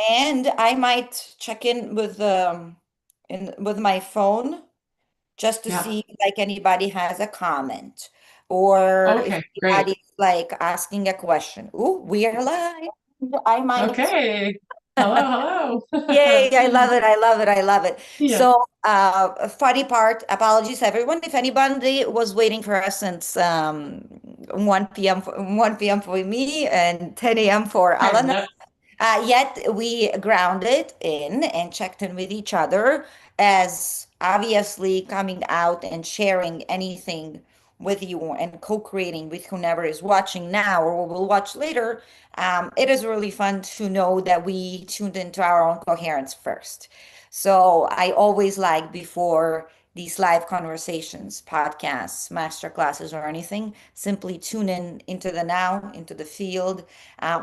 And I might check in with my phone just to Yeah. see like anybody has a comment or if Okay, great. anybody's like asking a question. Ooh, we are live. I might. Okay. Hello, hello. Yay, I love it. I love it. I love it. Yeah. So, funny part, apologies everyone. If anybody was waiting for us since 1 p.m. 1 p.m. for me and 10 a.m. for Alan. Yep. Yet we grounded in and checked in with each other as obviously coming out and sharing anything with you and co-creating with whomever is watching now or will watch later. It is really fun to know that we tuned into our own coherence first. So I always like before these live conversations, podcasts, master classes, or anything, simply tune in into the now, into the field,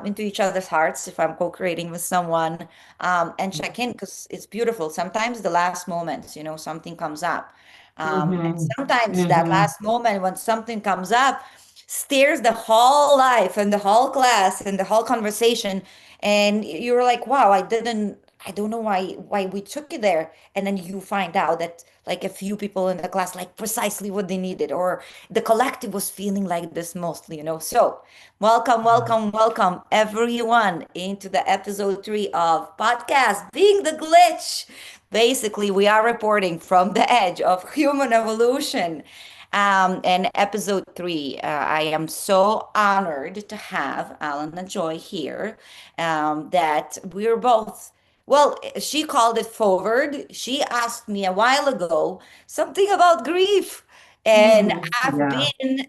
into each other's hearts if I'm co-creating with someone, and check in because it's beautiful. Sometimes the last moments, something comes up. And Hmm. sometimes that Hmm. last moment when something comes up steers the whole life and the whole class and the whole conversation. And you're like, wow, I don't know why we took it there. And then you find out that like a few people in the class like precisely what they needed, or the collective was feeling like this mostly. So welcome, welcome, welcome everyone into the episode 3 of podcast Being the Glitch. Basically, we are reporting from the edge of human evolution. And episode 3, I am so honored to have Alan and Joy here. That we're both, well, she called it forward. She asked me a while ago something about grief. And Hmm. I've Yeah. been,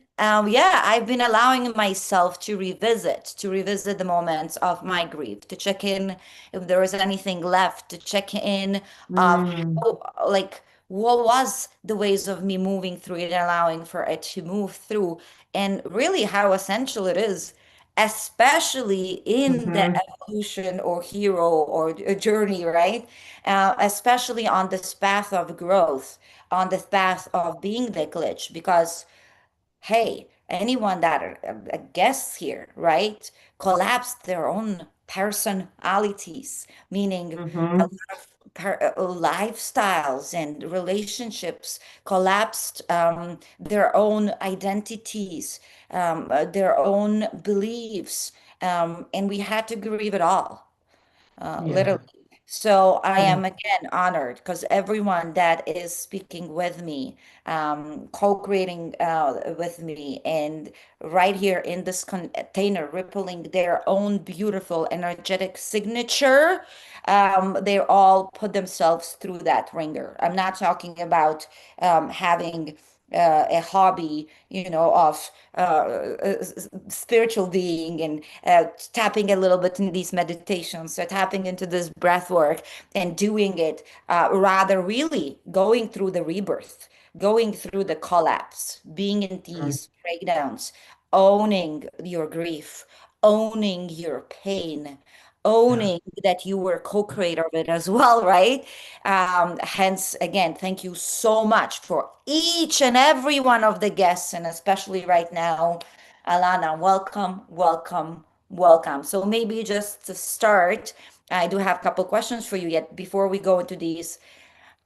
yeah, I've been allowing myself to revisit the moments of my grief, to check in if there was anything left, to check in of Mm. how, like, what was the ways of me moving through it and allowing for it to move through, and really how essential it is, especially in the Hmm. evolution or hero or a journey, right? Especially on this path of growth, on this path of being the glitch, because hey, anyone that are guests here, right, collapsed their own personalities, meaning a Hmm. lot of lifestyles and relationships collapsed, their own identities, their own beliefs, and we had to grieve it all, literally. Yeah. So I Yeah. am again honored because everyone that is speaking with me, co-creating with me, and right here in this container, rippling their own beautiful energetic signature, they all put themselves through that ringer. I'm not talking about having a hobby, of spiritual being and tapping a little bit in these meditations, so tapping into this breath work and doing it, rather really going through the rebirth, going through the collapse, being in Mm. these breakdowns, owning your grief, owning your pain, Yeah. owning that you were co-creator of it as well, right? Hence, again, thank you so much for each and every one of the guests, and especially right now, Alana, welcome, welcome, welcome. So maybe just to start, I do have a couple questions for you yet before we go into these.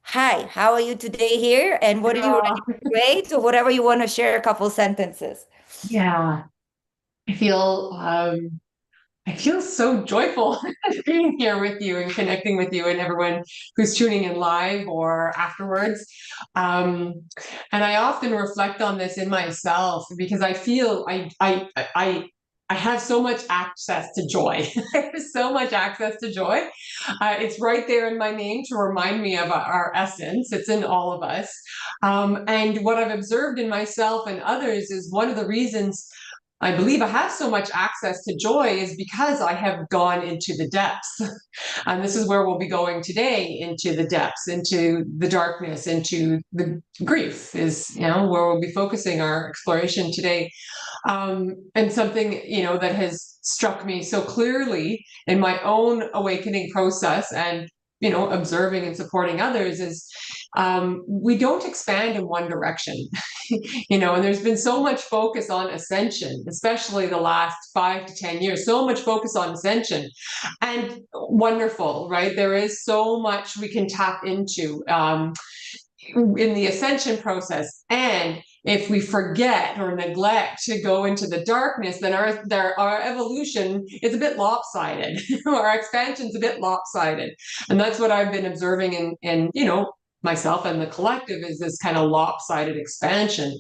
Hi, how are you today here? And what are you ready Yeah. to create? Or whatever you want to share, a couple sentences. Yeah. I feel I feel so joyful being here with you and connecting with you and everyone who's tuning in live or afterwards. Um, and I often reflect on this in myself because I feel I have so much access to joy. There's so much access to joy. It's right there in my name to remind me of our essence. It's in all of us. And what I've observed in myself and others is one of the reasons I believe I have so much access to joy is because I have gone into the depths. And this is where we'll be going today, into the depths, into the darkness, into the grief is, where we'll be focusing our exploration today. And something, that has struck me so clearly in my own awakening process and observing and supporting others is we don't expand in one direction. And there's been so much focus on ascension, especially the last 5 to 10 years, so much focus on ascension, and wonderful, right? There is so much we can tap into in the ascension process. And if we forget or neglect to go into the darkness, then our evolution is a bit lopsided. Our expansion's a bit lopsided. And that's what I've been observing in myself and the collective, is this kind of lopsided expansion.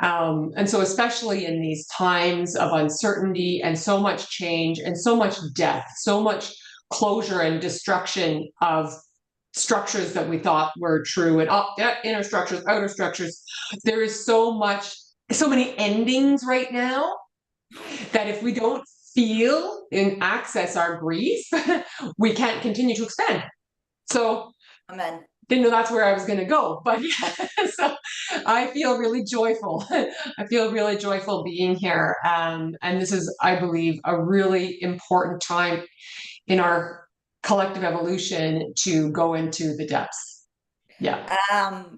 And so especially in these times of uncertainty and so much change and so much death, so much closure and destruction of structures that we thought were true, and inner structures, outer structures. There is so many endings right now, that if we don't feel and access our grief, we can't continue to expand. So Amen. didn't know that's where I was going to go, but yeah. So I feel really joyful. I feel really joyful being here. And this is, I believe, a really important time in our collective evolution to go into the depths. Yeah.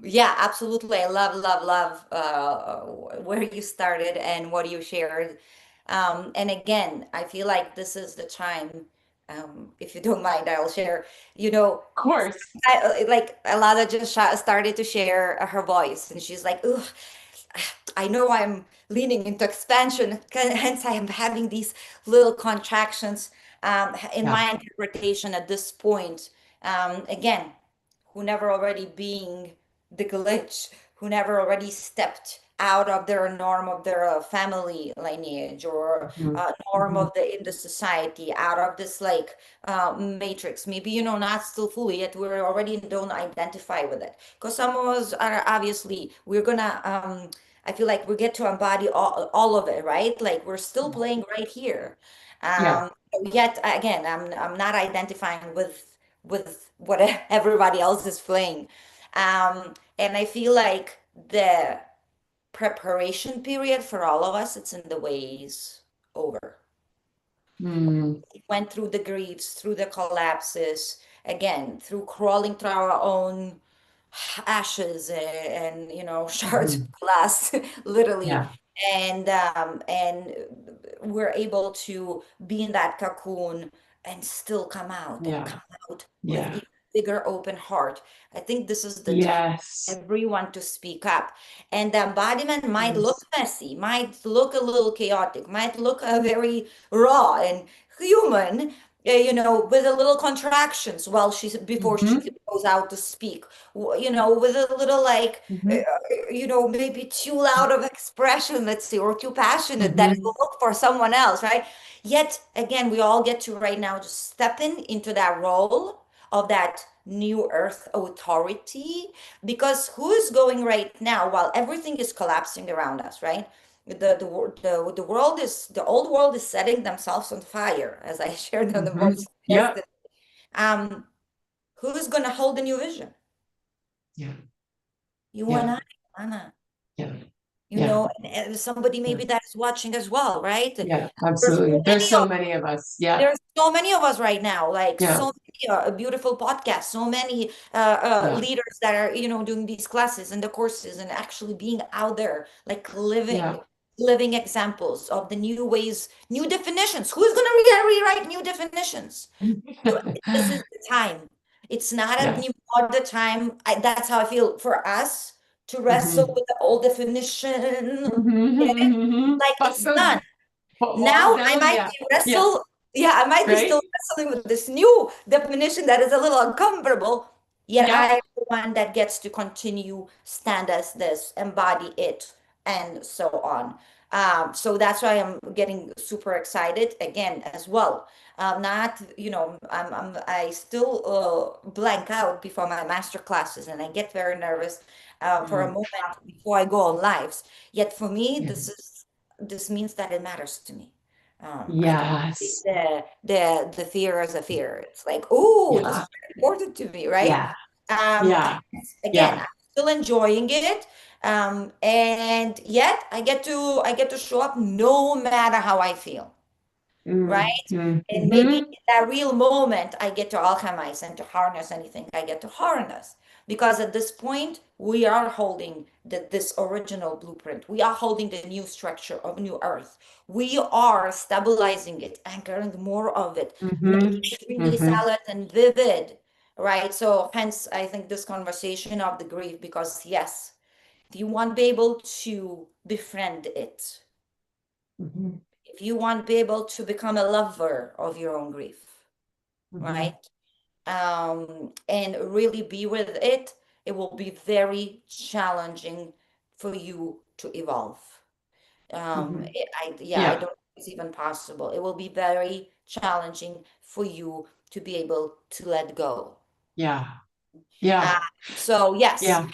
Yeah, absolutely. I love where you started and what you shared. And again, I feel like this is the time, if you don't mind, I'll share, you know, Of course. like Alana just started to share her voice, and she's like, "Ugh, I know I'm leaning into expansion, hence I am having these little contractions." In Yeah. my interpretation at this point, again, who never already being the glitch, who never already stepped out of their norm of their family lineage, or Mhm. norm Mhm. of the in the society, out of this like matrix. Maybe not still fully yet. We're already don't identify with it, because some of us are obviously we're gonna. I feel like we get to embody all of it, right? Like we're still playing right here. Yeah. Yet again, I'm not identifying with what everybody else is playing. And I feel like the preparation period for all of us, it's in the ways over. Mm. Went through the griefs, through the collapses, again, through crawling through our own ashes and shards Mhm. of glass, literally. Yeah. And we're able to be in that cocoon and still Yeah. come out with Yeah. even bigger open heart. I think this is the time Yes. everyone to speak up. And the embodiment might look Yes. messy, might look a little chaotic, might look very raw and human, with a little contractions while before she Hmm. goes out to speak, with a little like, Hmm. maybe too loud of expression, let's say, or too passionate that it Hmm. will look for someone else, right? Yet again, we all get to right now just step into that role of that new earth authority, because who is going right now while everything is collapsing around us, right? The world is the old world is setting themselves on fire, as I shared on the Hmm. voice Yeah. yesterday. Um, who's gonna hold the new vision? Yeah. You and Yeah. I, Anna. Yeah. You Yeah. know, and somebody Yeah. maybe that is watching as well, right? Yeah. There's so Absolutely. There's many so of many of us. Yeah. there's so many of us right now, like Yeah. so many beautiful podcasts, so many Yeah. leaders that are, doing these classes and the courses and actually being out there, like Yeah. living examples of the new ways, new definitions. Who's going to rewrite new definitions? So this is the time. It's not Yeah. anymore the time. That's how I feel for us to wrestle Hmm. with the old definition. Hmm. Like Bust it's those done. walls Now I down. might Yeah. be Yeah. wrestle, yeah, I might be Right. still wrestling with this new definition that is a little uncomfortable, yet I Yeah. am the one that gets to continue stand as this, embody it, and so on. So that's why I'm getting super excited again as well. Not, I still blank out before my master classes, and I get very nervous for a Mm. moment before I go on lives. Yet for me, Yeah. this means that it matters to me. I don't take Yes. the fear as a fear. It's like, oh, this Yeah. is very important to me, right? Yeah. Yeah. Again, Yeah. I'm still enjoying it, and yet I get to show up no matter how I feel. right? Mm, mm, And maybe mhm, in that real moment, I get to alchemize and to harness anything I get to harness. Because at this point, we are holding this original blueprint. We are holding the new structure of new earth. We are stabilizing it, anchoring more of it, making mhm, it really mhm, solid and vivid, right? So hence, I think this conversation of the grief, because yes, if you want to be able to befriend it, mhm, if you want to be able to become a lover of your own grief, right? mhm, And really be with it will be very challenging for you to evolve. mhm. Yeah, I Yeah, don't think it's even possible. It will be very challenging for you to be able to let go. yeah, Uh, yeah, so yes, yeah,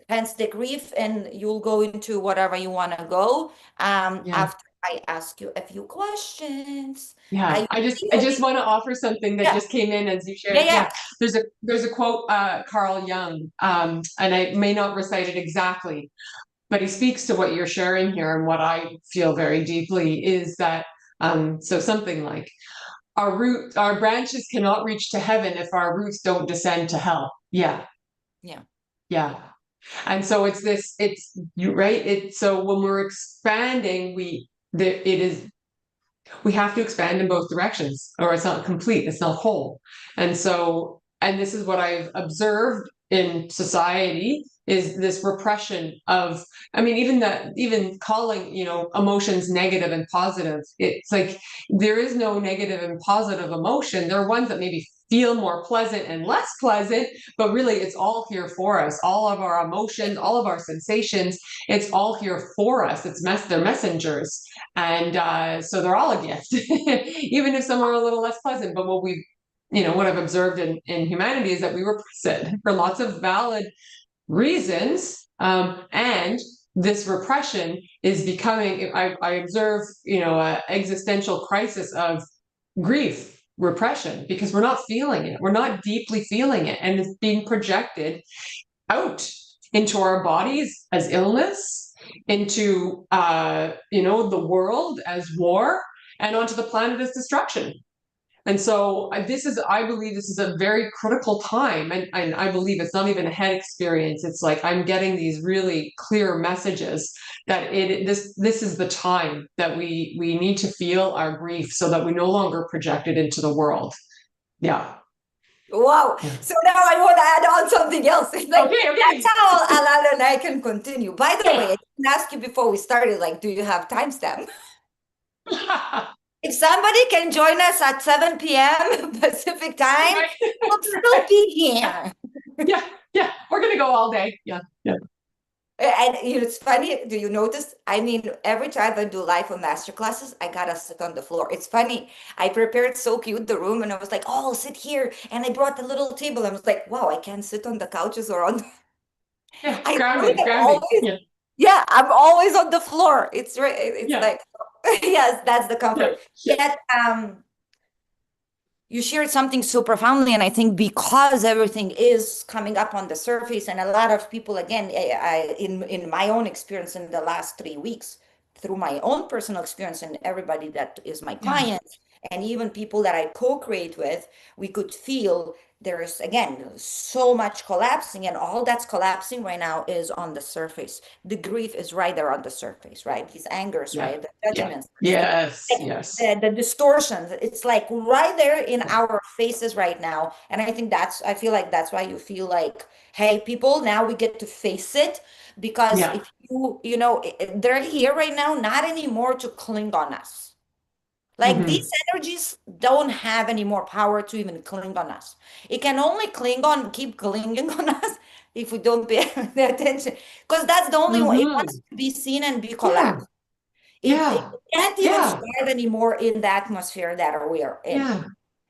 hence the grief, and you'll go into whatever you want to go. yeah. After I ask you a few questions, Yeah, I I usually, just want to offer something that yeah, just came in as you yeah, shared. Yeah, yeah, there's a quote, Carl Jung, and I may not recite it exactly, but he speaks to what you're sharing here, and what I feel very deeply is that so something like our branches cannot reach to heaven if our roots don't descend to hell. Yeah, yeah. yeah. And so it's this, it's you right. It so when we're expanding, it is we have to expand in both directions or it's not complete, it's not whole. And so, and this is what I've observed in society is this repression of, I mean, even calling, emotions negative and positive, it's like there is no negative and positive emotion. There are ones that maybe feel more pleasant and less pleasant, but really it's all here for us. All of our emotions, all of our sensations, it's all here for us. They're messengers. And so they're all a gift, even if some are a little less pleasant. But what I've observed in humanity is that we were present for lots of valid reasons. And this repression is becoming, I observe, an existential crisis of grief, repression, because we're not feeling it. We're not deeply feeling it. And it's being projected out into our bodies as illness, into the world as war, and onto the planet as destruction. And so I believe this is a very critical time, and I believe it's not even a head experience. It's like I'm getting these really clear messages that this is the time that we need to feel our grief so that we no longer project it into the world. Yeah, Wow. yeah. So now I want to add on something else. It's like Okay, that's okay. how Alana and I can continue. By the way, Yeah. I didn't ask you before we started, like, do you have timestamp? If somebody can join us at 7 p.m. Pacific time, Right. we'll still be here. Yeah, yeah, we're gonna go all day. Yeah, yeah, And it's funny, do you notice? I mean, every time I do live or master classes, I gotta sit on the floor. It's funny. I prepared so cute the room and I was like, oh, I'll sit here. And I brought the little table. I was like, wow, I can't sit on the couches or on yeah. I really Grounding, am grounding. always, Yeah, yeah, I'm always on the floor. It's yeah, like, yes, that's the yeah, comfort. yeah, Yet, you shared something so profoundly, and I think because everything is coming up on the surface, and a lot of people, again, in my own experience in the last 3 weeks, through my own personal experience, and everybody that is my yeah. client, and even people that I co-create with, we could feel there's again so much collapsing, and all that's collapsing right now is on the surface. The grief is right there on the surface, right? These angers, Yeah, right? The yeah. judgments, Yes, like yes. the distortions, it's like right there in Yeah, our faces right now. And I feel like that's why you feel like, hey, people, now we get to face it. Because yeah. if they're here right now, not anymore to cling on us. Like these Hmm. energies don't have any more power to even cling on us. It can only keep clinging on us if we don't pay attention. Because that's the only one. It wants Hmm. to be seen and be Yeah, collapsed. It yeah, can't even yeah, survive anymore in the atmosphere that we are in. yeah,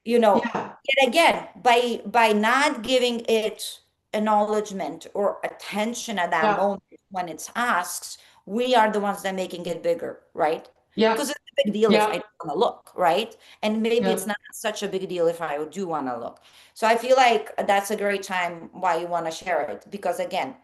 You know, yeah, yet again, by not giving it acknowledgement or attention at that yeah, moment when it's asked, we are the ones that are making it bigger, right? yeah, Because it's a big deal if I yeah, don't want to look, right? And maybe yeah, it's not such a big deal if I do want to look. So I feel like that's a great time why you want to share it because again,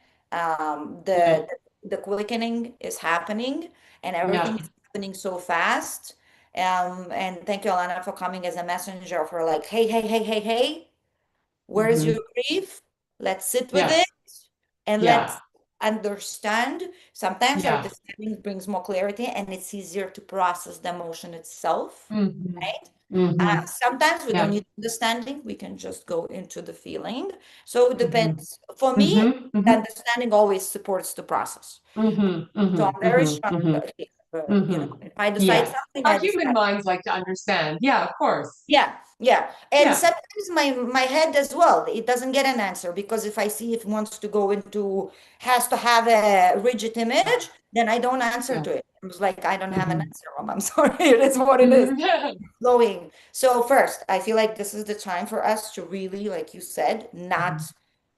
yeah, the quickening is happening and everything yeah, is happening so fast. And thank you, Alana, for coming as a messenger for like, hey, hey, hey, hey, hey, where is your Hmm. grief? Let's sit with Yeah. it and Yeah. let's understand. Sometimes our Yeah. understanding brings more clarity and it's easier to process the emotion itself, Hmm. right? Hmm. Sometimes we don't Yeah. need understanding. We can just go into the feeling. So it Hmm. depends. For me, Hmm. the Hmm. understanding always supports the process. Hmm. So Hmm. I'm very Hmm. strong. Hmm. Hmm. If I decide Yeah. something, Our I human decide. minds like to understand. Yeah, of course. Yeah, yeah. And Yeah. sometimes my head as well, it doesn't get an answer because if I see it wants to go into has to have a rigid Yeah. image, then I don't answer Yeah. to it. It's like I don't have an Hmm. answer, Mom. I'm sorry. It is what it is. Hmm. Flowing. So first, I feel like this is the time for us to really, like you said, not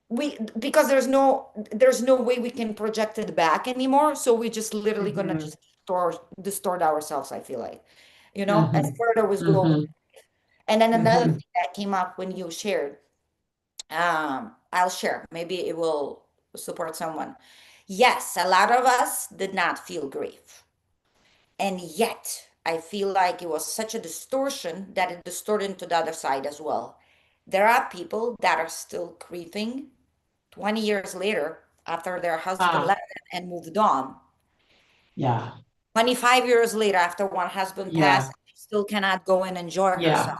we because there's no way we can project it back anymore. So we just literally gonna Hmm. just distort ourselves, I feel like. As Hmm. further we go. Hmm. And then another Hmm. thing that came up when you shared, I'll share. Maybe it will support someone. Yes, a lot of us did not feel grief. And yet, I feel like it was such a distortion that it distorted to the other side as well. There are people that are still grieving 20 years later after their husband Ah, left them and moved on. yeah. 25 years later after one husband passed, Yeah. she still cannot go and enjoy herself. Yeah.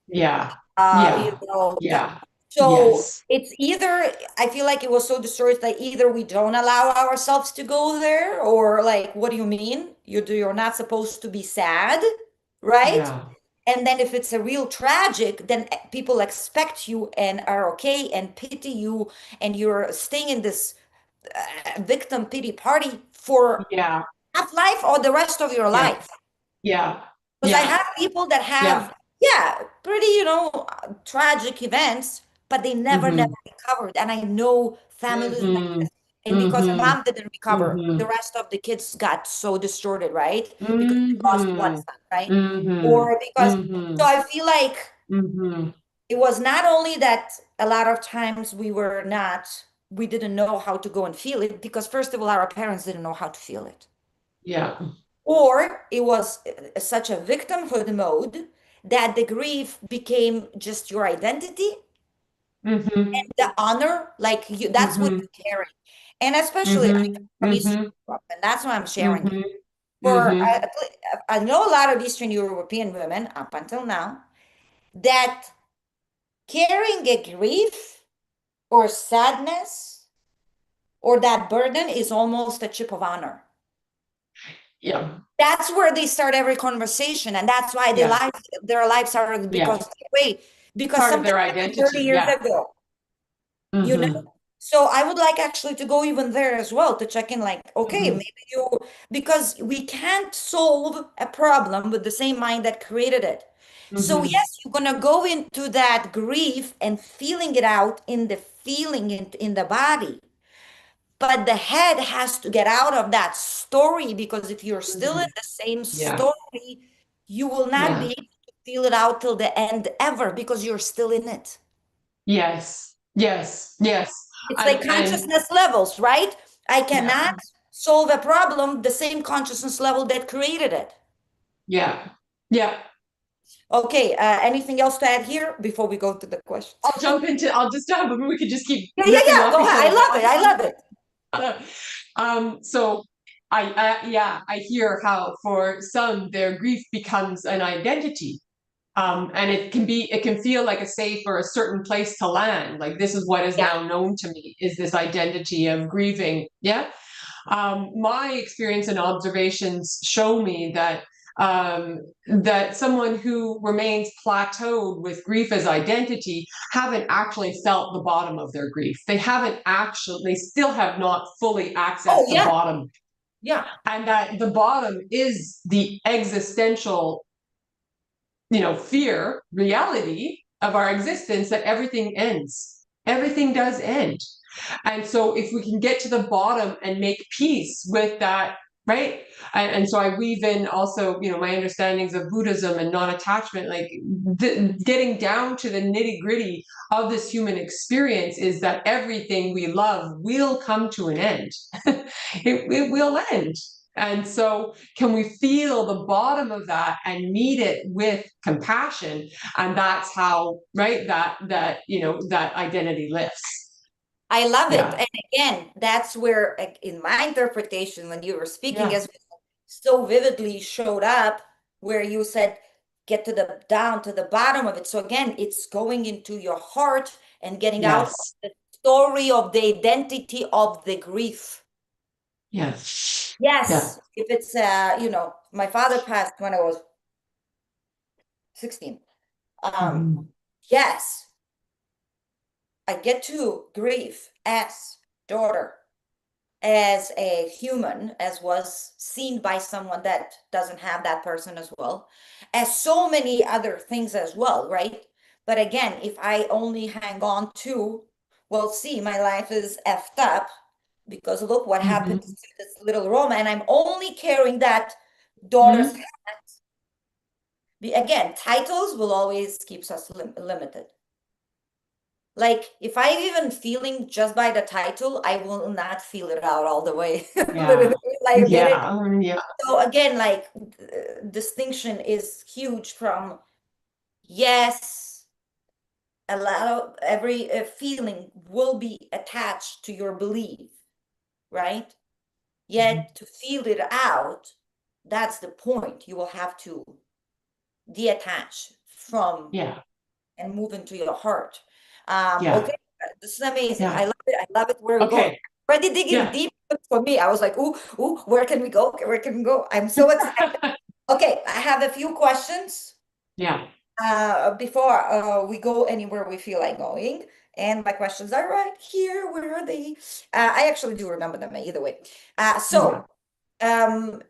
Yeah. uh you Yeah. know that Yeah. so Yes. it's either I feel like it was so distorted that either we don't allow ourselves to go there, or like, what do you mean you're not supposed to be sad, right? Yeah. And then if it's a real tragic, then people expect you and are okay and pity you, and you're staying in this victim pity party for Yeah. half life or the rest of your Yeah. life. Yeah. Because I Yeah. have people that Yeah. have, yeah, pretty, tragic events, but they never Hmm. recovered. And I know families like Hmm. this. And because the Hmm. mom didn't recover, Hmm. the rest of the kids got so distorted, right? Because they lost one Hmm. son, right? Hmm. Or because, so Hmm. I feel like Hmm. it was not only that a lot of times we didn't know how to go and feel it, because first of all, our parents didn't know how to feel it. Yeah. Or it was such a victimhood mode that the grief became just your identity, Hmm. the honor, like that's what Hmm. you carry. And especially, I come Hmm. from Eastern Hmm. Europe, and that's why I'm sharing it. Hmm. For Hmm. I know a lot of Eastern European women up until now that carrying a grief or sadness or that burden is almost a chip of honor. Yeah. That's where they start every conversation, and that's why Yeah. their lives are Yeah. because wait, because Part of something their happened 30 identity. years Yeah. ago, you know. Hmm. So I would like actually to go even there as well to check in, like, okay, Hmm. maybe because we can't solve a problem with the same mind that created it. So Hmm. yes, you're gonna go into that grief and feeling it out in the feeling in the body. But the head has to get out of that story, because if you're still in Hmm. the same Yeah. story, you will not be Yeah. able to feel it out till the end ever because you're still in it. Yes. Yes. Yes. It's like And consciousness levels, right? I yeah. cannot solve a problem the same consciousness level that created it. Yeah. Yeah. Okay, anything else to add here before we go to the questions? I'll just we could just keep Yeah, yeah, ripping yeah. off Go each ahead. I other, but love it. I love it. so yeah, I hear how for some their grief becomes an identity. And it can feel like a safe or a certain place to land. Like this is what is Yeah. now known to me is this identity of grieving. Yeah. My experience and observations show me that someone who remains plateaued with grief as identity haven't actually felt the bottom of their grief. They still have not fully Oh, accessed the yeah. bottom, Yeah. and that the bottom is the existential, fear, reality of our existence, that everything ends. Everything does end. And so if we can get to the bottom and make peace with that, right? And so I weave in also, my understandings of Buddhism and non-attachment, like getting down to the nitty-gritty of this human experience is that everything we love will come to an end. It will end. And so, can we feel the bottom of that and meet it with compassion? And that's how, right, that identity lifts. I love it. Yeah. And again, that's where, like, in my interpretation, when you were speaking, Yeah. as so vividly showed up, where you said, get to the down to the bottom of it. So again, it's going into your heart and getting out of Yes. the story of the identity of the grief. Yes. Yeah. Yes, if it's my father passed when I was 16. Um, Mhm. yes, I get to grieve as daughter, as a human, as was seen by someone that doesn't have that person as well, as so many other things as well, right? But again, if I only hang on to, well, see, my life is effed up because look what happened to Mhm. this little Roma, and I'm only carrying that daughter's. Mhm. Again, titles will always keeps us limited. Like if I even feeling just by the title, I will not feel it out all the way. Yeah. Literally, like get it. Yeah. Yeah. So again, like distinction is huge from yes, a lot of every feeling will be attached to your belief, right? Mhm. Yet to feel it out, that's the point. You will have to detach from Yeah. and move into your heart. Yeah. Okay, this is amazing. I Yeah. love it. I love it where we're going. Okay. Already digging Yeah. deep for me. I was like, ooh, ooh, where can we go? Where can we go? I'm so excited. Okay, I have a few questions Yeah. before we go anywhere we feel like going. And my questions are right here. Where are they? I actually do remember them either way. Yeah. Um,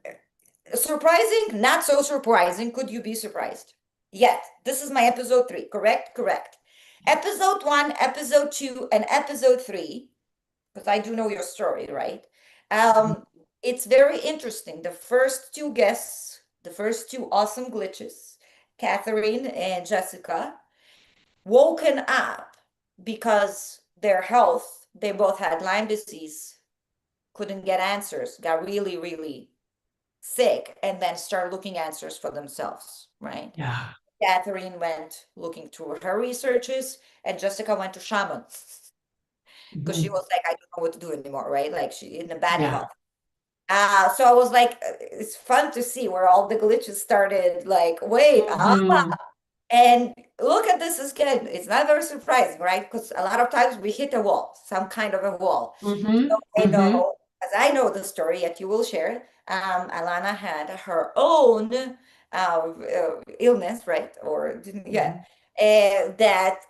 surprising, not so surprising. Could you be surprised? Yet, this is my episode 3, correct? Correct. Episode 1, episode 2, and episode 3, because I do know your story, right? Um, it's very interesting. The first two guests, the first two awesome glitches, Catherine and Jessica, woken up because their health, they both had Lyme disease, couldn't get answers, got really, really sick, and then start looking answers for themselves, right? Yeah. Catherine went looking through her researches, and Jessica went to shaman because she Mhm. was like, I don't know what to do anymore, right? Like she in a bad Yeah. health. So I was like, it's fun to see where all the glitches started. Like, wait, Mhm. and look at this again. It's not very surprising, right? Because a lot of times we hit a wall, some kind of a wall. So Mhm. I Mhm. know, as I know the story, yet you will share. Alana had her own illness, right? Or didn't, yeah, Mhm. that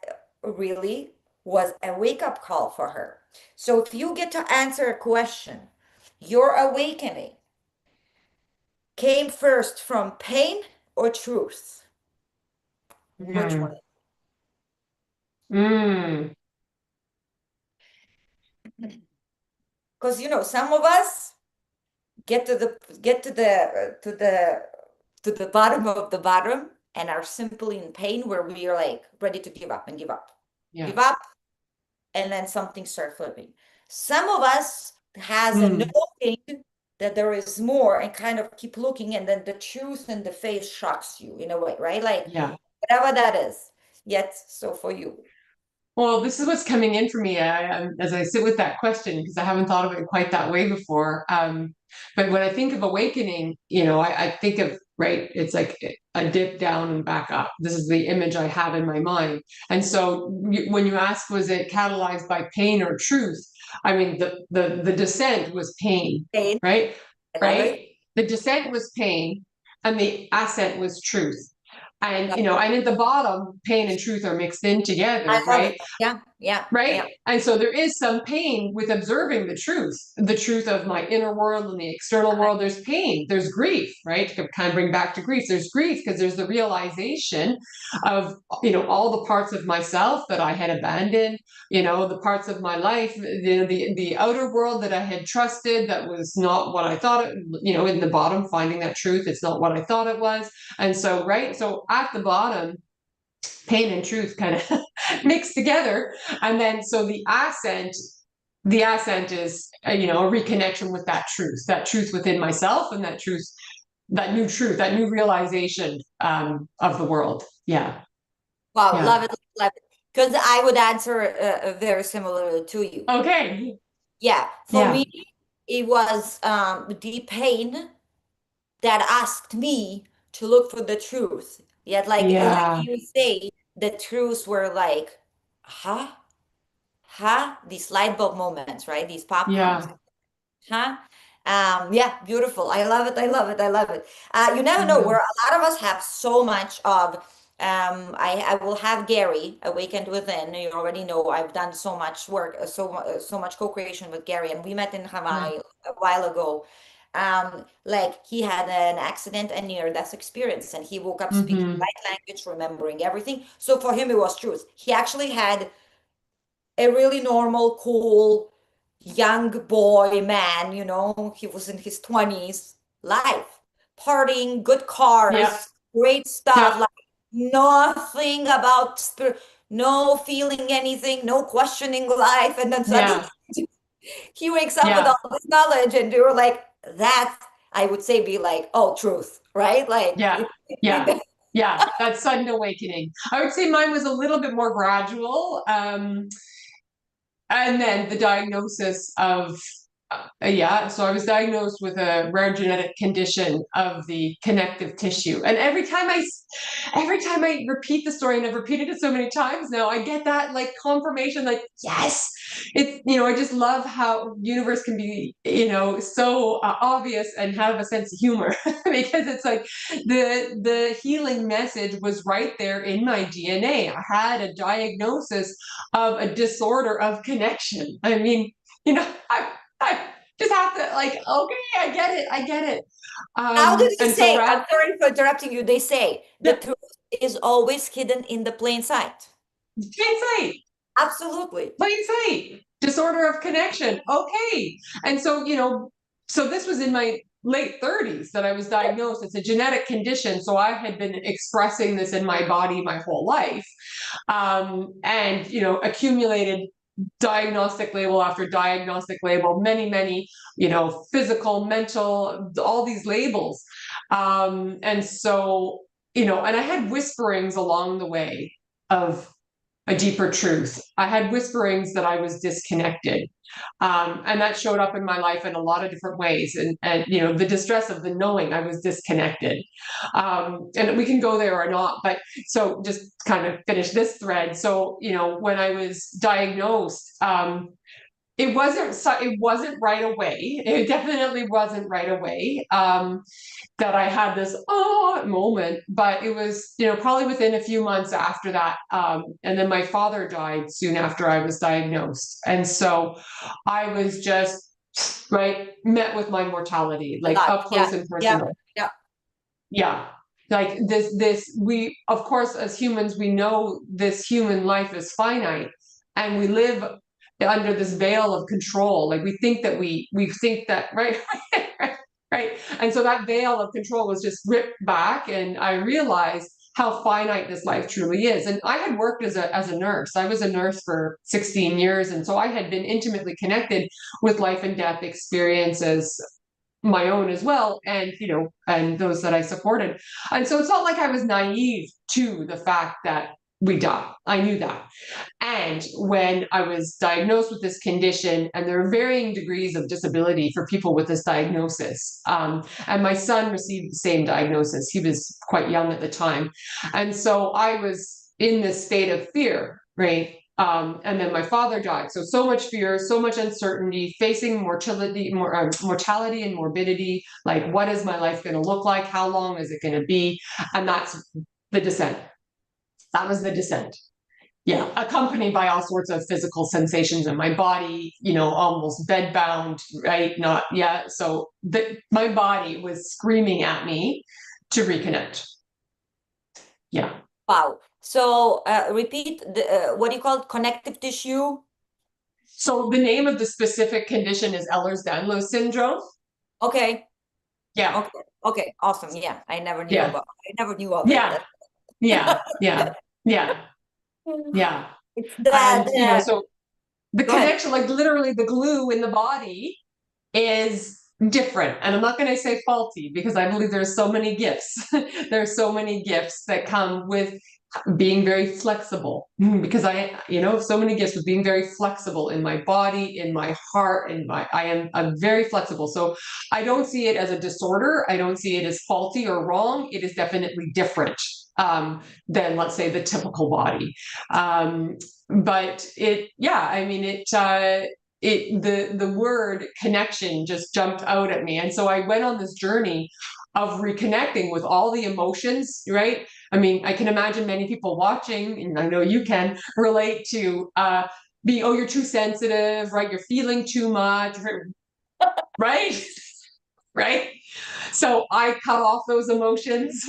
really was a wake-up call for her. So if you get to answer a question, your awakening came first from pain or truth? Which one? Mhm. Mm. Because some of us get to the bottom of the bottom and are simply in pain where we are like ready to give up and Yeah. give up, and then something starts flipping. Some of us has a Mm. knowing that there is more and kind of keep looking, and then the truth in the face shocks you in a way, right? Like Yeah. whatever that is. Yet, so for you, Well, this is what's coming in for me as I sit with that question, because I haven't thought of it quite that way before. But when I think of awakening, I think of, right, it's like a dip down and back up. This is the image I have in my mind. And so when you ask, was it catalyzed by pain or truth? I mean, the descent was pain, pain, right? I love it. Right? The descent was pain and the ascent was truth. And, Love it. and at the bottom, pain and truth are mixed in I together, love it. right? Yeah, yeah, yeah. Right. And so there is some pain with observing the truth of my inner world and the external world. There's pain, there's grief, right? To kind of bring back to grief. There's grief because there's the realization of, all the parts of myself that I had abandoned, the parts of my life, the outer world that I had trusted that was not what I thought it, in the bottom, finding that truth, it's not what I thought it was. And so, right. So at the bottom, pain and truth kind of mixed together. And then so the ascent the ascent is, a reconnection with that truth within myself, and that new realization of the world. Yeah. Wow, Yeah. love it, love it. Because I would answer very similar to you. Okay. Yeah, for Yeah. me, it was the pain that asked me to look for the truth. Yet, like Yeah. you say, the truths were like, huh? Huh? These light bulb moments, right? These popcorns. Yeah. Huh? Yeah, beautiful. I love it. I love it. I love it. You never know Yeah. where a lot of us have so much of. I will have Gary Awakened Within. You already know I've done so much work, so much co-creation with Gary, and we met in Yeah. Hawaii a while ago. Like he had an accident and near-death experience, and he woke up speaking Hmm. light language, remembering everything. So for him, it was truth. He actually had a really normal, cool, young boy man, he was in his 20s, life, partying, good Yeah. cars, great stuff, Yeah. like nothing about spirit, no feeling anything, no questioning life. And then suddenly Yeah. he wakes up with Yeah. all this knowledge, and you're like, that, I would say, be like, oh, truth, right? Like, Yeah. Yeah. Yeah. That sudden awakening. I would say mine was a little bit more gradual. And then the diagnosis of, yeah, so I was diagnosed with a rare genetic condition of the connective tissue. And every time I repeat the story, and I've repeated it so many times now, I get that like confirmation, like, yes, it's, I just love how universe can be, so obvious and have a sense of humor because it's like the healing message was right there in my DNA. I had a diagnosis of a disorder of connection. I mean, I just have to like, okay, I get it, I get it. how did he And so say? I'm rather, sorry for interrupting you. They say the yeah, truth is always hidden in the plain sight. plain sight, Absolutely. plain sight, disorder of connection. Okay, and so so this was in my late 30s that I was diagnosed. It's a genetic condition, so I had been expressing this in my body my whole life, and accumulated diagnostic label after diagnostic label, many, physical, mental, all these labels. And so, and I had whisperings along the way of a deeper truth. I had whisperings that I was disconnected. And that showed up in my life in a lot of different ways. And the distress of the knowing I was disconnected. And we can go there or not, but so just kind of finish this thread. So, when I was diagnosed, it wasn't right away. It definitely wasn't right away. That I had this moment, but it was probably within a few months after that. And then my father died soon after I was diagnosed, and so I was just right met with my mortality, A like lot. up Yeah. close and Yeah. personal. Yeah. Yeah, like this we, of course, as humans, we know this human life is finite, and we live under this veil of control. Like we think that, right. Right, and so that veil of control was just ripped back, and I realized how finite this life truly is. And I had worked as a nurse. I was a nurse for 16 years, and so I had been intimately connected with life and death experiences, my own as well, and and those that I supported. And so it's not like I was naive to the fact that we die. I knew that. And when I was diagnosed with this condition, and there are varying degrees of disability for people with this diagnosis, and my son received the same diagnosis. He was quite young at the time. And so I was in this state of fear, right? And then my father died. So much fear, so much uncertainty, facing mortality and morbidity. Like, what is my life going to look like? How long is it going to be? And that's the descent. That was the descent. Yeah, accompanied by all sorts of physical sensations in my body, almost bedbound, right? Not, yeah. So my body was screaming at me to reconnect. Yeah. Wow. So repeat what do you call it? Connective tissue? So the name of the specific condition is Ehlers-Danlos syndrome. Okay. Yeah. Okay. Okay. Awesome. Yeah. Yeah. I never knew of it. Yeah. Yeah. Yeah. Yeah. Yeah. It's that And, so the Go ahead. connection, like literally the glue in the body is different. And I'm not going to say faulty because I believe there's so many gifts. There's so many gifts that come with being very flexible because I so many gifts with being very flexible in my body, in my heart, I'm very flexible. So I don't see it as a disorder. I don't see it as faulty or wrong. It is definitely different than, let's say, the typical body. Um, but yeah, I mean, the word connection just jumped out at me. And so I went on this journey of reconnecting with all the emotions, right? I mean, I can imagine many people watching, and I know you can relate to oh, you're too sensitive, right? You're feeling too much, right? Right? So I cut off those emotions,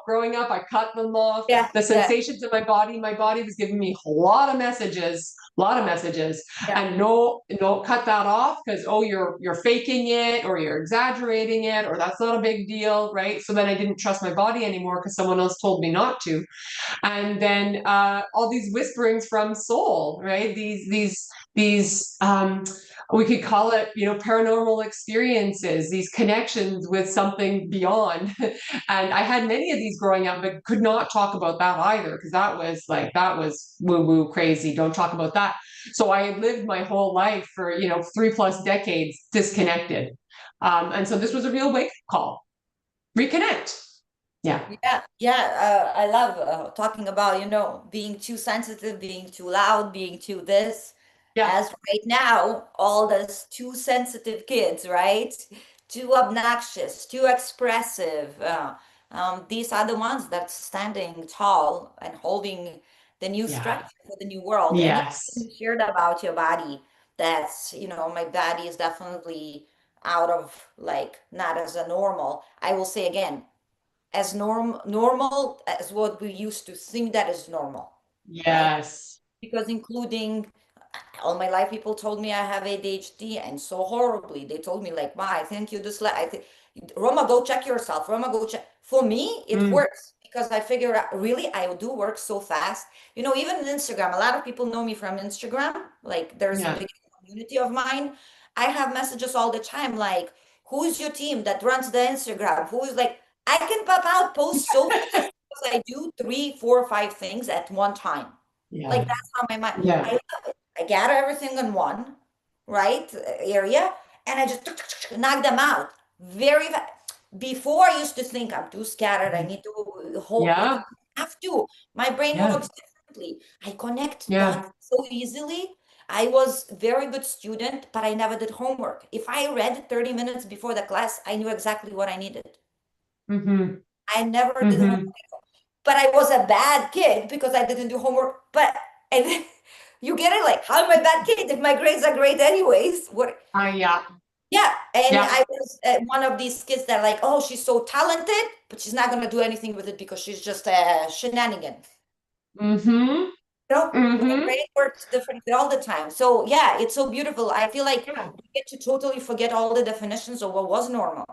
growing up, I cut them off. Yeah, The yeah, sensations in my body was giving me a lot of messages, a lot of messages. yeah. And no, cut that off because, oh, you're faking it or you're exaggerating it or that's not a big deal, right? So then I didn't trust my body anymore because someone else told me not to. And then all these whisperings from soul, right? These we could call it, paranormal experiences, these connections with something beyond. And I had many of these growing up, but could not talk about that either because that was woo woo crazy. Don't talk about that. So I had lived my whole life for 3+ decades disconnected, and so this was a real wake call. Reconnect. Yeah. Yeah, yeah. I love talking about, being too sensitive, being too loud, being too this. Yeah. As right now, all those too sensitive kids, right? Too obnoxious, too expressive. These are the ones that's standing tall and holding the new Yeah. structure for the new world. And yeah, Yes. you shared about your body. That's, my body is definitely out of like not as a normal. I will say again as normal as what we used to think that is normal, right? Yes. Because including all my life people told me I have ADHD and so horribly. They told me like, "Ma, I think you dyslexic. I think Roma, go check yourself. Roma, go check." For me, it Mm, works because I figure out really I do work so fast. Even in Instagram, a lot of people know me from Instagram. Like there's a yeah. big community of mine. I have messages all the time like, "Who's your team that runs the Instagram? Who is like?" I can pop out posts so fast because I do three, four, five things at one time. Like Yeah. that's how my mind. Yeah. I gather everything in one, right, area, and I just knock them out very fast. Before I used to think I'm too scattered. I need to hold. Yeah. I have to. My brain Yeah. works differently. I connect Yeah. dots so easily. I was very good student, but I never did homework. If I read 30 minutes before the class, I knew exactly what I needed. Mm-hmm. I never did homework, Mm-hmm. but I was a bad kid because I didn't do homework. But and then you get it like, how am I a bad kid if my grades are great anyways? What? Yeah. Yeah, and Yeah. I was one of these kids that like, oh, she's so talented, but she's not gonna do anything with it because she's just a shenanigan. Mm-hmm. My Mm-hmm. brain works differently all the time. So yeah, it's so beautiful. I feel like Yeah. we get to totally forget all the definitions of what was normal.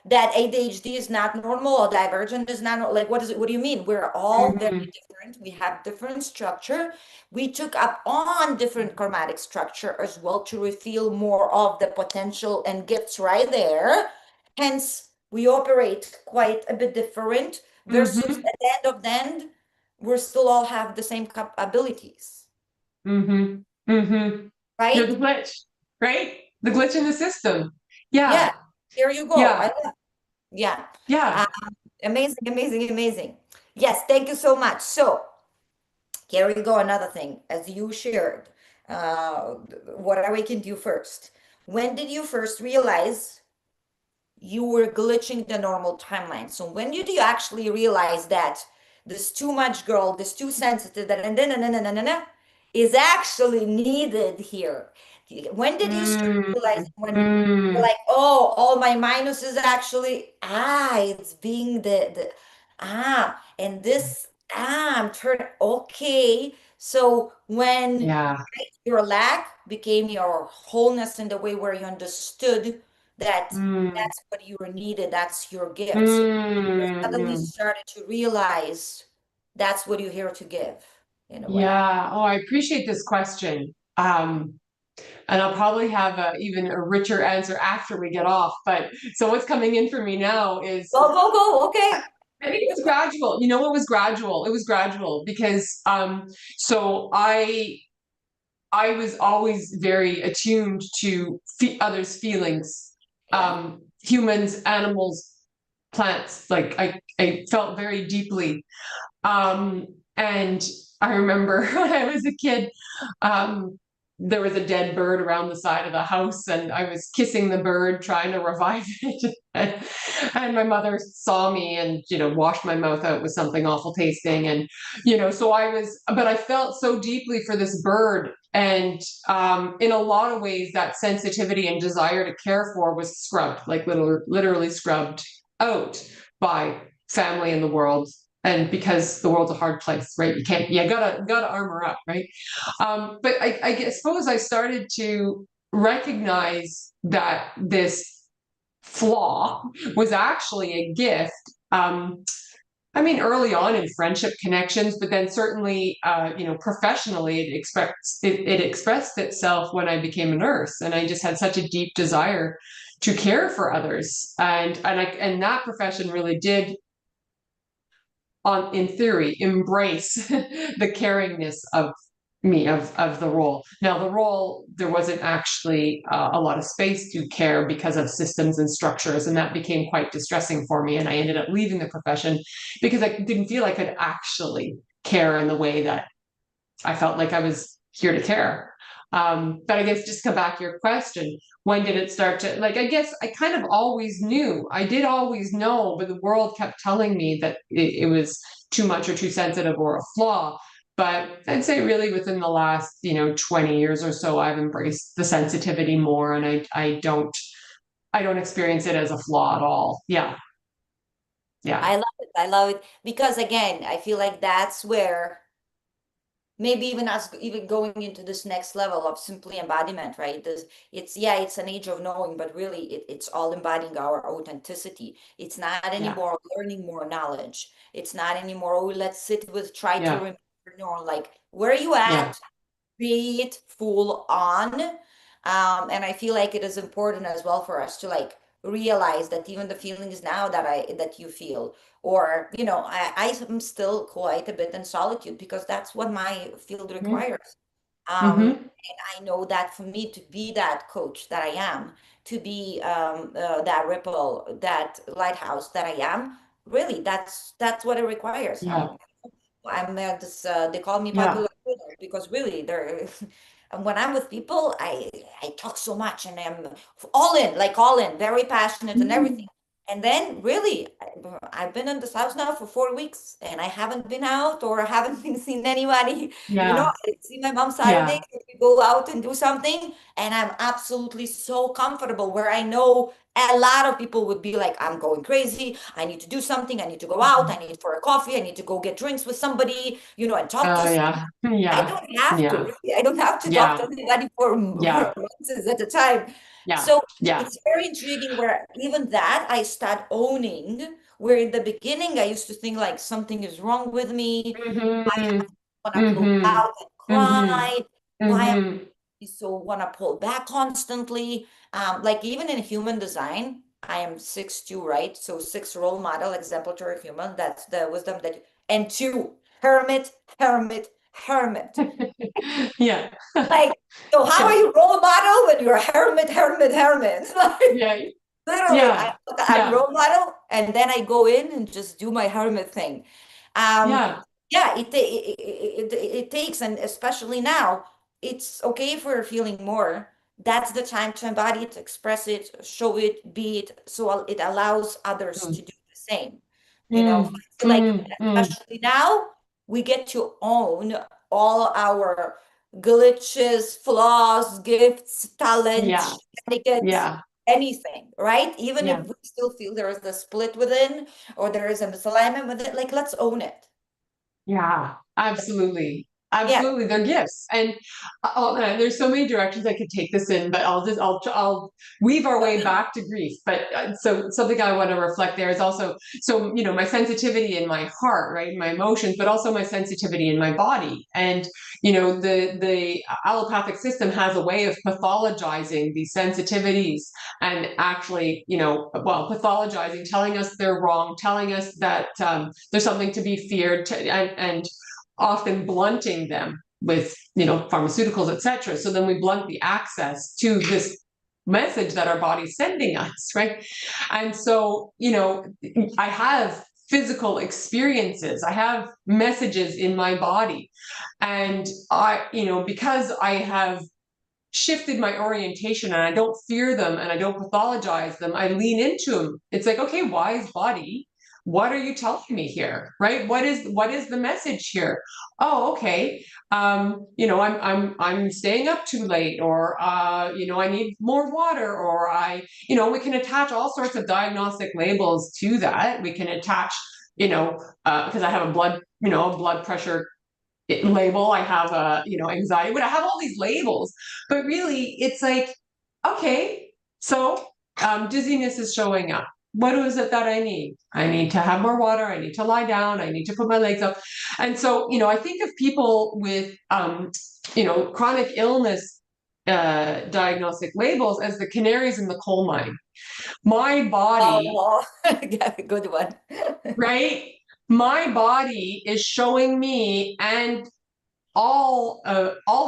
That ADHD is not normal or divergent is not like what is it? What do you mean? We're all very Mm-hmm. different. We have different structure. We took up on different chromatic structure as well to reveal more of the potential and gifts right there. Hence, we operate quite a bit different versus Mm-hmm. at the end of the end we still all have the same abilities, Mm-hmm. Mm-hmm. You're the right? glitch, right? The glitch in the system. Yeah, Yeah. here you go. Yeah. Yeah. Yeah. Uh, amazing, amazing, amazing. Yes, thank you so much. So here we go. Another thing, as you shared, uh, what I can do first. When did you first realize you were glitching the normal timeline? So when did you actually realize that this too much girl, this too sensitive, that and then is actually needed here? When did you start Mm, realizing when you're mm, like, oh, all my minuses actually it's being the and this I'm turning okay. So when yeah. your lack became your wholeness in the way where you understood that Mm, that's what you were needed, that's your gift. So you suddenly mm, started to realize that's what you're here to give. in a way. Yeah. Oh, I appreciate this question. And I'll probably have even a richer answer after we get off. But so what's coming in for me now is Go, go, go. Okay. I think it's gradual. You know, it was gradual. It was gradual because so I was always very attuned to others' feelings, Yeah. humans, animals, plants. Like I felt very deeply. And I remember when I was a kid, um, there was a dead bird around the side of the house, and I was kissing the bird, trying to revive it. And my mother saw me and, washed my mouth out with something awful tasting. And, so but I felt so deeply for this bird. And in a lot of ways, that sensitivity and desire to care for was scrubbed, like literally scrubbed out by family in the world. And because the world's a hard place, right? You gotta armor up, right? But suppose I started to recognize that this flaw was actually a gift. I mean, early on in friendship connections, but then certainly, professionally, it expressed itself when I became a nurse, and I just had such a deep desire to care for others, and that profession really did, in theory, embrace the caringness of me, of the role. Now, the role, there wasn't actually a lot of space to care because of systems and structures, and that became quite distressing for me. And I ended up leaving the profession because I didn't feel I could actually care in the way that I felt like I was here to care. But I guess just come back to your question, when did it start to, like, I guess I kind of always knew. I did always know, but the world kept telling me that it was too much or too sensitive or a flaw. But I'd say really within the last, 20 years or so, I've embraced the sensitivity more, and I don't experience it as a flaw at all. Yeah. Yeah. I love it. I love it because again, I feel like that's where maybe even us even going into this next level of simply embodiment, right? It's an age of knowing, but really it's all embodying our authenticity. It's not Yeah. anymore learning more knowledge. It's not anymore, oh, let's sit with try to Yeah. remember, no, like where are you Yeah. at? Be it full on. And I feel like it is important as well for us to like realize that even the feelings now that you feel, or I am still quite a bit in solitude because that's what my field Mm-hmm. requires. Mm-hmm. And I know that for me to be that coach that I am, to be that ripple, that lighthouse that I am, really, that's what it requires. Yeah. I'm this they call me Yeah. popular kiddo because really they're and when I'm with people I talk so much and I'm all in, very passionate and everything. Mm. And then really I've been in this house now for 4 weeks and I haven't been out or I haven't been seeing anybody. Yeah. I see my mom Saturday, Yeah. we go out and do something and I'm absolutely so comfortable where I know a lot of people would be like, I'm going crazy. I need to do something. I need to go out. I need for a coffee. I need to go get drinks with somebody, and talk to Oh someone. yeah. I Yeah. don't have to, Yeah. really. I don't have to talk to Yeah. anybody for Yeah. months at a time. Yeah. So Yeah. it's very intriguing where even that I start owning, where in the beginning I used to think like something is wrong with me. Why Mm-hmm. I want to go Mm-hmm. out and Mm-hmm. cry? Why Mm-hmm. so want to pull back constantly. Like even in human design, I am 6'2", right? So six role model, exemplary human. That's the wisdom and two, hermit, hermit, hermit. Yeah. Like, so how are Yeah. you role model when you're a hermit, hermit, hermit? Like, Yeah. literally, Yeah. I'm Yeah. role model, and then I go in and just do my hermit thing. Um, Yeah. yeah, it takes, and especially now, it's okay if we're feeling more. That's the time to embody it, express it, show it, be it, so it allows others to Mm, do the same. I mm, feel like, mm, mm. especially now, we get to own all our glitches, flaws, gifts, talent, Yeah. shenanigans, Yeah. anything, right? Even if Yeah. we still feel there is a split within or there is a misalignment with it, like let's own it. Yeah. Absolutely. Yeah. Absolutely, they're gifts, and oh man, there's so many directions I could take this in, but I'll weave our way back to grief. But so something I want to reflect there is also, so my sensitivity in my heart, right, my emotions, but also my sensitivity in my body, and the allopathic system has a way of pathologizing these sensitivities, and actually, well, pathologizing, telling us they're wrong, telling us that there's something to be feared, and often blunting them with pharmaceuticals, etc. So then we blunt the access to this message that our body's sending us, right? And so I have physical experiences, I have messages in my body, and because I have shifted my orientation and I don't fear them and I don't pathologize them, I lean into them. It's like, okay, wise body, what are you telling me here? Right? What is the message here? Oh, okay. I'm staying up too late, or I need more water, or we can attach all sorts of diagnostic labels to that. We can attach, because I have a blood pressure label, I have a anxiety, but I have all these labels, but really it's like, okay, so dizziness is showing up. What is it that I need to have more water, I need to lie down, I need to put my legs up. And so I think of people with chronic illness diagnostic labels as the canaries in the coal mine. My body, Oh, yeah, good one. right, my body is showing me, and all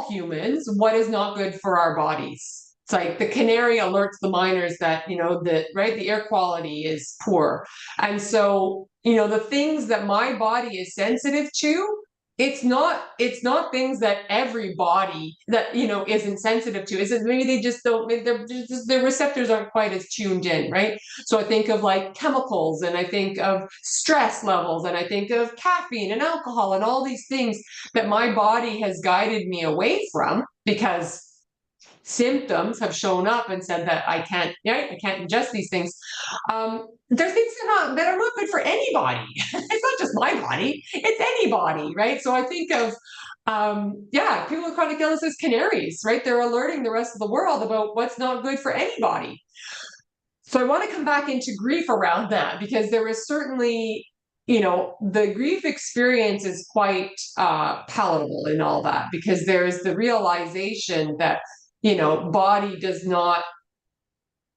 humans, what is not good for our bodies. It's like the canary alerts the miners that the air quality is poor, and so the things that my body is sensitive to, it's not things that everybody that isn't sensitive to. Is it maybe they just don't, their receptors aren't quite as tuned in, right? So I think of like chemicals, and I think of stress levels, and I think of caffeine and alcohol and all these things that my body has guided me away from, because symptoms have shown up and said that I can't ingest these things. They're things that are not good for anybody. It's not just my body; it's anybody, right? So I think of people with chronic illnesses, canaries, right? They're alerting the rest of the world about what's not good for anybody. So I want to come back into grief around that, because there is certainly, the grief experience is quite palatable in all that, because there is the realization that, body does not,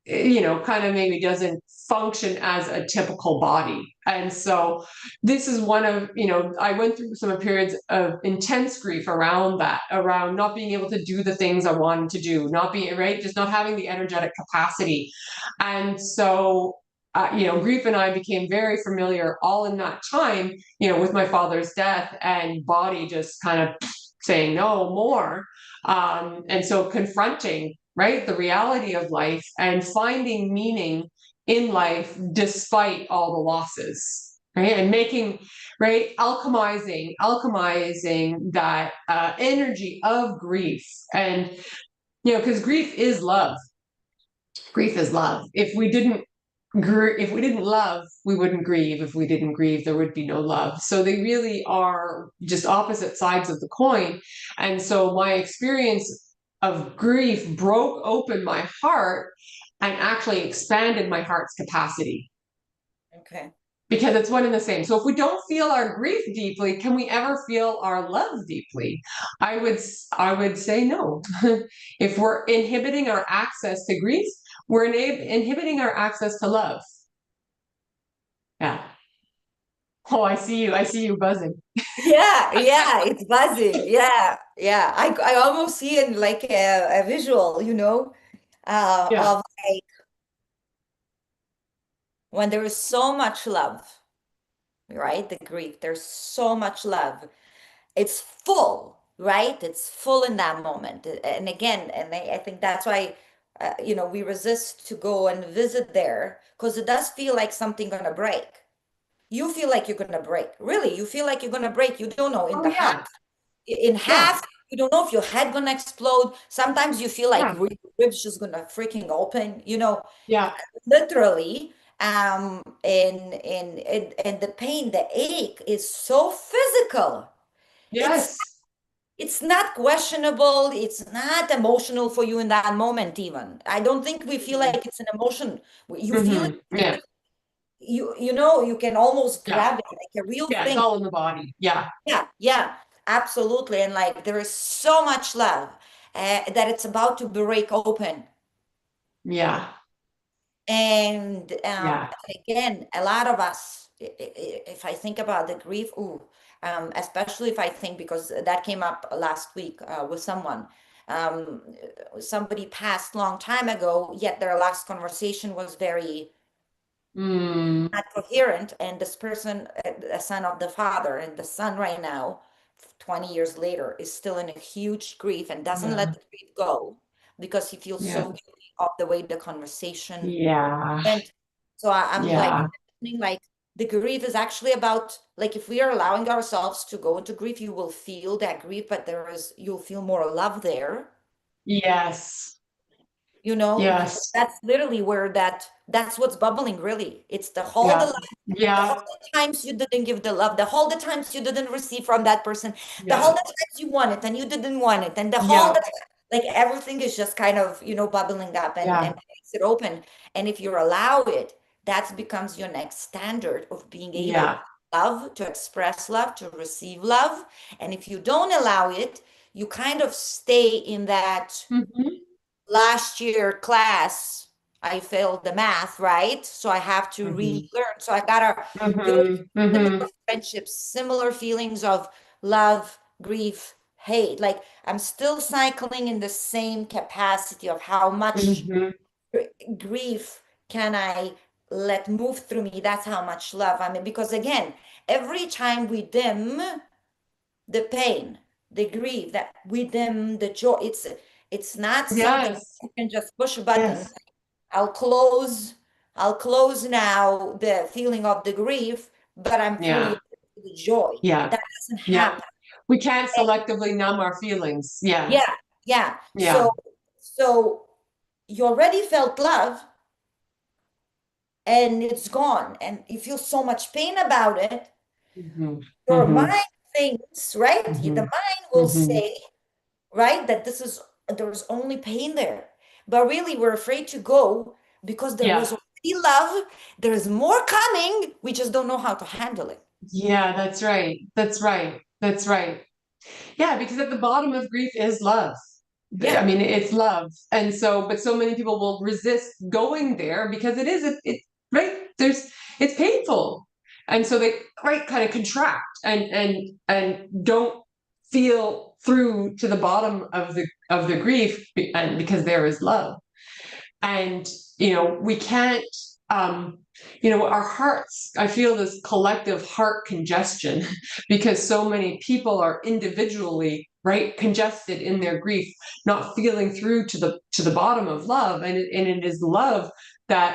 kind of maybe doesn't function as a typical body. And so this is one of, I went through some periods of intense grief around that, around not being able to do the things I wanted to do, not being, right, just not having the energetic capacity. And so, grief and I became very familiar all in that time, with my father's death, and body just kind of saying no more. And so confronting, right, the reality of life and finding meaning in life despite all the losses, right, and making, right, alchemizing that energy of grief. And because grief is love. If we didn't love, we wouldn't grieve. If we didn't grieve, there would be no love. So they really are just opposite sides of the coin. And so my experience of grief broke open my heart and actually expanded my heart's capacity, Okay. because it's one and the same. So if we don't feel our grief deeply, can we ever feel our love deeply? I would say no. If we're inhibiting our access to grief, we're inhibiting our access to love. Yeah. Oh, I see you buzzing. Yeah, yeah, it's buzzing. Yeah, yeah. I almost see it like a visual, Yeah. of like when there is so much love, right? The grief, there's so much love. It's full, right? It's full in that moment. And again, and I think that's why, we resist to go and visit there, because it does feel like something gonna break. You feel like you're gonna break. Really, you feel like you're gonna break. You don't know, Oh yeah. in Yeah. half, you don't know if your head gonna explode. Sometimes you feel like Yeah. ribs just gonna freaking open, Yeah. literally. And the pain, the ache is so physical. It's Yes. it's not questionable. It's not emotional for you in that moment, even. I don't think we feel like it's an emotion. You feel it. Yeah. You can almost Yeah. grab it like a real Yeah. It's thing. all in the body. Yeah. Yeah, yeah, absolutely. And like there is so much love that it's about to break open. Yeah. And Yeah. again, a lot of us, if I think about the grief, especially if I think because that came up last week with someone. Um, Somebody passed long time ago, yet their last conversation was very Mm, not coherent. And this person, a son of the father, and the son right now, 20 years later, is still in a huge grief and doesn't let yeah. the grief go because he feels Yeah. so guilty of the way the conversation Yeah. went. So I'm like, Yeah. imagining, like the grief is actually about, like, if we are allowing ourselves to go into grief, you will feel that grief, but you'll feel more love there. Yes. Yes. That's literally where that's what's bubbling, really. It's the whole the Yeah. love, the whole Yeah. the times you didn't give the love, the whole the times you didn't receive from that person, the whole Yeah. the times you want it and you didn't want it, and the whole Yeah. the time, like everything is just kind of, bubbling up and Yeah. makes it open. And if you allow it, that becomes your next standard of being able to Yeah. love, to express love, to receive love. And if you don't allow it, you kind of stay in that Hmm. last year class. I failed the math, right? So I have to Hmm. relearn. So I gotta go to Hmm. Hmm. similar friendships, similar feelings of love, grief, hate. Like I'm still cycling in the same capacity of how much Hmm. grief can I let move through me. That's how much love I mean. Because again, every time we dim the pain, the grief, that we dim the joy, it's not something Yes. you can just push a button. Yes. I'll close, I'll close now the feeling of the grief, but I'm fully Yeah. into the joy. Yeah. That doesn't Yeah. happen. We can't selectively numb our feelings. Yeah. Yeah, yeah. Yeah. So you already felt love and it's gone, and you feel so much pain about it. Hmm. Your Hmm. mind thinks, right? The Hmm. mind will Hmm. say, right, that there's only pain there. But really, we're afraid to go because there Yeah. was already love. There's more coming. We just don't know how to handle it. Yeah, that's right. That's right. That's right. Yeah, because at the bottom of grief is love. I Yeah. mean, it's love. And so, but so many people will resist going there because right, it's painful. And so they, right, kind of contract and don't feel through to the bottom of the grief, and because there is love. And we can't, um our hearts, I feel this collective heart congestion because so many people are individually, right, congested in their grief, not feeling through to the bottom of love. And it is love that,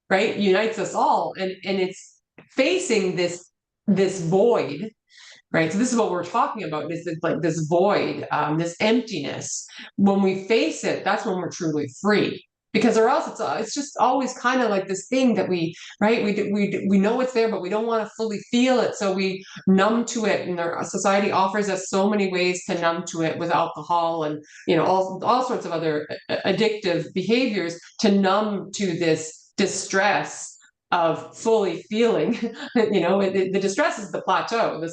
right, unites us all. And it's facing this void, right? So this is what we're talking about, is like this void, this emptiness. When we face it, that's when we're truly free. Because or else it's just always kind of like this thing that we, right, we know it's there, but we don't want to fully feel it, so we numb to it. And our society offers us so many ways to numb to it, with alcohol and all sorts of other addictive behaviors, to numb to this distress of fully feeling. The distress is the plateau.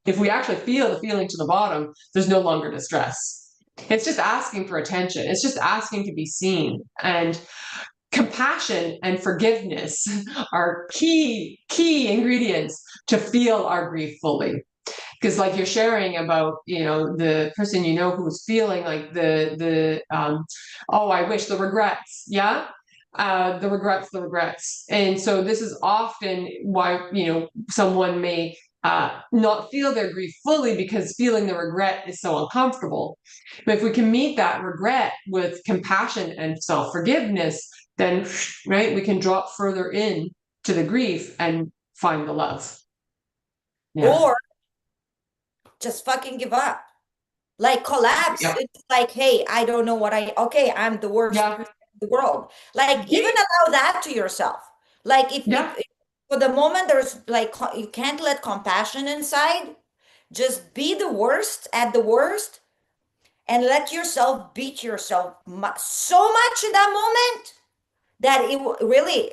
If we actually feel the feeling to the bottom, there's no longer distress. It's just asking for attention. It's just asking to be seen. And compassion and forgiveness are key ingredients to feel our grief fully. Because like you're sharing about, the person who's feeling like the oh, I wish, the regrets. Yeah. The regrets. And so this is often why, someone may not feel their grief fully, because feeling the regret is so uncomfortable. But if we can meet that regret with compassion and self-forgiveness, then, right, we can drop further in to the grief and find the love. Yeah. Or just fucking give up. Like collapse. Yeah. It's like, hey, I don't know okay, I'm the worst Yeah. person in the world. Like even Yeah. allow that to yourself. Like Yeah. if for the moment there's like you can't let compassion inside, just be the worst at the worst, and let yourself beat yourself so much in that moment that really,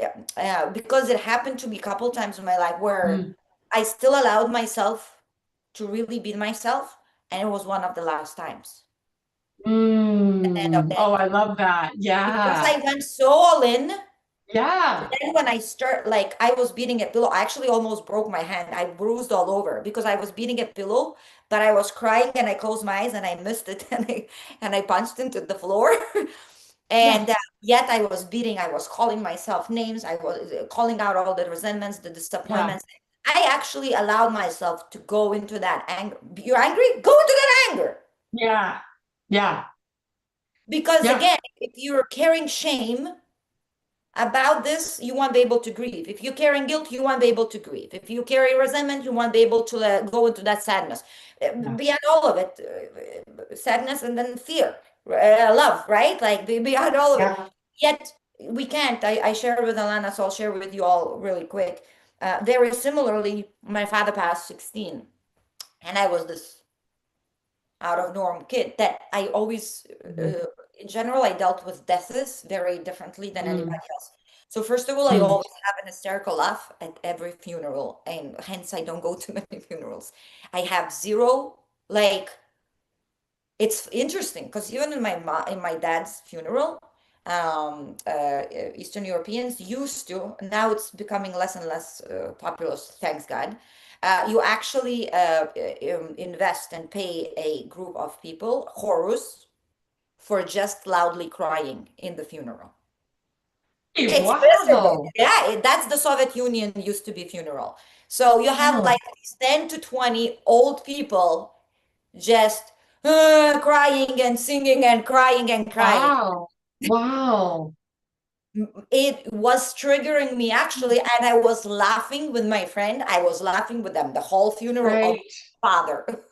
because it happened to me a couple times in my life where Mm. I still allowed myself to really beat myself, and it was one of the last times. And Mm. then Oh, I love that. because Yeah. I went so all in, Yeah. then when I start, like I was beating a pillow, I actually almost broke my hand. I bruised all over because I was beating a pillow, but I was crying and I closed my eyes and I missed it and I punched into the floor. Yeah. And yet I was beating, I was calling myself names, I was calling out all the resentments, the Yeah. disappointments. I actually allowed myself to go into that anger. You're angry? Go into that anger. Yeah. Yeah. Because Yeah. again, if you're carrying shame, about this, you won't be able to grieve. If you're carrying guilt, you won't be able to grieve. If you carry resentment, you won't be able to go into that sadness. Yeah. Beyond all of it, sadness and then fear, love, right? Like beyond all of it. Yeah. Yet we can't. I shared with Alana, so I'll share with you all really quick. Very similarly, my father passed 16, and I was this out of norm kid that I always, Mm. in general, I dealt with deaths very differently than Mm. anybody else. So first of all, I Mm. always have an hysterical laugh at every funeral, and hence I don't go to many funerals. I have zero, like, it's interesting because even in in my dad's funeral, Eastern Europeans used to. Now it's becoming less and less popular. Thanks God. You actually invest and pay a group of people, chorus, for just loudly crying in the funeral. Hey, It's miserable. wow. Yeah, that's the Soviet Union used to be funeral. So you have Oh, like these 10 to 20 old people just crying and singing and crying and crying. wow. Wow. It was triggering me actually, and I was laughing with my friend. I was laughing with them the whole funeral of Right. my father.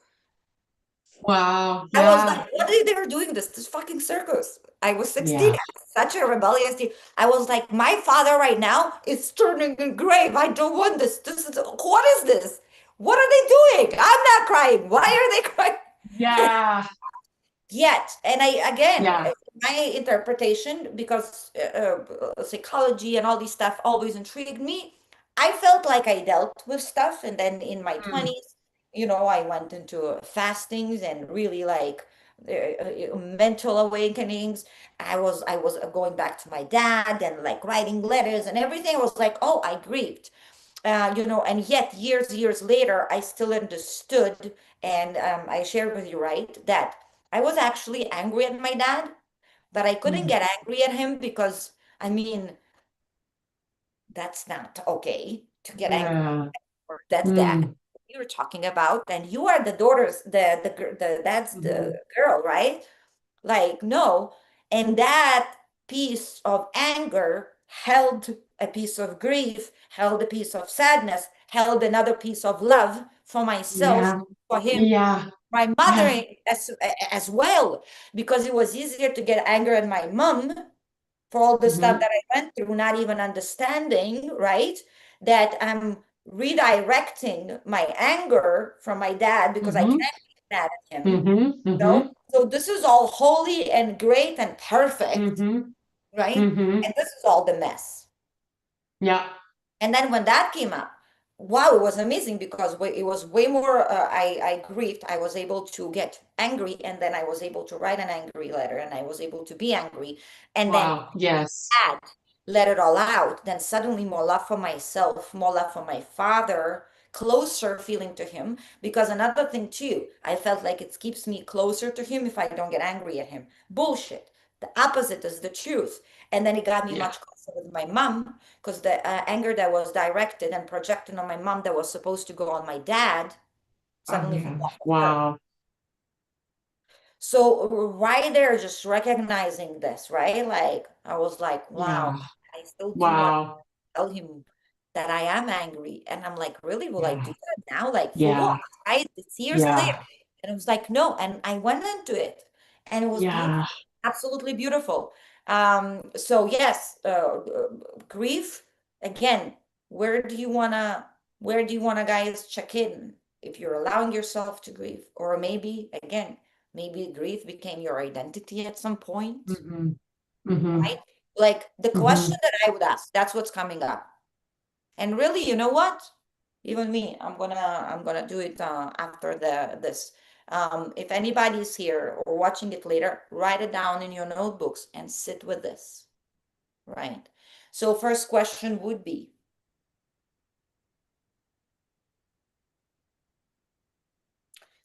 Wow. I was Yeah. like, what are they doing this fucking circus? I was 16. Yeah. I was such a rebellious teen. I was like, my father right now is turning in grave. I don't want this. This is what is this? What are they doing? I'm not crying. Why are they crying? Yeah. Yet, and I again, Yeah. my interpretation, because psychology and all these stuff always intrigued me. I felt like I dealt with stuff, and then in my Mm. 20s, I went into fastings and really like mental awakenings. I was going back to my dad and like writing letters and everything. I was like, oh, I grieved, and yet years later, I still understood, and I shared with you, right, that I was actually angry at my dad, but I couldn't Mm. get angry at him because, I mean, that's not okay to get angry. Yeah. Or that's dad Mm. you were talking about, and you are the daughter's the that's the Mhm. girl, right? Like, no. And that piece of anger held a piece of grief, held a piece of sadness, held another piece of love for myself, Yeah. for him, Yeah. my mother Yeah. as well, because it was easier to get anger at my mom for all the stuff Hmm. that I went through, not even understanding, right? That I'm redirecting my anger from my dad because I Hmm. can't be mad at him, Hmm. Hmm. so this is all holy and great and perfect, Hmm. right? Hmm. And this is all the mess. Yeah. And then when that came up, wow, it was amazing because it was way more. I grieved. I was able to get angry, and then I was able to write an angry letter, and I was able to be angry, and then Wow. Yes. had let it all out, then suddenly more love for myself, more love for my father, closer feeling to him. Because another thing too, I felt like it keeps me closer to him if I don't get angry at him. Bullshit. The opposite is the truth. And then it got me Yeah. much closer with my mom because the anger that was directed and projected on my mom that was supposed to go on my dad Oh, suddenly fell yeah. off of her. Wow. So right there, just recognizing this, right? Like I was like, wow, Yeah. I still do want Wow. tell him that I am angry. And I'm like, really? Will I do Yeah. that now? Like, for what? Yeah. Right? It's years later. Yeah. And it was like, no. And I went into it and it was beautiful, Yeah. absolutely beautiful. So yes, grief, again, where do you wanna, guys check in if you're allowing yourself to grieve? Or maybe again, Maybe grief became your identity at some point, Mhm. Mhm. right? Like the question Mhm. that I would ask, that's what's coming up. And really, you know what? Even me, I'm gonna do it after the this. If anybody's here or watching it later, write it down in your notebooks and sit with this, right? So first question would be,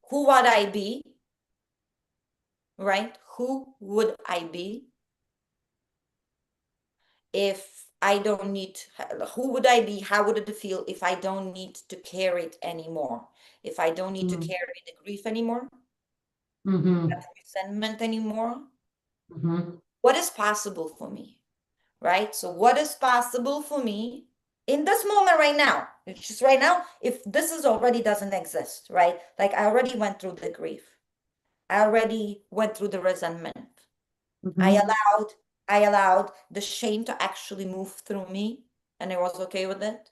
who would I be, right? Who would I be if I don't need, who would I be? How would it feel if I don't need to carry it anymore? If I don't need to Mhm. carry the grief anymore, Mhm. resentment anymore, Mhm. what is possible for me, right? So what is possible for me in this moment right now? It's just right now, if this is already doesn't exist, right? Like I already went through the grief. I already went through the resentment. I Mhm. allowed, I allowed the shame to actually move through me and I was okay with it.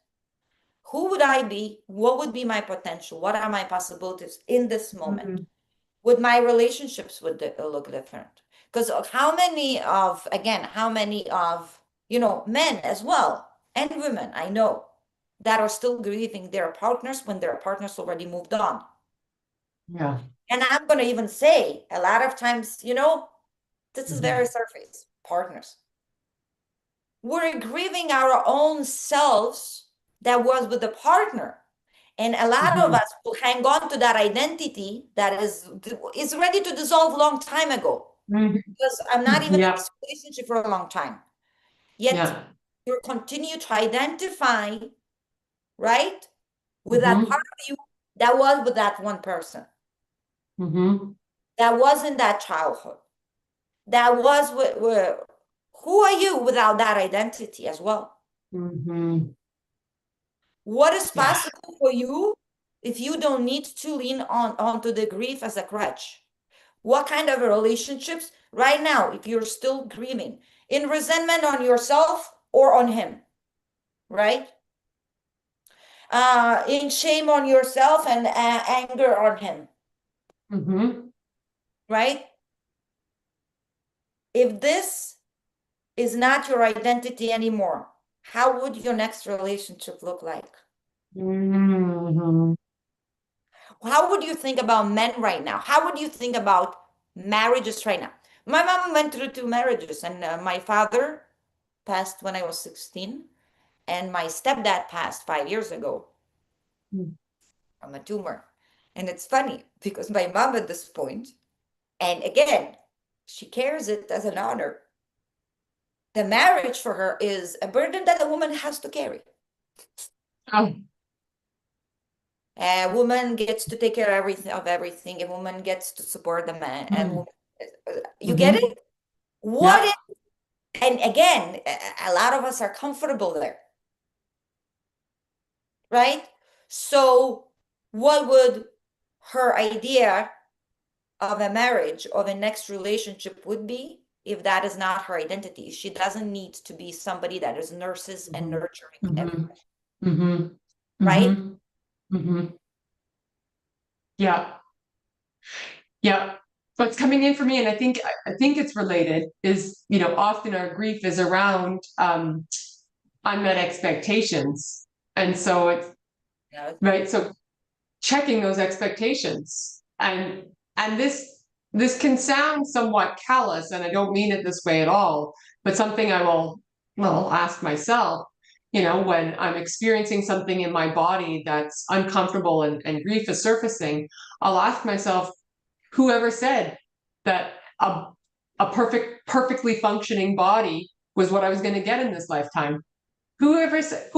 Who would I be? What would be my potential? What are my possibilities in this moment? Mhm. Would my relationships would look different? Because how many of, again, how many of, men as well and women I know that are still grieving their partners when their partners already moved on. Yeah. And I'm going to even say a lot of times, this is very Mhm. surface partners. We're grieving our own selves that was with the partner. And a lot of Mhm. us will hang on to that identity that is ready to dissolve long time ago. Mhm. Because I'm not even in Yeah. this relationship for a long time. Yet Yeah. you continue to identify, right, with that part Mhm. of you that was with that one person, Mhm. that was in that childhood, that was who are you without that identity as well? Mhm. What is Yeah. possible for you if you don't need to lean onto the grief as a crutch? What kind of relationships right now, if you're still grieving, in resentment on yourself or on him, right? In shame on yourself and anger on him, Mhm. right? If this is not your identity anymore, how would your next relationship look like? Mhm. How would you think about men right now? How would you think about marriages right now? My mom went through two marriages, and my father passed when I was 16, and my stepdad passed 5 years ago from a tumor. And it's funny because my mom at this point, and again, she carries it as an honor. The marriage for her is a burden that a woman has to carry. Oh. A woman gets to take care of everything. A woman gets to support the man. A Mhm. woman, you get Mhm. it? What Yeah. if, and again, a lot of us are comfortable there, right? So, what would her idea of a marriage, of a next relationship would be if that is not her identity? She doesn't need to be somebody that is nurses and Mhm. nurturing Mhm. everybody, Mhm. right? Mhm. Mhm. Yeah. Yeah. What's coming in for me, and I think it's related, is often our grief is around unmet expectations. And so it's Yeah. right. So checking those expectations, and this can sound somewhat callous, and I don't mean it this way at all, but something I will, well, ask myself, when I'm experiencing something in my body that's uncomfortable, and grief is surfacing, I'll ask myself, whoever said that perfectly functioning body was what I was going to get in this lifetime? Whoever said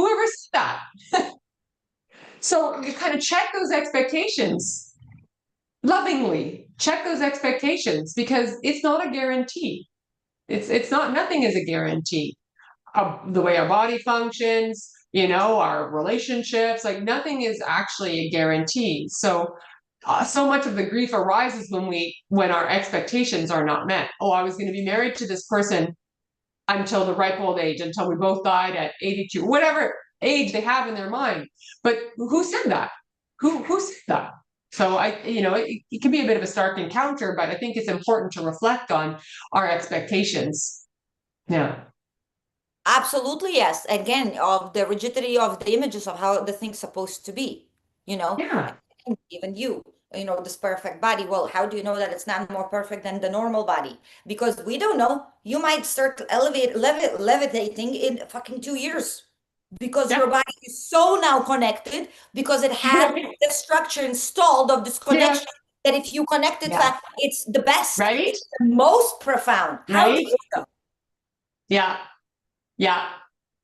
that? So you kind of check those expectations, lovingly check those expectations, because it's not a guarantee. It's not, nothing is a guarantee. The way our body functions, our relationships, like nothing is actually a guarantee. So so much of the grief arises when our expectations are not met. Oh, I was going to be married to this person until the ripe old age, until we both died at 82, whatever age they have in their mind. But who said that? Who said that? So it can be a bit of a stark encounter, but I think it's important to reflect on our expectations. Yeah. Absolutely, yes. Again, of the rigidity of the images of how the thing's supposed to be, you know, Yeah. and even this perfect body. Well, how do you know that it's not more perfect than the normal body? Because we don't know. You might start levitating in fucking 2 years because your Yeah. body is so now connected because it had Right. the structure installed of this Yeah. connection that if you connect it, Yeah. it's the best, Right. it's the most profound. How do Right. you know? Yeah. Yeah.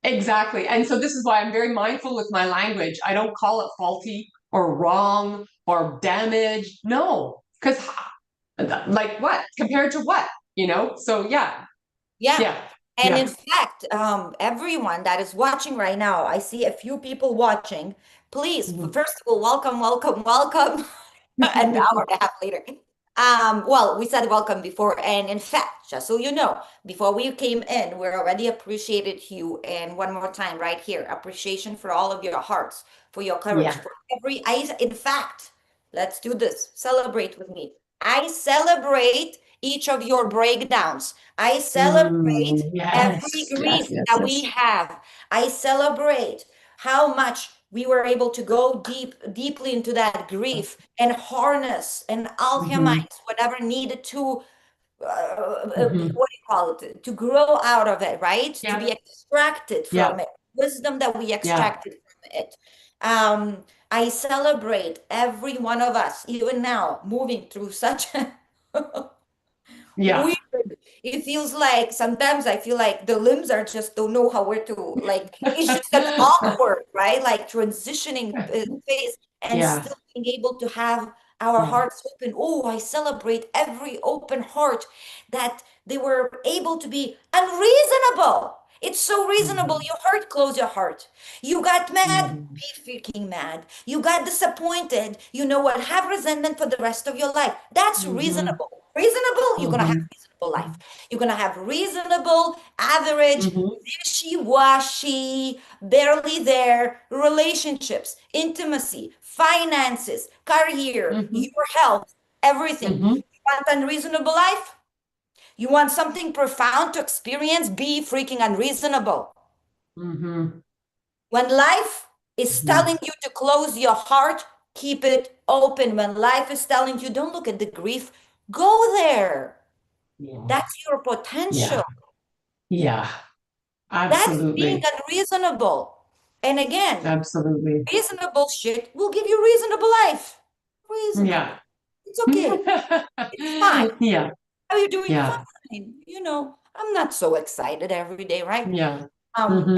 Exactly. And so this is why I'm very mindful with my language. I don't call it faulty or wrong or damaged. No, because like what? Compared to what? So yeah. Yeah. Yeah. And in Yeah. fact, everyone that is watching right now, I see a few people watching. Please, Mhm. first of all, welcome, welcome, welcome. An hour and a half later. Well, we said welcome before, and in fact, just so you know, before we came in, we already appreciated you. And one more time, right here, appreciation for all of your hearts, for your courage, Yeah. for every I. In fact, let's do this. Celebrate with me. I celebrate each of your breakdowns. I celebrate every Yes. Yes. grief Yes. that we Yes. have. I celebrate how much we were able to go deeply into that grief and harness and Hmm. alchemize whatever needed to Hmm. what do you call it, to grow out of it, right, to be Yeah. extracted Yeah. from it, wisdom that we Yeah. extracted from it. I celebrate every one of us even now moving through such Yeah. weird. It feels like sometimes I feel like the limbs are just don't know how where to like. It's just an awkward, right? Like transitioning phase and Yeah. still being able to have our Yeah. hearts open. Oh, I celebrate every open heart that they were able to be unreasonable. It's so reasonable. Hmm. You hurt, close your heart. You got mad, Hmm. be freaking mad. You got disappointed. You know what? Have resentment for the rest of your life. That's Hmm. reasonable. Reasonable, you're gonna have Hmm. a reasonable life. You're gonna have reasonable, average, Hmm. wishy-washy, barely there relationships, intimacy, finances, career, Hmm. your health, everything. Hmm. You want unreasonable life? You want something profound to experience? Be freaking unreasonable. Hmm. When life is Hmm. telling you to close your heart, keep it open. When life is telling you, don't look at the grief, go there. Yeah. That's your Yeah. potential. Yeah. That's being Absolutely. unreasonable. And again, Absolutely. reasonable shit will give you reasonable life. Reasonable. Yeah. It's okay. It's fine. Yeah. How are you doing? Yeah. Fine. I'm not so excited every day, right? Yeah. And Hmm.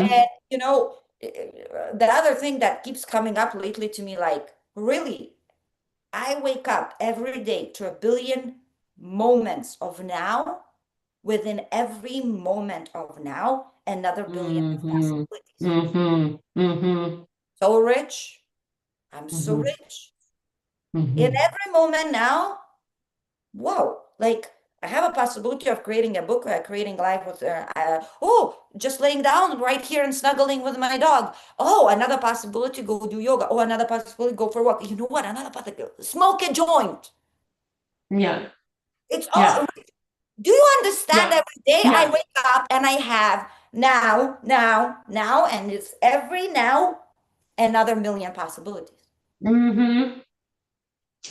the other thing that keeps coming up lately to me, like, really, I wake up every day to a billion moments of now. Within every moment of now, another billion of Hmm. possibilities. Hmm. Hmm. So rich. I'm so Hmm. rich. In Hmm. every moment now, whoa, like I have a possibility of creating a book, creating life with, just laying down right here and snuggling with my dog. Oh, another possibility, go do yoga. Oh, another possibility, go for a walk. You know what? Another possibility, smoke a joint. Yeah. It's all, Yeah. do you understand? Yeah. Every day I Yeah. wake up and I have now, now, now, and it's every now another million possibilities. Hmm.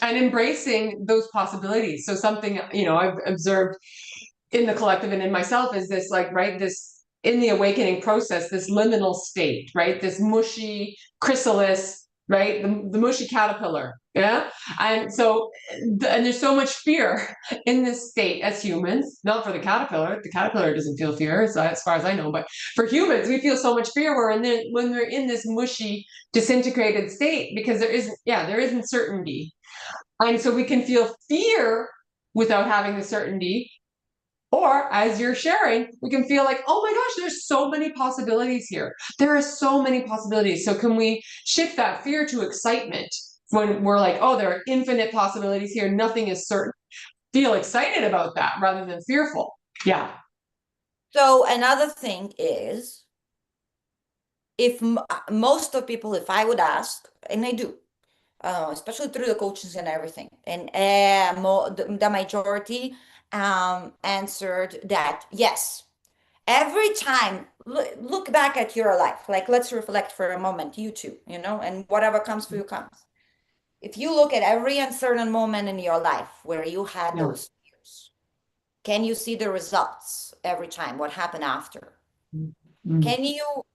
And embracing those possibilities. So something, I've observed in the collective and in myself is this, like, right, this in the awakening process, this liminal state, right, this mushy chrysalis, right, the mushy caterpillar. Yeah. And so and there's so much fear in this state as humans, not for the caterpillar doesn't feel fear as far as I know, but for humans we feel so much fear when we're in this mushy disintegrated state, because there isn't certainty. And so we can feel fear without having the certainty. Or as you're sharing, we can feel like, oh my gosh, there's so many possibilities here. There are so many possibilities. So can we shift that fear to excitement when we're like, oh, there are infinite possibilities here. Nothing is certain. Feel excited about that rather than fearful. Yeah. So another thing is, if most of people, if I would ask, and I do, especially through the coaches and everything. And the majority answered that yes. Every time, look back at your life. Like, let's reflect for a moment, you too, and whatever comes for you comes. If you look at every uncertain moment in your life where you had Yeah. those fears, can you see the results every time? What happened after? Mm,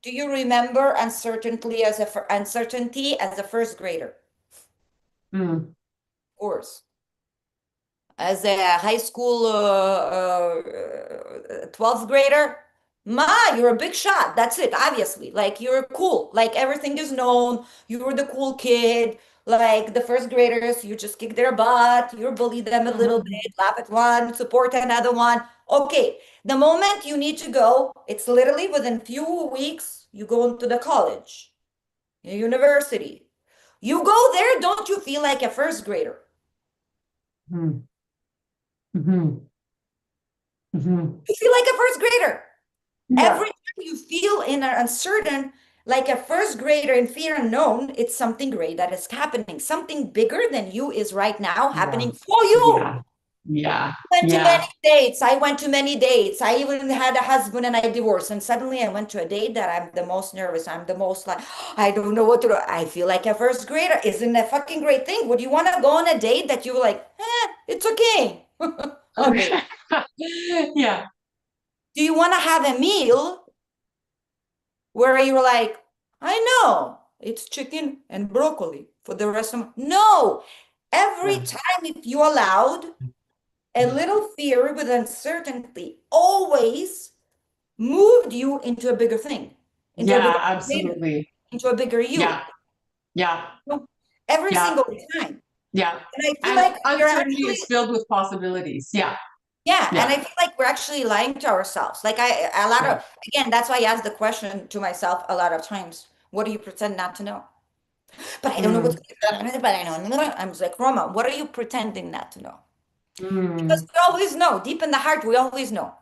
Do you remember uncertainty as a first grader? mm, Of course. As a high school 12th grader, you're a big shot. That's it, obviously. Like, you're cool. Like, everything is known. You're the cool kid. Like, the first graders, you just kick their butt, you bully them a little mm. bit, laugh at one, support another one. Okay, the moment you need to go, it's literally within few weeks, you go into the college, university. You go there, don't you feel like a first grader? Mm, mhm, mhm. You feel like a first grader. Every Yeah, time you feel in an uncertain, like a first grader in fear unknown, it's something great that is happening. Something bigger than you is right now yeah, happening for you. yeah, yeah, Went to many yeah. dates. I went to many dates. I even had a husband and I divorced. And suddenly I went to a date that I'm the most nervous. I'm the most like, I don't know what to do. I feel like a first grader. Isn't a fucking great thing? Would you want to go on a date that you were like, it's okay? Okay. Yeah, Do you want to have a meal where you were like, I know it's chicken and broccoli for the rest of no. Every yeah, time if you allowed a little fear with uncertainty always moved you into a bigger thing, into a bigger yeah, container, absolutely. into a bigger you. Yeah, yeah, Every yeah, single time. yeah. And I feel And like you're uncertainty actually is filled with possibilities. Yeah, yeah, and I yeah, feel like we're actually lying to ourselves. Like a lot yeah. of again, that's why I ask the question to myself a lot of times. What do you pretend not to know? But I don't know what's Mm, going on. But I know. I'm just like, Roma, what are you pretending not to know? Because mm, we always know. Deep in the heart, we always know.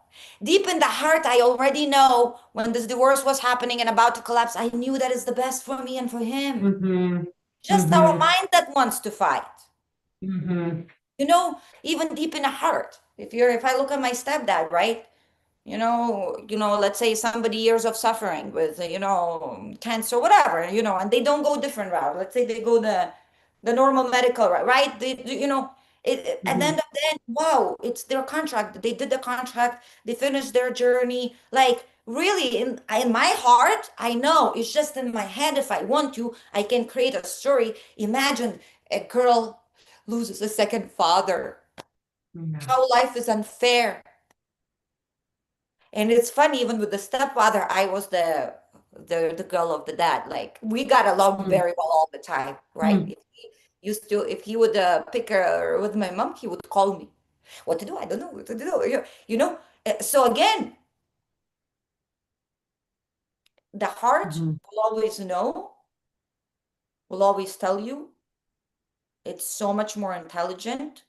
Deep in the heart, I already know when this divorce was happening and about to collapse. I knew that is the best for me and for him. mm-hmm, Just our mm-hmm, mind that wants to fight. mm-hmm, Even deep in the heart. If I look at my stepdad, right? Let's say somebody years of suffering with, cancer, whatever, and they don't go different route. Let's say they go the normal medical route, right? At the mm-hmm. end of the end, wow, it's their contract. They did the contract. They finished their journey. Like, really, in my heart, I know it's just in my head. If I want to, I can create a story. Imagine a girl loses a second father. Yeah. How life is unfair. And it's funny, even with the stepfather, I was the girl of the dad. Like, we got along Mm, very well all the time, right? mm, If he would pick her with my mom, he would call me. What to do? I don't know what to do. So again, the heart mhm. will always know, will always tell you. It's so much more intelligent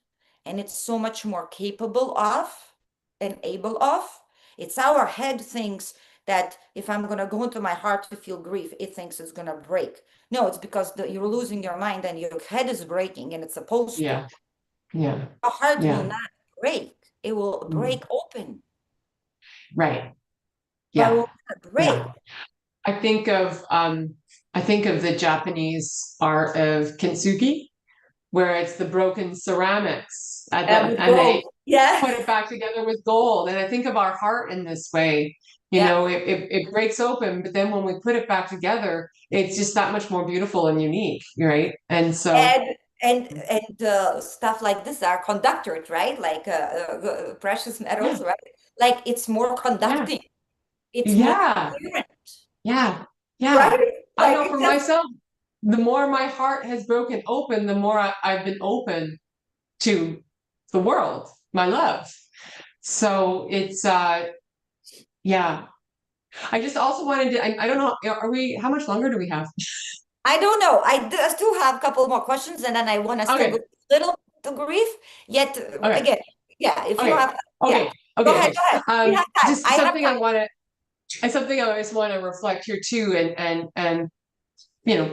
and it's so much more capable of and able of. It's our head thinks that if I'm going to go into my heart to feel grief, it thinks it's going to break. No, it's because you're losing your mind and your head is breaking and it's supposed to. Yeah, yeah, A heart will yeah. not break, it will Mm, break open, right. but it Yeah, will not break. yeah. I think of um I think of the Japanese art of kintsugi, where it's the broken ceramics With and they gold. Yeah. put it back together with gold. And I think of our heart in this way. Yeah. It breaks open, but then when we put it back together, it's just that much more beautiful and unique, right? And so, And stuff like this are conductors, right? Like precious metals, yeah, right? Like, it's more yeah, conducting, it's more yeah, coherent, yeah, yeah. right? I Like, know it for just myself, the more my heart has broken open, the more I've been open to the world, my love. So it's yeah. I just also wanted to I don't know, are we how much longer do we have? I don't know. Still have a couple more questions, and then I want to still go Okay, a little to grief. Yet okay, again, yeah. If you okay, have, yeah, okay, okay, okay. go ahead. We have time. Just I have something time. I just want to reflect here too, and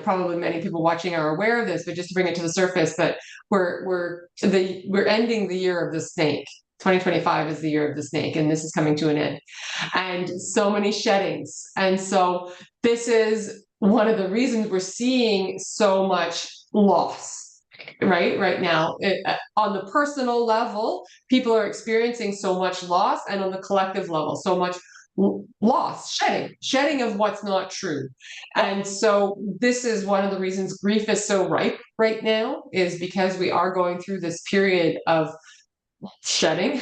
probably many people watching are aware of this, but just to bring it to the surface, that we're ending the year of the snake. 2025 is the year of the snake, and this is coming to an end. And so many sheddings. And so this is one of the reasons we're seeing so much loss, right now. On the personal level, people are experiencing so much loss, and on the collective level, so much loss, shedding of what's not true. Yep. And so this is one of the reasons grief is so ripe right now, is because we are going through this period of shedding,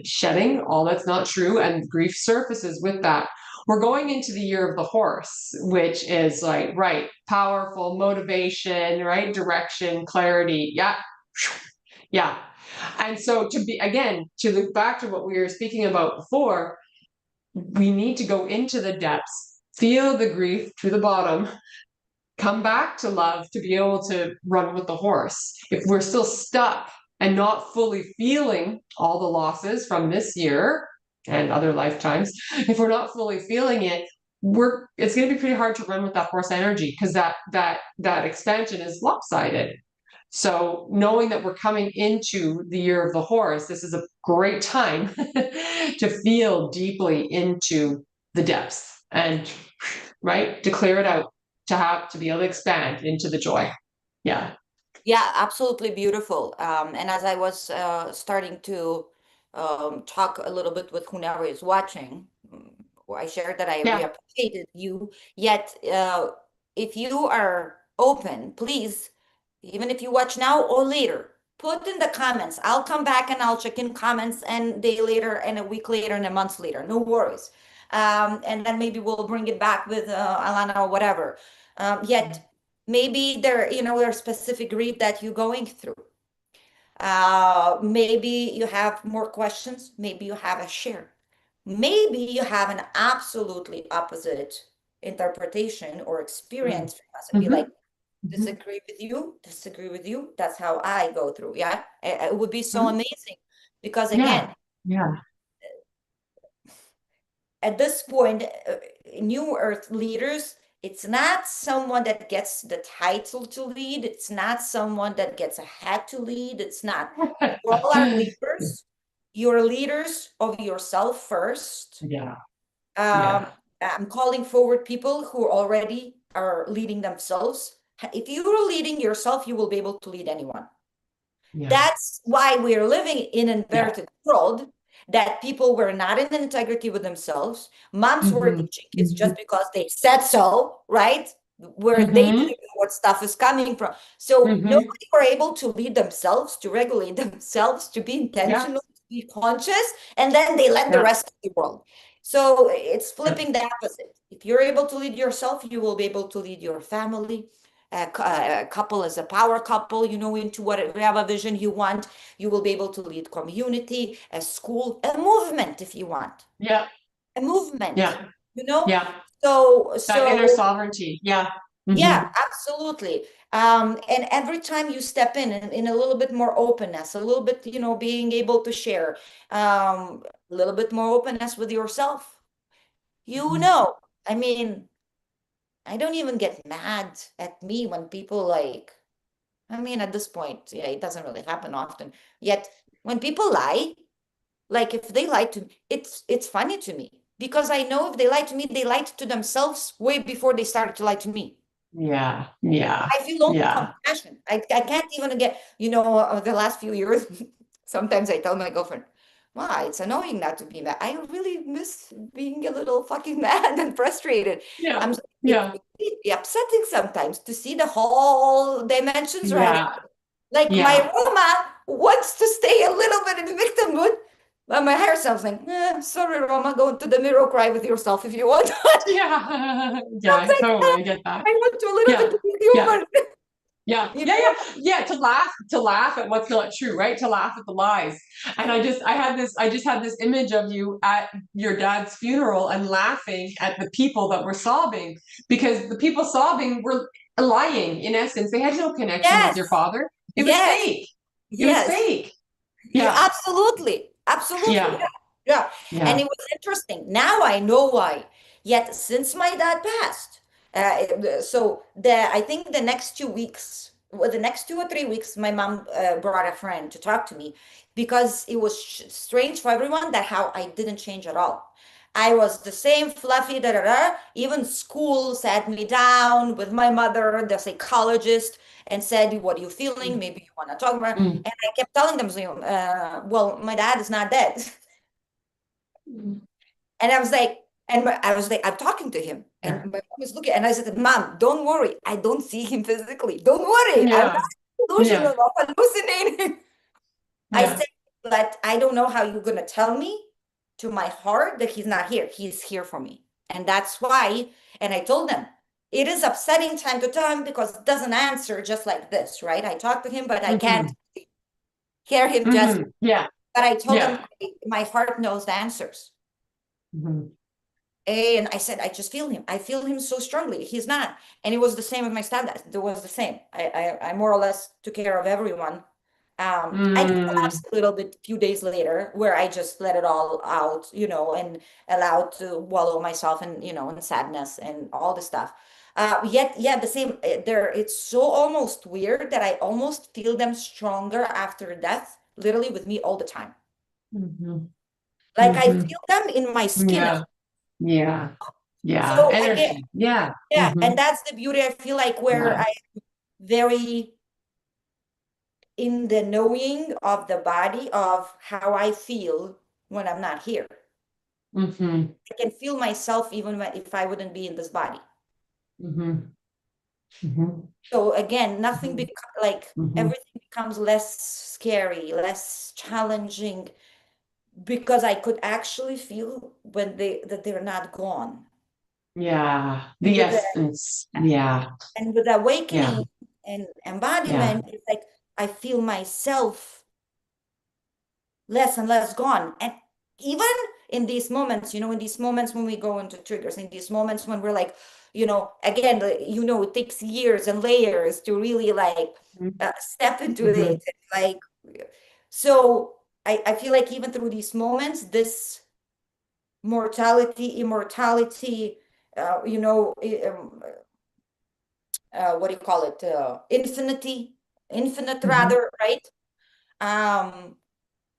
shedding all that's not true, and grief surfaces with that. We're going into the year of the horse, which is like, right, powerful motivation, right, direction, clarity. Yeah, yeah. And so to be, again, to look back to what we were speaking about before, we need to go into the depths, feel the grief to the bottom, come back to love to be able to run with the horse. If we're still stuck and not fully feeling all the losses from this year and other lifetimes, if we're not fully feeling it, it's going to be pretty hard to run with that horse energy, because that expansion is lopsided. So knowing that we're coming into the year of the horse, this is a great time to feel deeply into the depths, and right, to clear it out, to be able to expand into the joy. Yeah. Yeah, absolutely beautiful. And as I was starting to talk a little bit with whoever is watching, I shared that I really Yeah. appreciated you. Yet, if you are open, please, even if you watch now or later, put in the comments. I'll come back and I'll check in comments and day later and a week later and a month later. No worries. And then maybe we'll bring it back with Alana or whatever. Yet maybe there's specific grief that you're going through. Maybe you have more questions. Maybe you have a share. Maybe you have an absolutely opposite interpretation or experience from us and be like, Mm-hmm. Mm-hmm. disagree with you, disagree with you. That's how I go through. Yeah. It would be so Mm-hmm. amazing because Yeah. again, Yeah. at this point, new earth leaders, it's not someone that gets the title to lead. It's not someone that gets a hat to lead. It's not. You all are leaders. You're leaders of yourself first. Yeah. Um, Yeah. I'm calling forward people who already are leading themselves. If you're leading yourself, you will be able to lead anyone. Yeah. That's why we're living in an Yeah. inverted world, that people were not in integrity with themselves. Moms were Mm-hmm. teaching kids Mm-hmm. just because they said so, right? Where they didn't Mm-hmm. know what stuff is coming from. So Mm-hmm. nobody were able to lead themselves, to regulate themselves, to be Yeah. intentional, to be conscious, and then they let the Yeah. rest of the world. So it's Yeah. flipping the opposite. If you're able to lead yourself, you will be able to lead your family. A couple as a power couple, into whatever vision you want. You will be able to lead community, a school, a movement if you want, Yeah. a movement, Yeah. you know? Yeah. So, That so inner sovereignty. Yeah. yeah, Mm-hmm. absolutely. And every time you step in a little bit more openness, a little bit, being able to share, a little bit more openness with yourself, you Mm-hmm. know, I mean, I don't even get mad at me when people like, I mean, at this point, yeah, it doesn't really happen often. Yet, when people lie, like if they lie to me, it's funny to me because I know if they lie to me, they lied to themselves way before they started to lie to me. Yeah. Yeah. I feel no Yeah. compassion. I can't even get, the last few years, sometimes I tell my girlfriend, wow, it's annoying not to be mad. I really miss being a little fucking mad and frustrated. Yeah. I'm Yeah. it be upsetting sometimes to see the whole dimensions running. Yeah. Like my Yeah. Roma wants to stay a little bit in victim mood, but my higher self's like, sorry, Roma, go into the mirror, cry with yourself if you want. Yeah. Yeah. I'm I like, "Ah, totally get that. I want to a little Yeah. bit to be Yeah. human. Yeah, You yeah, know? yeah, yeah. To laugh at what's not true, right? To laugh at the lies. And I just had this image of you at your dad's funeral and laughing at the people that were sobbing, because the people sobbing were lying. In essence, they had no connection with your Yes, father. It was yes, fake. It was yes. fake. Yeah, Yeah, absolutely. Absolutely. yeah, Yeah. Yeah. And yeah. it was interesting. Now I know why. Yet since my dad passed, So I think the next 2 weeks, well, the next 2 or 3 weeks, my mom brought a friend to talk to me because it was strange for everyone that how I didn't change at all. I was the same fluffy, da da da. Even school sat me down with my mother, the psychologist, and said, "What are you feeling? Maybe you want to talk about." Mm. And I kept telling them, so, "Well, my dad is not dead." And I was like, I was like, I'm talking to him. And Yeah. my mom was looking, and I said, Mom, don't worry. I don't see him physically. Don't worry. I'm Yeah. not Yeah. delusional or hallucinating. I Yeah. said, but I don't know how you're gonna tell me to my heart that he's not here. He's here for me. And that's why, and I told them, it is upsetting time to time because it doesn't answer just like this, right? I talk to him, but I can't Hmm. hear him just, Hmm. Yeah. but I told them Yeah. my heart knows the answers. Hmm. And I said, I just feel him. I feel him so strongly. He's not. And it was the same with my stepdad. It was the same. I more or less took care of everyone. I did Mm. collapse a little bit a few days later where I just let it all out, and allowed to wallow myself and, in sadness and all the stuff. Yet, yeah, the same there. It's so almost weird that I almost feel them stronger after death, literally with me all the time. Hmm. Like I Hmm. feel them in my skin. Yeah. Yeah. Yeah. So again, Energy. Yeah. yeah, Hmm. and that's the beauty I feel like where Yeah. I very in the knowing of the body of how I feel when I'm not here. Hmm. I can feel myself even if I wouldn't be in this body. Hmm. Hmm. So again, nothing Hmm. like Hmm. everything becomes less scary, less challenging because I could actually feel when that they're not gone. Yeah. And The essence. Yeah. with Yeah. awakening and Yeah. embodiment, it's like I feel myself less and less gone. And even in these moments, in these moments when we go into triggers, in these moments when we're like, again, it takes years and layers to really like step into Hmm. it. Like, so I feel like even through these moments, this mortality, immortality, what do you call it? Infinite Hmm. rather, right? Um,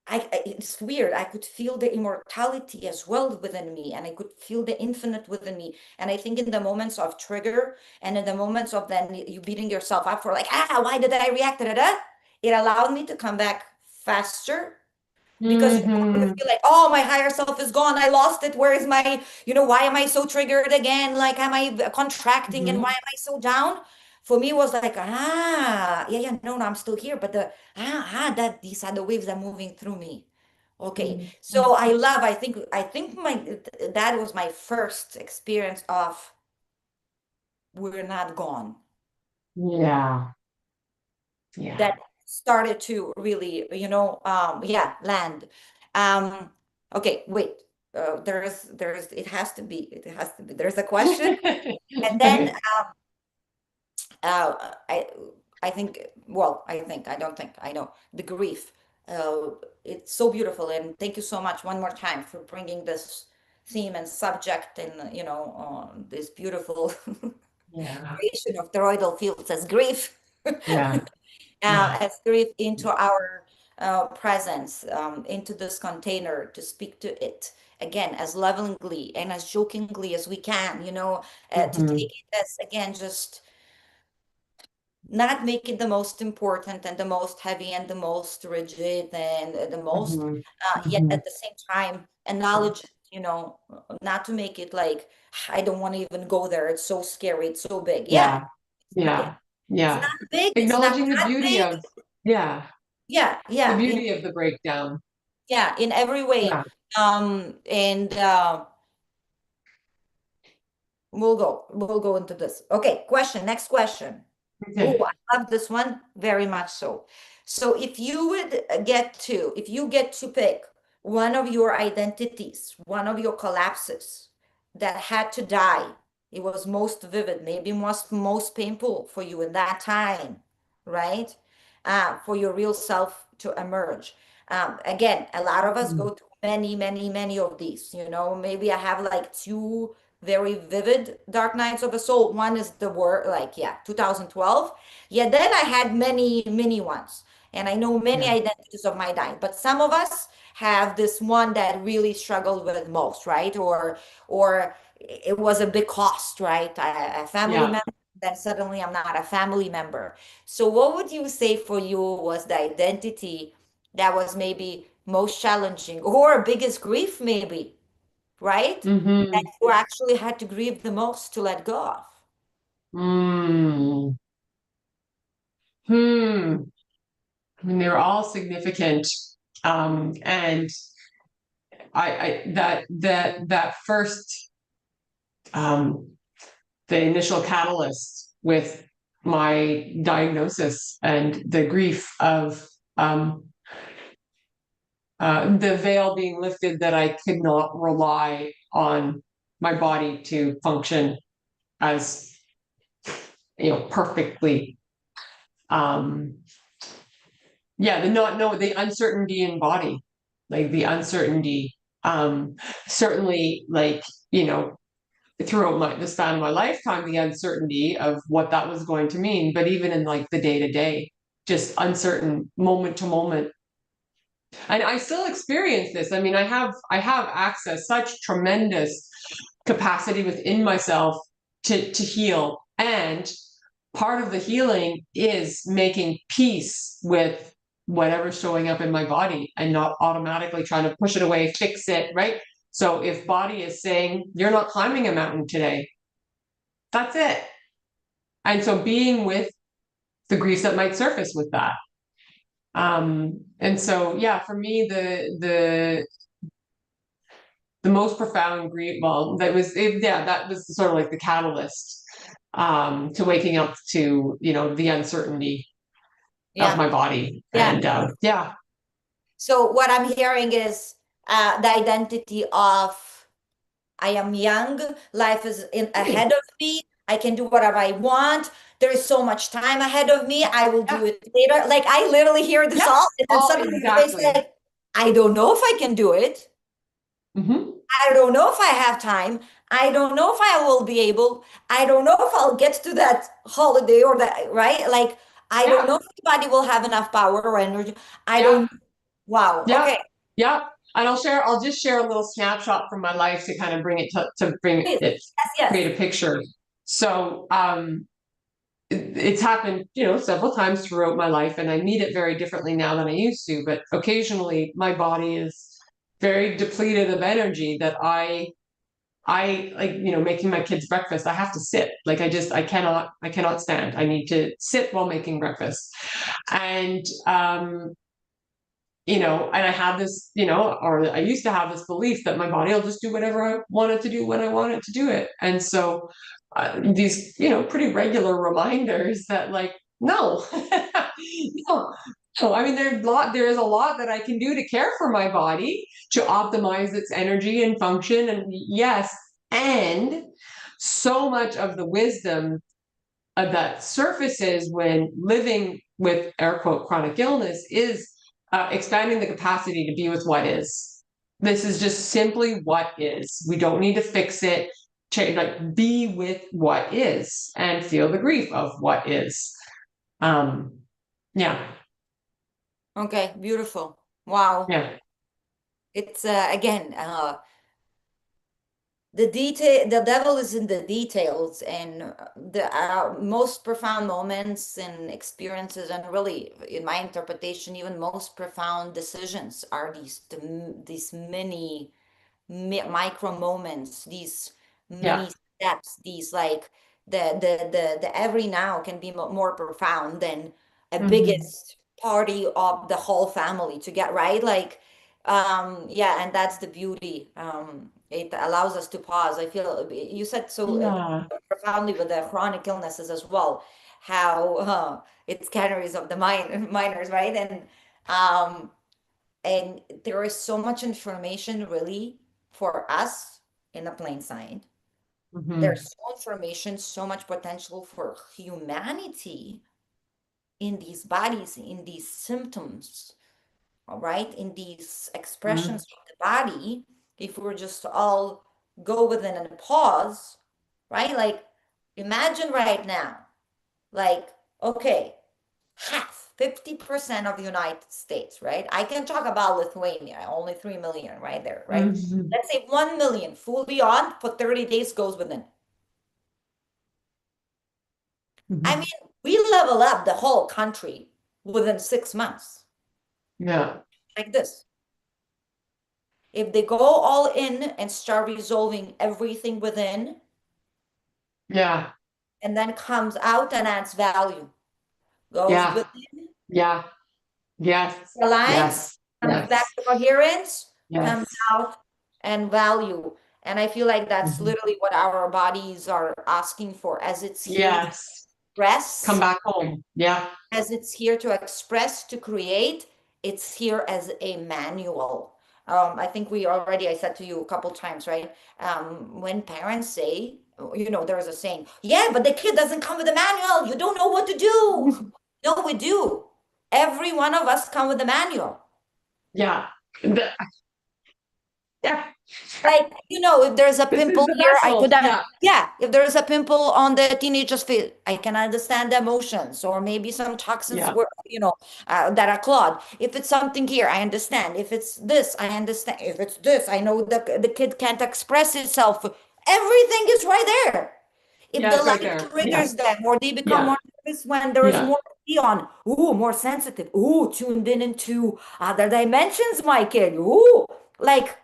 it's weird. I could feel the immortality as well within me, and I could feel the infinite within me. And I think in the moments of trigger and in the moments of then you beating yourself up for like, why did I react to that? It allowed me to come back faster because you don't want to Hmm. feel like, oh, my higher self is gone. I lost it. Where is why am I so triggered again? Like, am I contracting and why Hmm. am I so down? For me, it was like, yeah, yeah, no, no, I'm still here. But that these are the waves that are moving through me. Okay. So I think that was my first experience of we're not gone. Yeah. Yeah. That started to really, yeah, land. Um, okay, wait. There's a question, and then Okay. I think, well, I don't think, I know the grief. It's so beautiful, and thank you so much one more time for bringing this theme and subject and this beautiful Yeah. creation of toroidal fields as grief. Yeah. Yeah. As grief into our presence, into this container to speak to it again as lovingly and as jokingly as we can, to Hmm. take it as again just not make it the most important and the most heavy and the most rigid and the most, Hmm. yet Hmm. at the same time acknowledge it, not to make it like I don't want to even go there. It's so scary. It's so big. Yeah, Yeah. it's big. Yeah. It's Yeah. not big. It's not Acknowledging the that beauty big. of, yeah, Yeah, the yeah, beauty of the breakdown. in every way. Yeah. And we'll go into this. Okay, next question. Oh, Okay. I love this one very much so. So if you get to pick one of your identities, one of your collapses that had to die, it was most vivid, maybe most painful for you in that time, right? For your real self to emerge. Again, a lot of us Mhm. go through many, many, many of these. Maybe I have like two very vivid Dark Nights of the Soul. One is the word, like, yeah, 2012. Yeah, then I had many, many ones. And I know many Yeah. identities of my dying, but some of us have this one that really struggled with most, right? Or it was a big cost, right? A family Yeah. member, then suddenly I'm not a family member. So what would you say for you was the identity that was maybe most challenging or biggest grief maybe, right? That Mm-hmm. you actually had to grieve the most to let go of. Mm. Hmm. I mean, they were all significant. And that first, um, the initial catalyst with my diagnosis and the grief of the veil being lifted that I could not rely on my body to function as perfectly. Um, yeah, the not no the uncertainty in body, like the uncertainty. Certainly, like throughout the span of my lifetime, the uncertainty of what that was going to mean. But even in like the day to day, just uncertain moment to moment. And I still experience this. I mean, I have access, such tremendous capacity within myself to heal. And part of the healing is making peace with whatever's showing up in my body and not automatically trying to push it away, fix it, right? So if body is saying you're not climbing a mountain today, that's it. And so being with the griefs that might surface with that. And so yeah, for me the most profound grief, well, that was sort of like the catalyst to waking up to the uncertainty of Yeah. my body. Yeah. And yeah. So what I'm hearing is the identity of I am young, life is Hmm. ahead of me. I can do whatever I want. There is so much time ahead of me. I will Yeah. do it later. Like I literally hear this Yep. all, and then All suddenly your face exactly. like, I don't know if I can do it. Hmm. I don't know if I have time. I don't know if I will be able. I don't know if I'll get to that holiday or that, right? Like, I don't Yeah. know if anybody will have enough power or energy. I Yeah. don't. Wow. Yeah. Okay. Yeah. And I'll just share a little snapshot from my life to kind of bring it to bring Please. it, Yes, yes. create a picture. So it's happened, several times throughout my life, and I need it very differently now than I used to. But occasionally, my body is very depleted of energy that I like, making my kids breakfast. I have to sit. Like I cannot stand. I need to sit while making breakfast, and and I have this, or I used to have this belief that my body will just do whatever I want it to do when I want it to do it. And so these, pretty regular reminders that like, no, no. So I mean, there is a lot that I can do to care for my body, to optimize its energy and function. And yes, and so much of the wisdom that surfaces when living with air quote chronic illness is expanding the capacity to be with what is. This is just simply what is. We don't need to fix it. Like be with what is and feel the grief of what is. Um, yeah, Okay. Beautiful. Wow. yeah. It's again, the detail, the devil is in the details, and the most profound moments and experiences, and really in my interpretation even most profound decisions are these micro moments, these Yeah. mini steps, these like the every now can be more profound than a Hmm. biggest party of the whole family to get right. Like, yeah, and that's the beauty. It allows us to pause. I feel you said so Yeah. profoundly with the chronic illnesses as well, how it's categories of the minors, right? Um, and there is so much information really for us in the plain sight. Hmm. There's so information, so much potential for humanity in these bodies, in these symptoms, all right, in these Hmm. expressions of the body, if we were just all go within and pause, right? Like, imagine right now, like, okay, half, 50% of the United States, right? I can talk about Lithuania, only 3 million right there, right? Mhm. Let's say 1 million fully on for 30 days goes within. I Mhm. mean, we level up the whole country within 6 months, Yeah. like this. If they go all in and start resolving everything within, Yeah. and then comes out and adds value, goes Yeah. within, Yeah. Yes. aligns, Yes. comes back Yes. to coherence, comes Yes. out and value. And I feel like that's Mhm. literally what our bodies are asking for as it's here to Yes. Come express, back home. Yeah. as it's here to express, to create, it's here as a manual. I think I said to you a couple times, right? When parents say, there's a saying, yeah, but the kid doesn't come with a manual. You don't know what to do. No, we do. Every one of us come with a manual. Yeah. The- yeah. Like, if there's a This is pimple the here, vessel. Yeah. yeah, if there's a pimple on the teenager's face, I can understand the emotions, or maybe some toxins Yeah. were, that are clogged. If it's something here, I understand. If it's this, I understand. If it's this, I know the kid can't express itself. Everything is right there. If Yeah. the It's right light there. Yeah. triggers them, or they become Yeah. more nervous when there is Yeah. more on, ooh, more sensitive, ooh, tuned in into other dimensions, my kid, ooh, like,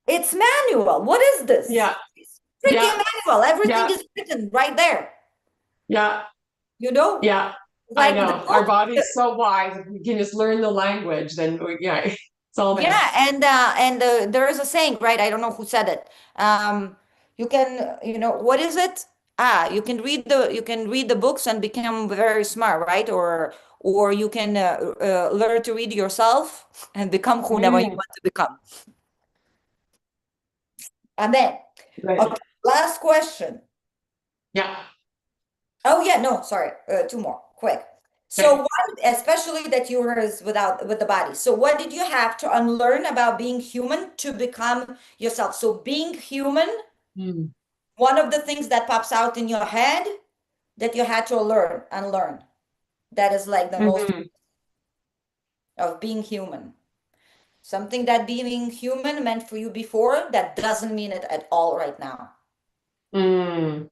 it's manual. What is this? Yeah. It's Yeah. freaking manual. Everything Yeah. is written right there. Yeah. You know, Yeah. I like the know. Our book. body's so wise. If we can just learn the language, then yeah, it's all there. Yeah, and there is a saying, right? I don't know who said it. You can, what is it? You can read the books and become very smart, right? Or you can learn to read yourself and become whoever you Mm, want to become. And then, right. okay, last question. Yeah. Oh yeah, no, sorry. Two more, quick. So Okay. what, especially that you were without with the body. So what did you have to unlearn about being human to become yourself? So being human, Mm. one of the things that pops out in your head that you had to unlearn. That is like the most Mhm. of being human. Something that being human meant for you before, that doesn't mean it at all right now. Mm.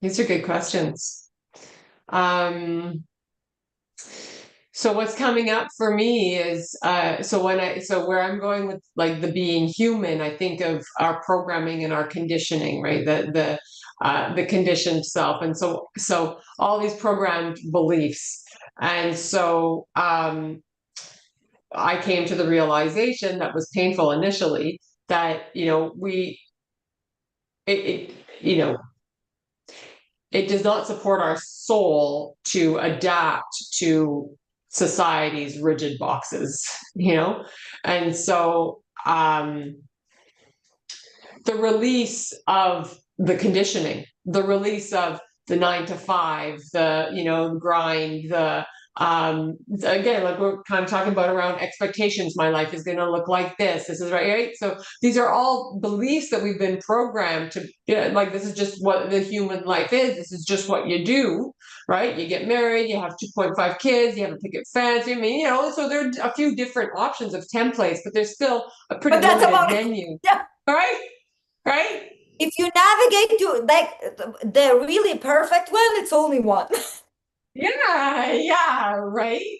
These are good questions. Um, so what's coming up for me is so where I'm going with like the being human, I think of our programming and our conditioning, right? The conditioned self. And so all these programmed beliefs. And so I came to the realization that was painful initially that, it it does not support our soul to adapt to society's rigid boxes, and so the release of the conditioning, the release of the 9 to 5, the grind, again, like we're kind of talking about around expectations. My life is going to look like this. This is right. So these are all beliefs that we've been programmed to, like, this is just what the human life is. This is just what you do, right? You get married, you have 2.5 kids, you have a picket fence. I mean, so there are a few different options of templates, but there's still a pretty But that's limited about it. menu. Yeah. All right. Right? If you navigate to like the really perfect one, it's only one. Yeah, yeah, right.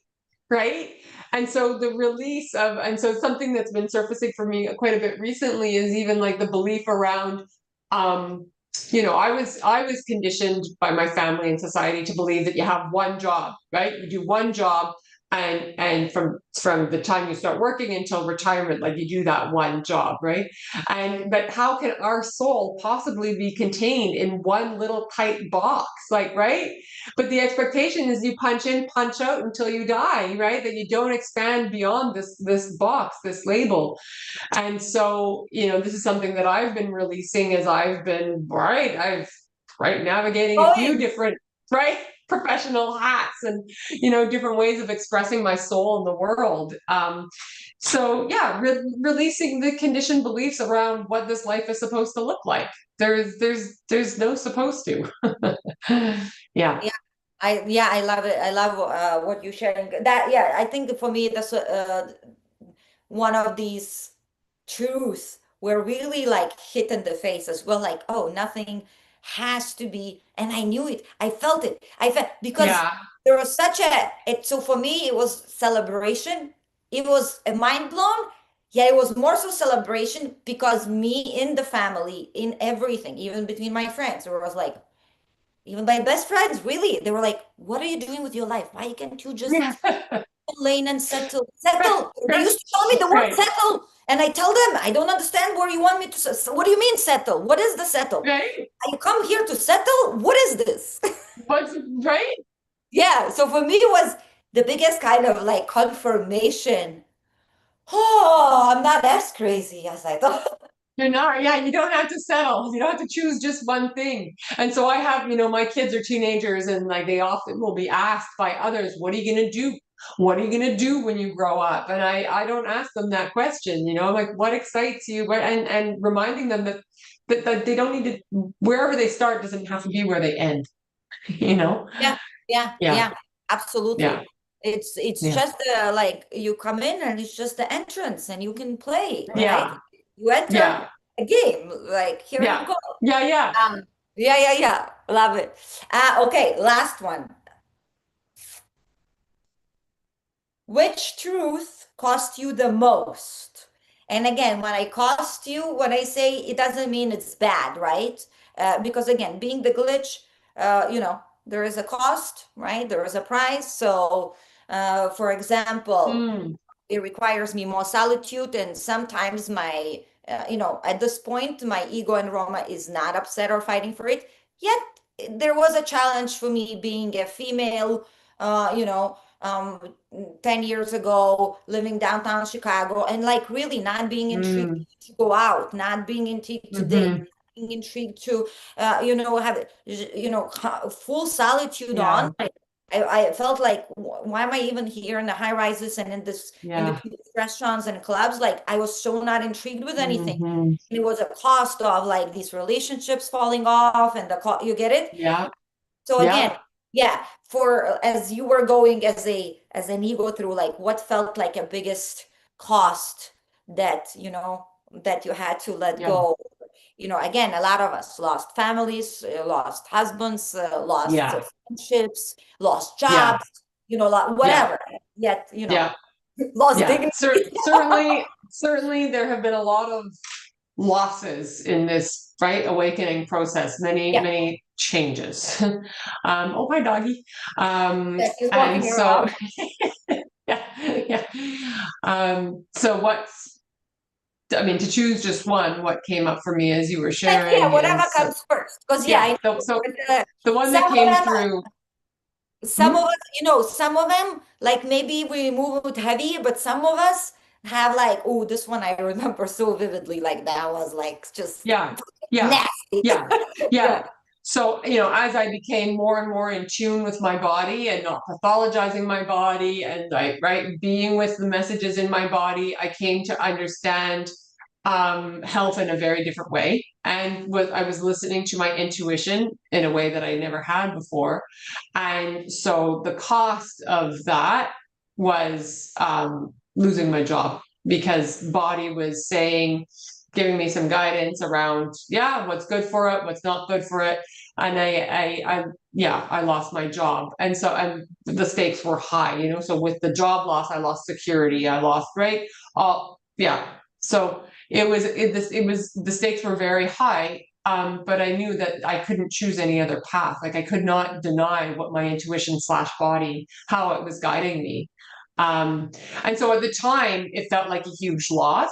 Right. And so the release of, and so something that's been surfacing for me quite a bit recently is even like the belief around, um, I was conditioned by my family and society to believe that you have one job, right? You do one job, and from the time you start working until retirement, like you do that one job, right? But how can our soul possibly be contained in one little tight box, like, right? But the expectation is you punch in, punch out until you die, right? That you don't expand beyond this box, this label. And so, this is something that I've been releasing as I've been, right, navigating a few Going. different, right? professional hats and, different ways of expressing my soul in the world. So yeah, releasing the conditioned beliefs around what this life is supposed to look like. There's no supposed to. Yeah. Yeah, I love it. I love what you're sharing. That yeah, I think for me that's one of these truths were really like hit in the face as well. Like, oh, nothing has to be, and I knew it. I felt it. I felt because Yeah. there was such a it. So for me, it was celebration. It was a mind blown. Yeah, it was more so celebration because me in the family, in everything, even between my friends, it was like even my best friends, really, they were like, "What are you doing with your life? Why can't you Yeah. just lane and settle? Settle." They Right. used to tell me the word Right. settle, and I tell them, "I don't understand where you want me to. What do you mean settle? What is the settle? Right. You come here to settle? What is this?" But right. Yeah. So for me, it was the biggest kind of like confirmation. Oh, I'm not as crazy as I thought. You're not, yeah, you don't have to settle. You don't have to choose just one thing. And so I have, my kids are teenagers and like they often will be asked by others, what are you going to do? What are you going to do when you grow up? And I don't ask them that question, like what excites you? And reminding them that they don't need to, wherever they start doesn't have to be where they end, you know? Yeah, yeah, Yeah, yeah, yeah, absolutely. It's yeah, just like you come in and it's just the entrance and you can play, right? yeah, You enter yeah, a game, like here you yeah, go. yeah, yeah, Um, yeah, yeah, yeah. Love it. Okay, last one. Which truth cost you the most? And again, when I cost you, when I say it doesn't mean it's bad, right? Because again, being the glitch, there is a cost, right? There is a price. So, for example, mm, it requires me more solitude, and sometimes at this point, my ego and Roma is not upset or fighting for it. Yet, there was a challenge for me being a female, uh, you know, um, 10 years ago, living downtown Chicago, and like really not being intrigued mm, to go out, not being intrigued to date, mm-hmm, being intrigued to, have, full solitude on. yeah, I felt like, why am I even here in the high rises and in yeah, between these restaurants and clubs? Like I was so not intrigued with anything. mm-hmm, And it was a cost of like these relationships falling off and you get it? yeah, So again, yeah. yeah, for as you were going as an ego through like what felt like a biggest cost that you had to let Yeah, go. Again, a lot of us lost families, lost husbands, lost yeah, friendships, lost yeah, jobs, yeah, whatever. Yet, yeah, lost yeah. dignity. Certainly, there have been a lot of losses in this right awakening process. Many, Yeah, many changes. Oh, hi, doggy. yeah, he's And walking so, around. yeah, yeah. So, I mean, to choose just one, what came up for me as you were Like, yeah, sharing whatever is, comes first. Because yeah, I yeah. So, know, the one some that of came them through. some of Hmm? us, some of them, like maybe we move with heavy, but some of us have like, oh, this one I remember so vividly. Like that was like just Yeah, yeah, nasty. yeah, yeah. Yeah. So, as I became more and more in tune with my body and not pathologizing my body and like, right, being with the messages in my body, I came to understand health in a very different way. And I was listening to my intuition in a way that I never had before. And so the cost of that was losing my job because body was saying, giving me some guidance around, yeah, what's good for it, what's not good for it. And yeah, I lost my job. And so, and the stakes were high, so with the job loss, I lost security, I lost, right? All, yeah. So the stakes were very high. But I knew that I couldn't choose any other path. Like I could not deny what my intuition slash body, how it was guiding me. Um, and so at the time, it felt like a huge loss.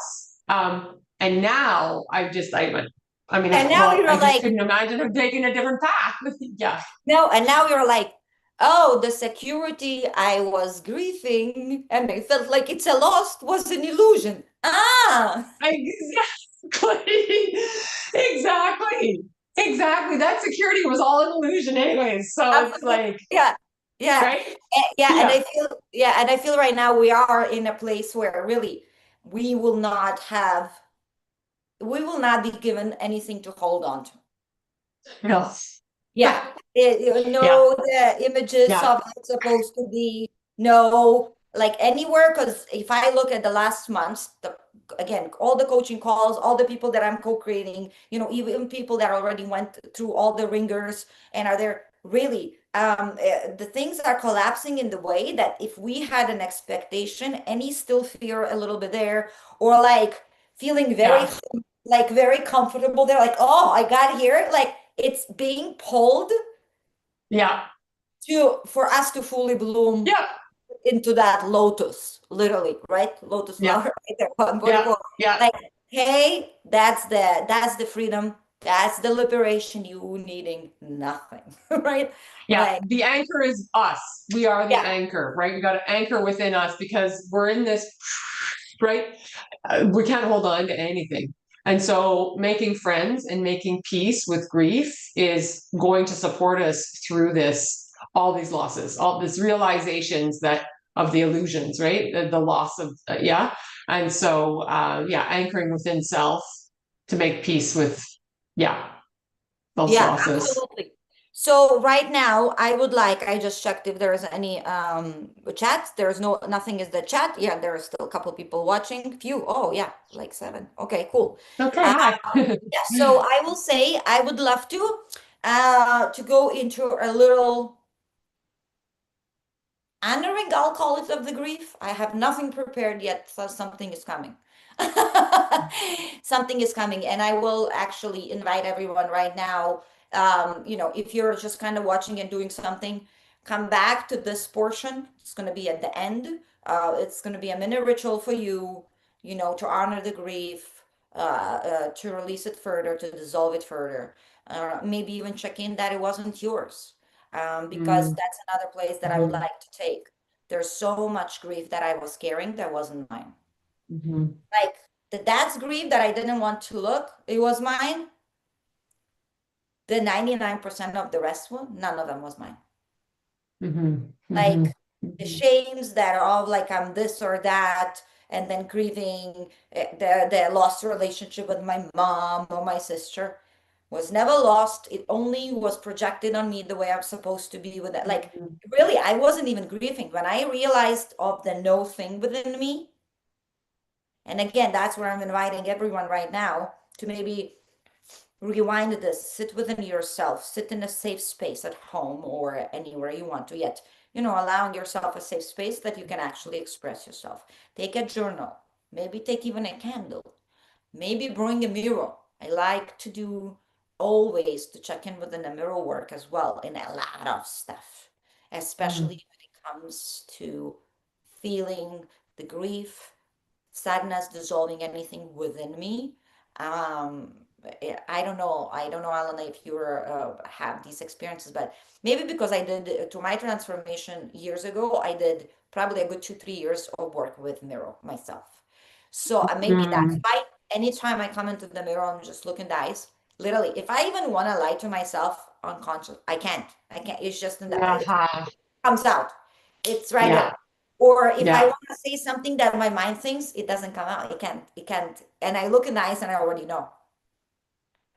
And now I mean, And now well, I you're just like, couldn't imagine have taken a different path. Yeah, no, and now you're like, oh, the security I was grieving and I felt like it's a lost was an illusion. Ah, exactly, exactly. exactly. That security was all an illusion anyways. So it's Absolutely. like, Yeah. Yeah. right? Yeah. And Yeah. I feel right now we are in a place where really we will not have, we will not be given anything to hold on to. No. Yeah, Yeah. no, the images Yeah. of how it's supposed to be, no, like anywhere. Because if I look at the last months, again, all the coaching calls, all the people that I'm co-creating, even people that already went through all the ringers and are there really, the things are collapsing in the way that if we had an expectation, any still fear a little bit there, or like feeling very, Yeah. like very comfortable, they're like, oh, I got here, like it's being pulled Yeah. to for us to fully bloom Yeah. into that lotus, literally, right? Lotus Yeah. flower, right there, quote unquote, Yeah. quote. Yeah. Like, hey, that's the freedom, that's the liberation, you needing nothing, right? Yeah, Like, the anchor is us. We are the yeah, anchor, right? We got to anchor within us because we're in this, right? We can't hold on to anything. And so making friends and making peace with grief is going to support us through this, all these losses, all these realizations that of the illusions, right? The loss of, yeah. And so, yeah, anchoring within self to make peace with, yeah, those yeah, losses. absolutely. So right now, I just checked if there's any chats. There's nothing is the chat. Yeah, there are still a couple people watching. Few. Oh yeah, like seven. Okay, cool. Okay, Uh, hi. yeah, so I will say I would love to go into a little honoring, I'll call it, of the grief. I have nothing prepared yet, so something is coming. Something is coming, and I will actually invite everyone right now. If you're just kind of watching and doing something, come back to this portion. It's going to be at the end. It's going to be a mini ritual for you, to honor the grief, to release it further, to dissolve it further. Maybe even check in that it wasn't yours, because Mm, that's another place that I would mhm, like to take. There's so much grief that I was carrying that wasn't mine. mhm, Like that's grief that I didn't want to look, it was mine. The 99% of the rest one, none of them was mine. mhm, Like mhm, the mhm, shames that are all like I'm this or that, and then grieving the lost relationship with my mom or my sister was never lost. It only was projected on me the way I'm supposed to be with it. Like mhm, really, I wasn't even grieving when I realized of the no thing within me. And again, that's where I'm inviting everyone right now to maybe rewind this, sit within yourself, sit in a safe space at home or anywhere you want to, yet, allowing yourself a safe space that you can actually express yourself. Take a journal, maybe take even a candle, maybe bring a mirror. I like to do always to check in within the mirror work as well in a lot of stuff, especially mhm, when it comes to feeling the grief, sadness, dissolving anything within me. Um, I don't know, Alana, if you have these experiences, but maybe because I did to my transformation years ago, I did probably a good 2, 3 years of work with mirror myself. So maybe that's mhm. why anytime I come into the mirror, I'm just looking the eyes. Literally, if I even want to lie to myself unconscious, I can't. I can't. It's just in the, it Yeah, comes out. It's right yeah, there. Or if I yeah. want to say something that my mind thinks, it doesn't come out. It can't. It can't. And I look in the eyes and I already know.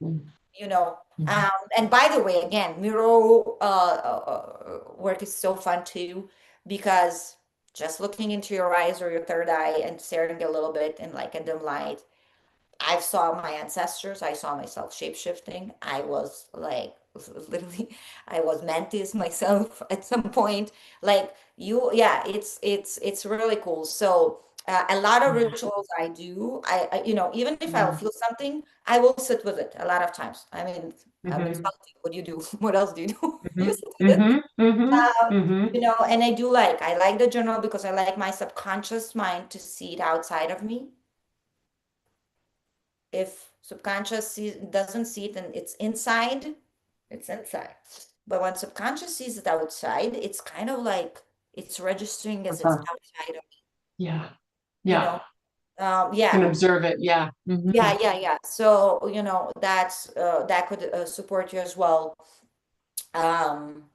Mhm, You know. mhm, And by the way, again, mural work is so fun too, because just looking into your eyes or your third eye and staring a little bit in like a dim light, I saw my ancestors. I saw myself shape-shifting. I was like literally, I was mantis myself at some point. Like you, yeah, it's really cool. So a lot of yeah, rituals I do. Even if I'll mhm, feel something, I will sit with it a lot of times. I mean, I'm mhm, exhausted. What do you do? What else do you do? You mhm, sit with it. mhm, mhm, Um, mhm, and I like the journal because I like my subconscious mind to see it outside of me. If doesn't see it and it's inside. But when subconscious sees it outside, it's kind of like it's registering as it's uh-huh. outside of me, Yeah, you yeah, know? Can Yeah, observe it. Yeah. yeah, yeah, yeah. So, that could support you as well. Um,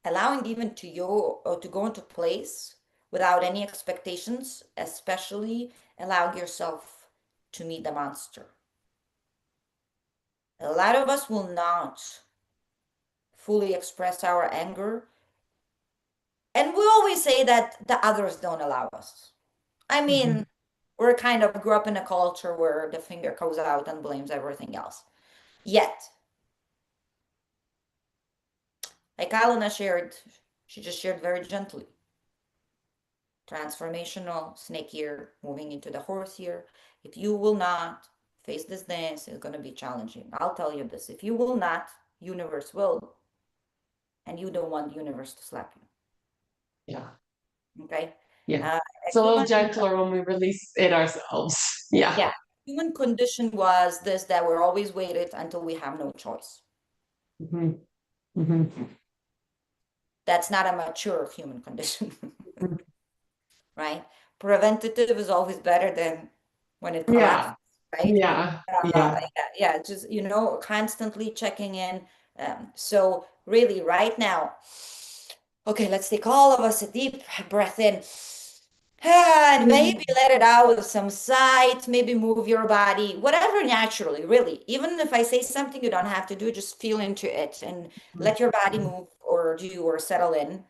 Allowing even to you or to go into place without any expectations, especially allowing yourself to meet the monster. A lot of us will not fully express our anger, and we always say that the others don't allow us. I Hmm. mean, we're kind of grew up in a culture where the finger goes out and blames everything else. Yet, like Alana shared, she just shared very gently. Transformational snake year, moving into the horse year. If you will not face this dance, it's going to be challenging. I'll tell you this. If you will not, universe will, and you don't want the universe to slap Yeah. you. Okay. Yeah. A It's a little human, gentler when we release it ourselves. Yeah. yeah, human condition was this that we're always waited until we have no choice. Hmm. Hmm. That's not a mature human condition, right? Preventative is always better than when it collapses, Yeah. right? Yeah. Yeah. Yeah, yeah, just constantly checking in. So really, right now, okay, let's take all of us a deep breath in. And maybe Mhm. let it out with some sight, maybe move your body, whatever naturally, really. Even if I say something you don't have to do, just feel into it and let your body move or do or settle in.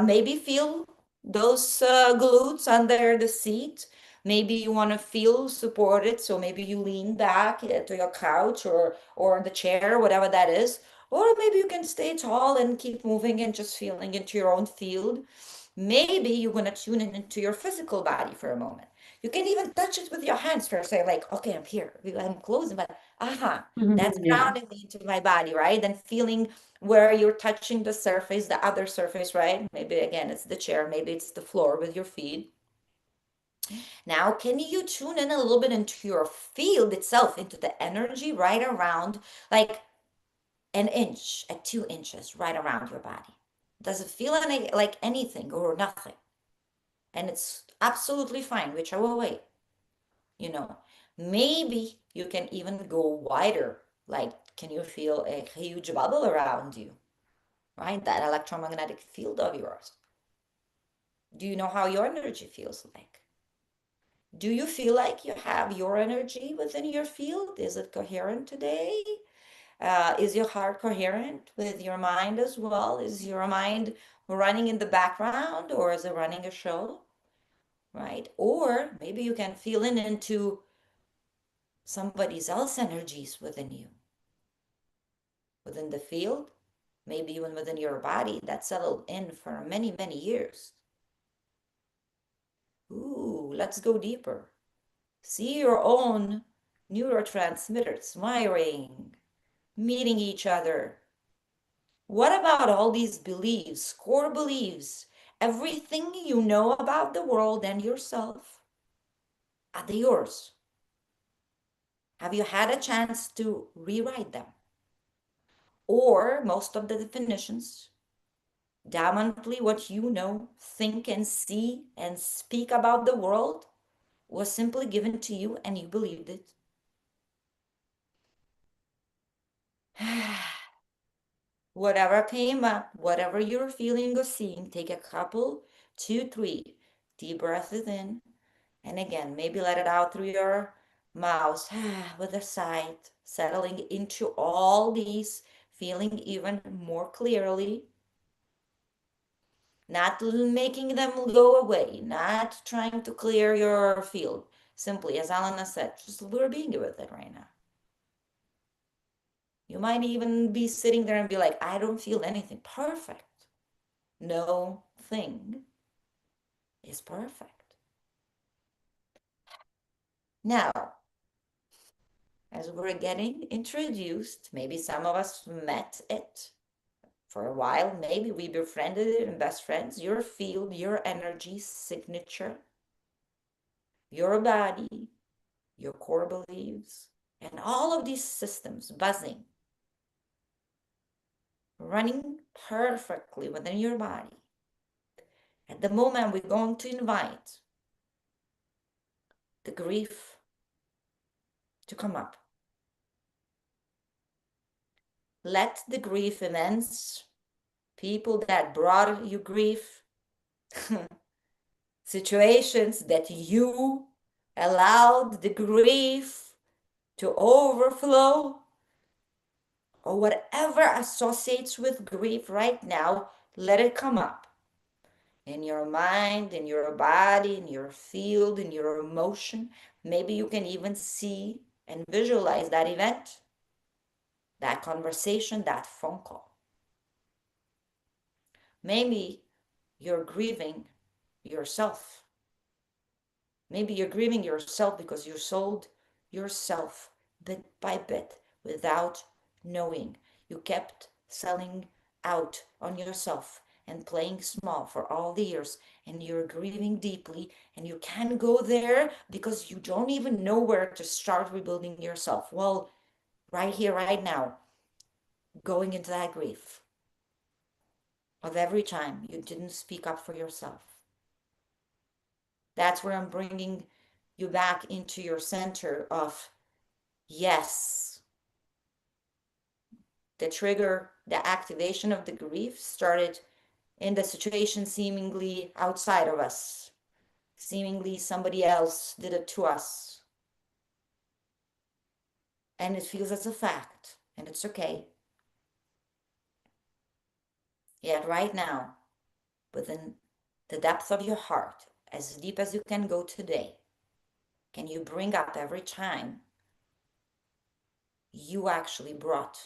Maybe feel those glutes under the seat. Maybe you want to feel supported, so maybe you lean back to your couch or the chair, whatever that is. Or maybe you can stay tall and keep moving and just feeling into your own field. Maybe you're going to tune in into your physical body for a moment. You can even touch it with your hands first. Say like, okay, I'm here. I'm closing, but that's Yeah. grounding me into my body, right? Then feeling where you're touching the surface, the other surface, right? Maybe again, it's the chair, maybe it's the floor with your feet. Now, can you tune in a little bit into your field itself, into the energy right around, like an inch at 2 inches right around your body? Does it feel like anything or nothing? And it's absolutely fine, whichever way, you know. Maybe you can even go wider. Like, can you feel a huge bubble around you, right? That electromagnetic field of yours. Do you know how your energy feels like? Do you feel like you have your energy within your field? Is it coherent today? Is your heart coherent with your mind as well? Is your mind running in the background or is it running a show? Right? Or maybe you can feel in into somebody else's energies within you, within the field, maybe even within your body that settled in for many, many years. Ooh, let's go deeper. See your own neurotransmitters wiring, meeting each other. What about all these beliefs, core beliefs, everything you know about the world and yourself? Are they yours? Have you had a chance to rewrite them? Or most of the definitions, dominantly what you know, think, and see and speak about the world was simply given to you and you believed it. Whatever came up, whatever you're feeling or seeing, take a couple, two, three deep breaths in. And again, maybe let it out through your mouth with a sigh, settling into all these, feeling even more clearly. Not making them go away, not trying to clear your field. Simply, as Alana said, just we're being with it right now. You might even be sitting there and be like, I don't feel anything. Perfect. No thing is perfect. Now, as we're getting introduced, maybe some of us met it for a while, maybe we befriended it and best friends, your field, your energy signature, your body, your core beliefs, and all of these systems buzzing, running perfectly within your body. At the moment, we're going to invite the grief to come up. Let the grief events, people that brought you grief, situations that you allowed the grief to overflow, or whatever associates with grief right now, let it come up in your mind, in your body, in your field, in your emotion. Maybe you can even see and visualize that event, that conversation, that phone call. Maybe you're grieving yourself. Maybe you're grieving yourself because you sold yourself bit by bit without knowing. You kept selling out on yourself and playing small for all the years, and you're grieving deeply, and you can't go there because you don't even know where to start rebuilding yourself. Well, right here, right now, going into that grief of every time you didn't speak up for yourself. That's where I'm bringing you back into your center of yes. The trigger, the activation of the grief started in the situation seemingly outside of us. Seemingly somebody else did it to us. And it feels as a fact, and it's okay. Yet right now, within the depth of your heart, as deep as you can go today, can you bring up every time you actually brought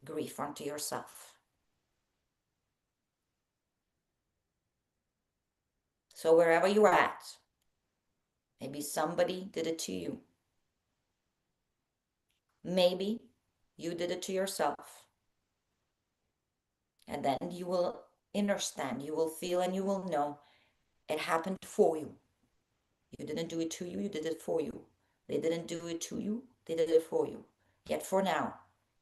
grief onto yourself? So wherever you're at, maybe somebody did it to you. Maybe you did it to yourself. And then you will understand, you will feel, and you will know it happened for you. You didn't do it to you, you did it for you. They didn't do it to you, they did it for you. Yet for now,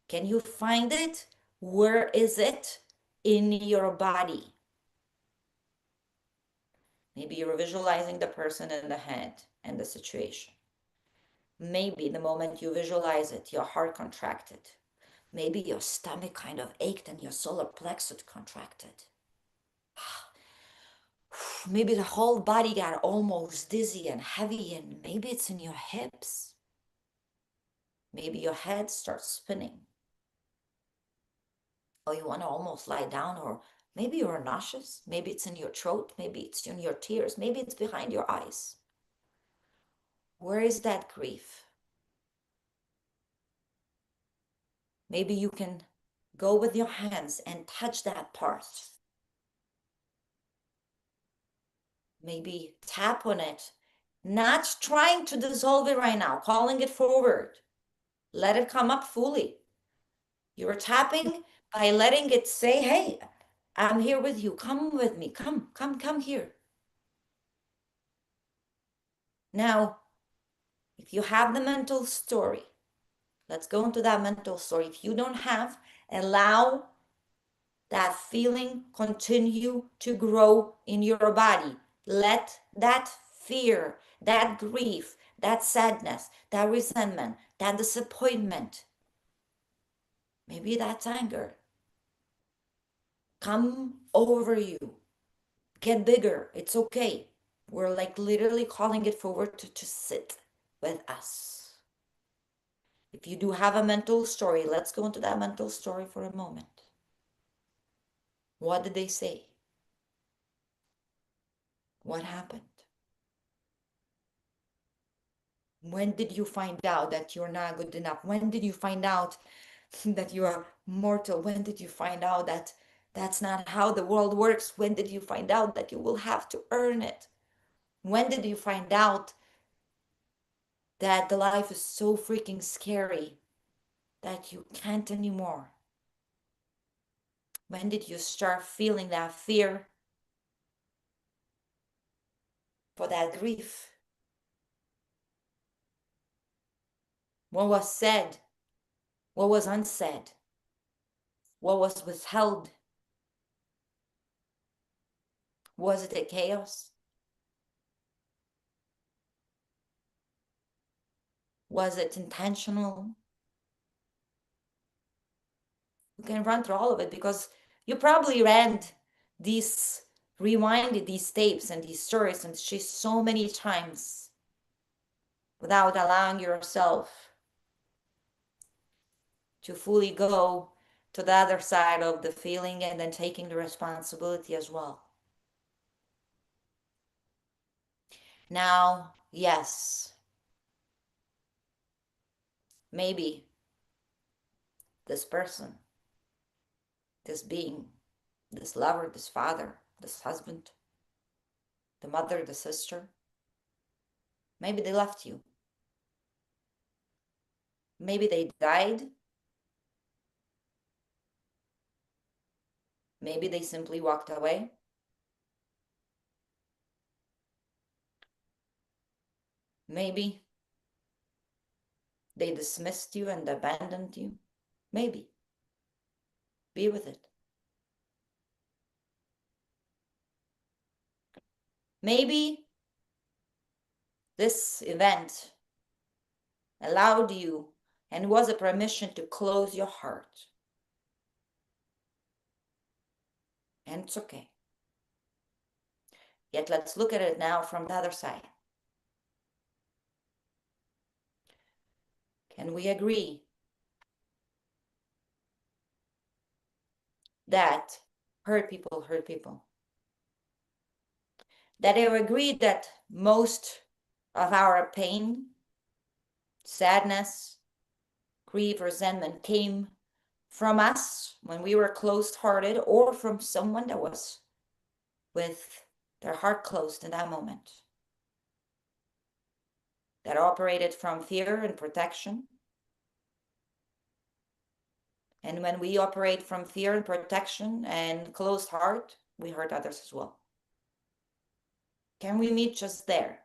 can you find it? Where is it in your body? Maybe you're visualizing the person in the head and the situation. Maybe the moment you visualize it, your heart contracted. Maybe your stomach kind of ached and your solar plexus contracted. Maybe the whole body got almost dizzy and heavy, and maybe it's in your hips. Maybe your head starts spinning. Or you want to almost lie down, or maybe you're nauseous. Maybe it's in your throat. Maybe it's in your tears. Maybe it's behind your eyes. Where is that grief? Maybe you can go with your hands and touch that part. Maybe tap on it, not trying to dissolve it right now, calling it forward. Let it come up fully. You're tapping by letting it say, hey, I'm here with you. Come with me. Come here. Now, if you have the mental story, let's go into that mental story. If you don't have, allow that feeling continue to grow in your body. Let that fear, that grief, that sadness, that resentment, that disappointment, maybe that's anger, come over you. Get bigger. It's okay. We're like literally calling it forward to sit with us. If you do have a mental story, let's go into that mental story for a moment. What did they say? What happened? When did you find out that you're not good enough? When did you find out that you are mortal? When did you find out that that's not how the world works? When did you find out that you will have to earn it? When did you find out that the life is so freaking scary that you can't anymore? When did you start feeling that fear for that grief? What was said? What was unsaid? What was withheld? Was it a chaos? Was it intentional? You can run through all of it because you probably these, rewinded these tapes and these stories and she's so many times without allowing yourself to fully go to the other side of the feeling and then taking the responsibility as well. Now, yes, maybe this person, this being, this lover, this father, this husband, the mother, the sister, maybe they left you. Maybe they died. Maybe they simply walked away. Maybe they dismissed you and abandoned you. Maybe. Be with it. Maybe this event allowed you and was a permission to close your heart. And it's okay. Yet let's look at it now from the other side. Can we agree that hurt people hurt people? That I agree that most of our pain, sadness, grief, resentment came from us when we were closed-hearted or from someone that was with their heart closed in that moment, that operated from fear and protection. And when we operate from fear and protection and closed heart, we hurt others as well. Can we meet just there?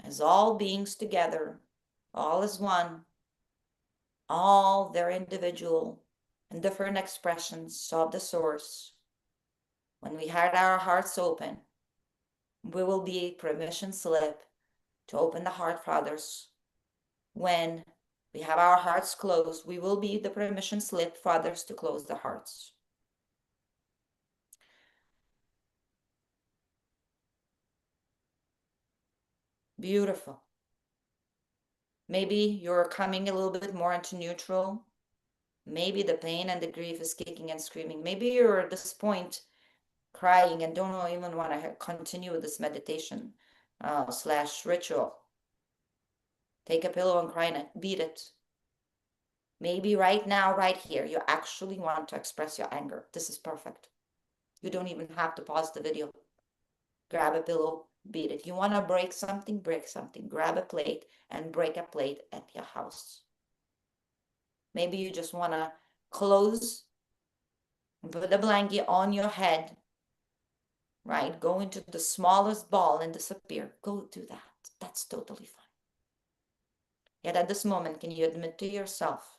As all beings together, all as one, all their individual and different expressions of the source. When we had our hearts open, we will be a permission slip to open the heart for others. When we have our hearts closed, we will be the permission slip for others to close their hearts. Beautiful. Maybe you're coming a little bit more into neutral. Maybe the pain and the grief is kicking and screaming. Maybe you're at this point crying and don't even want to continue with this meditation slash ritual. Take a pillow and cry in it. Beat it. Maybe right now, right here, you actually want to express your anger. This is perfect. You don't even have to pause the video. Grab a pillow, beat it. You want to break something, break something. Grab a plate and break a plate at your house. Maybe you just want to close and put the blanket on your head, right? Go into the smallest ball and disappear. Go do that. That's totally fine. Yet at this moment, can you admit to yourself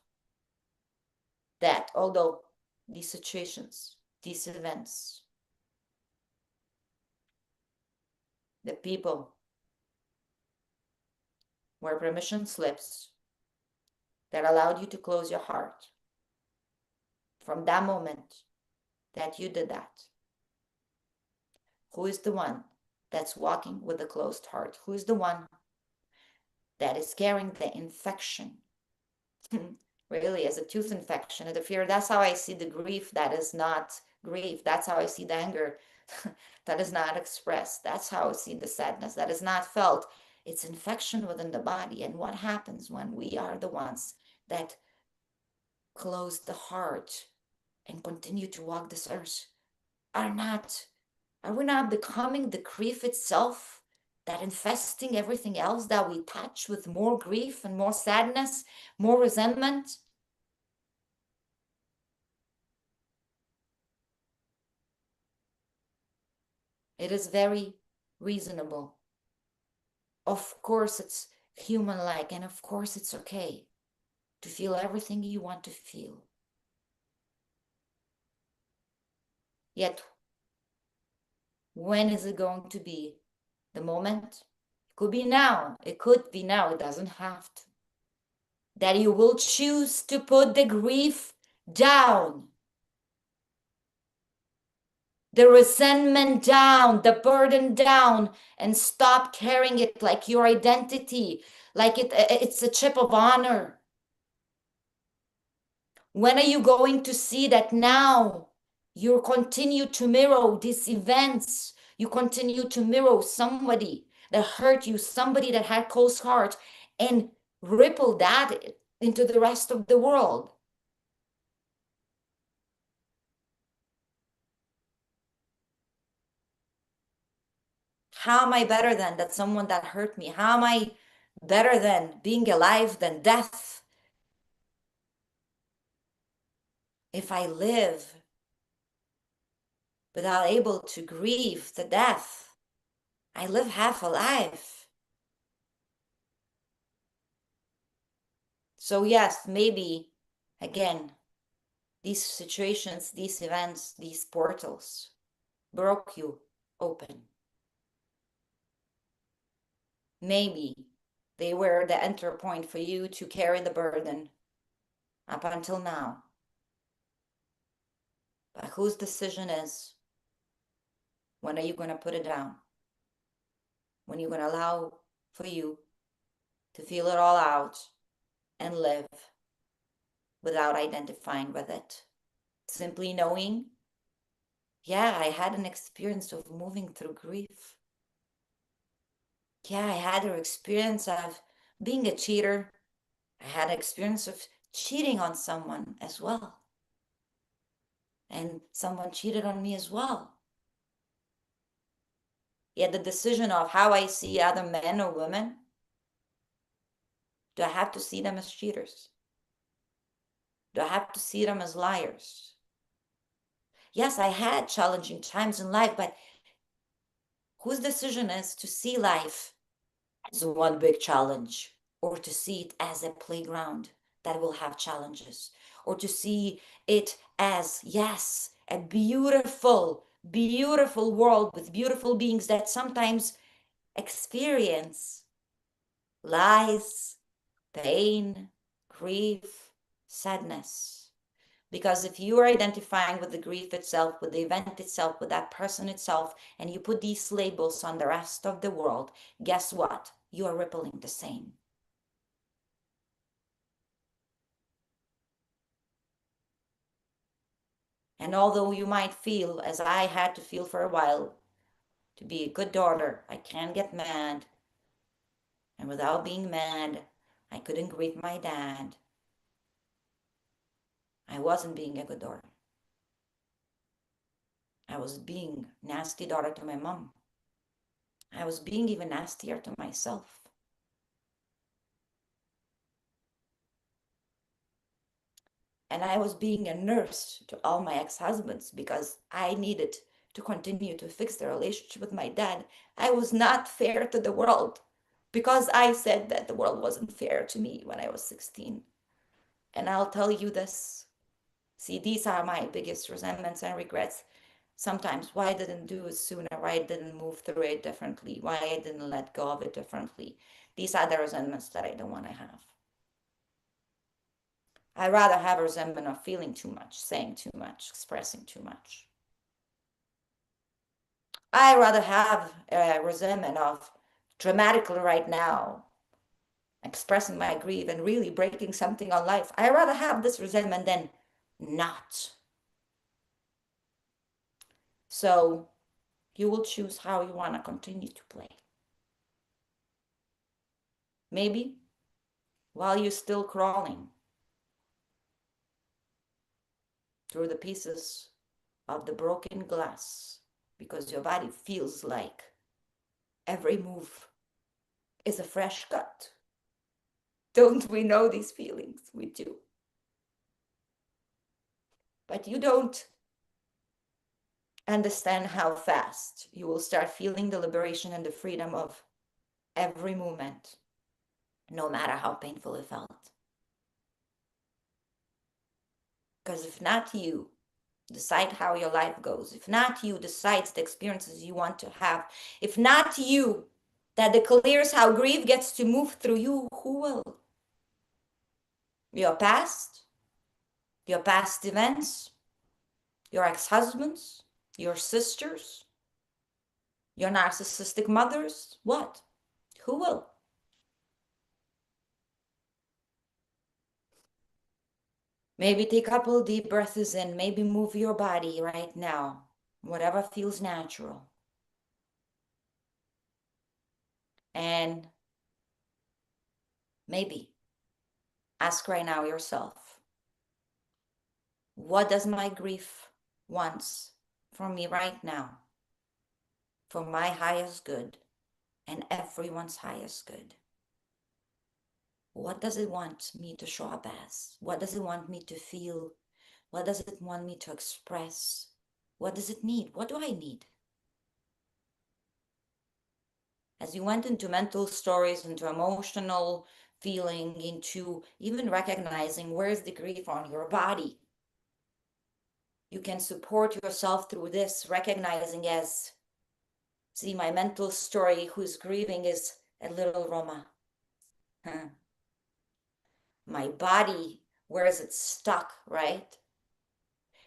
that although these situations, these events, the people were permission slips that allowed you to close your heart from that moment that you did that? Who is the one that's walking with a closed heart? Who is the one that is carrying the infection? Really, as a tooth infection and the fear. That's how I see the grief that is not grief. That's how I see the anger that is not expressed. That's how I see the sadness that is not felt. It's infection within the body. And what happens when we are the ones that close the heart and continue to walk this earth? Are we not becoming the grief itself, that infesting everything else that we touch with more grief and more sadness, more resentment? It is very reasonable. Of course, it's human-like, and of course, it's okay to feel everything you want to feel. Yet, when is it going to be the moment Could be now. It could be now. It doesn't have to. That you will choose to put the grief down, the resentment down, the burden down, and stop carrying it like your identity, like it's a chip of honor. When are you going to see that now you continue to mirror these events? You continue to mirror somebody that hurt you, somebody that had close heart, and ripple that into the rest of the world. How am I better than that someone that hurt me? How am I better than being alive than death? If I live without able to grieve the death, I live half a life. So yes, maybe again, these situations, these events, these portals broke you open. Maybe they were the enter point for you to carry the burden up until now. But whose decision is, when are you going to put it down? When you're going to allow for you to feel it all out and live without identifying with it? Simply knowing, yeah, I had an experience of moving through grief. Yeah, I had an experience of being a cheater. I had an experience of cheating on someone as well. And someone cheated on me as well. Yet the decision of how I see other men or women, do I have to see them as cheaters? Do I have to see them as liars? Yes, I had challenging times in life, but whose decision is to see life as one big challenge, or to see it as a playground that will have challenges, or to see it as, yes, a beautiful, beautiful world with beautiful beings that sometimes experience lies, pain, grief, sadness. Because if you are identifying with the grief itself, with the event itself, with that person itself, and you put these labels on the rest of the world, guess what? You are rippling the same. And although you might feel, as I had to feel for a while, to be a good daughter, I can't get mad. And without being mad, I couldn't grieve my dad. I wasn't being a good daughter. I was being nasty daughter to my mom. I was being even nastier to myself. And I was being a nurse to all my ex-husbands because I needed to continue to fix the relationship with my dad. I was not fair to the world because I said that the world wasn't fair to me when I was 16. And I'll tell you this. See, these are my biggest resentments and regrets. Sometimes why I didn't do it sooner, why I didn't move through it differently, why I didn't let go of it differently. These are the resentments that I don't want to have. I rather have a resentment of feeling too much, saying too much, expressing too much. I rather have a resentment of dramatically right now expressing my grief and really breaking something on life. I rather have this resentment than not. So you will choose how you want to continue to play. Maybe while you're still crawling through the pieces of the broken glass, because your body feels like every move is a fresh cut. Don't we know these feelings? We do. But you don't understand how fast you will start feeling the liberation and the freedom of every moment, no matter how painful it felt. Because if not you decide how your life goes, if not you decide the experiences you want to have, if not you that declares how grief gets to move through you, who will? Your past events, your ex-husbands, your sisters, your narcissistic mothers, what? Who will? Maybe take a couple deep breaths in, maybe move your body right now, whatever feels natural. And maybe ask right now yourself, what does my grief wants from me right now, for my highest good and everyone's highest good? What does it want me to show up as? What does it want me to feel? What does it want me to express? What does it need? What do I need? As you went into mental stories, into emotional feeling, into even recognizing where's the grief on your body, you can support yourself through this, recognizing as, see, my mental story who's grieving is a little Roma. My body, where is it stuck, right?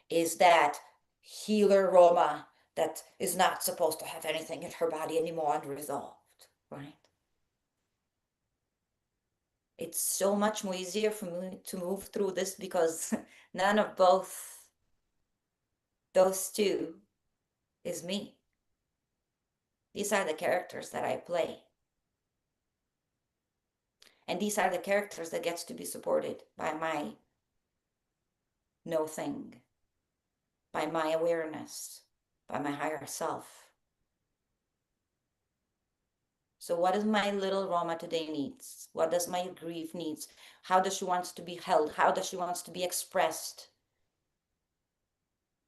Is that healer Roma that is not supposed to have anything in her body anymore unresolved, right? It's so much more easier for me to move through this because none of both those two is me. These are the characters that I play. And these are the characters that gets to be supported by my no thing, by my awareness, by my higher self. So what does my little Roma today needs? What does my grief needs? How does she wants to be held? How does she wants to be expressed?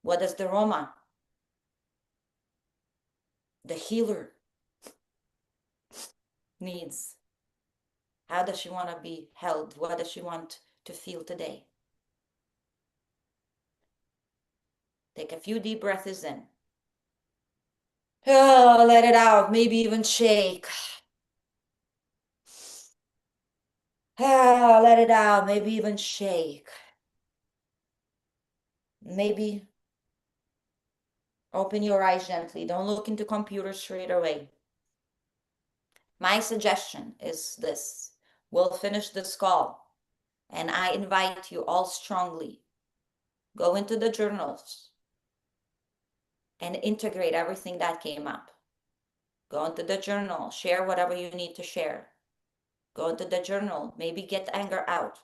What does the Roma, the healer, needs? How does she want to be held? What does she want to feel today? Take a few deep breaths in. Oh, let it out. Maybe even shake. Ah, let it out. Maybe even shake. Maybe open your eyes gently. Don't look into computer straight away. My suggestion is this. We'll finish this call, and I invite you all strongly, go into the journals and integrate everything that came up. Go into the journal, share whatever you need to share. Go into the journal, maybe get anger out.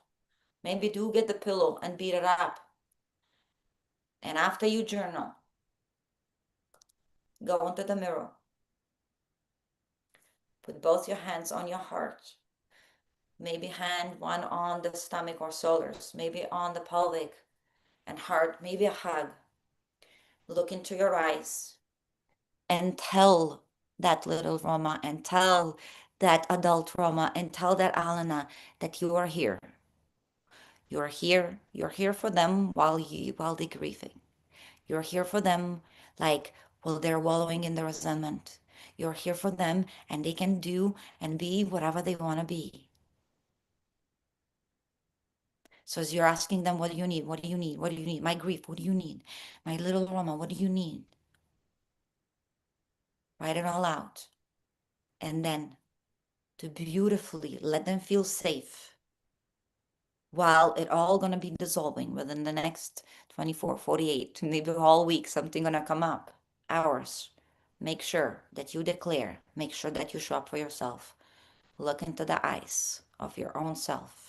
Maybe do get the pillow and beat it up. And after you journal, go into the mirror. Put both your hands on your heart. Maybe hand one on the stomach or shoulders, maybe on the pelvic and heart, maybe a hug. Look into your eyes and tell that little Roma and tell that adult Roma and tell that Alana that you are here. You're here. You're here for them while they're grieving. You're here for them like while they're wallowing in the resentment. You're here for them and they can do and be whatever they want to be. So as you're asking them, what do you need? What do you need? What do you need? My grief, what do you need? My little Roma, what do you need? Write it all out. And then to beautifully let them feel safe while it all gonna be dissolving within the next 24, 48, maybe all week, something gonna come up, hours. Make sure that you declare, make sure that you show up for yourself. Look into the eyes of your own self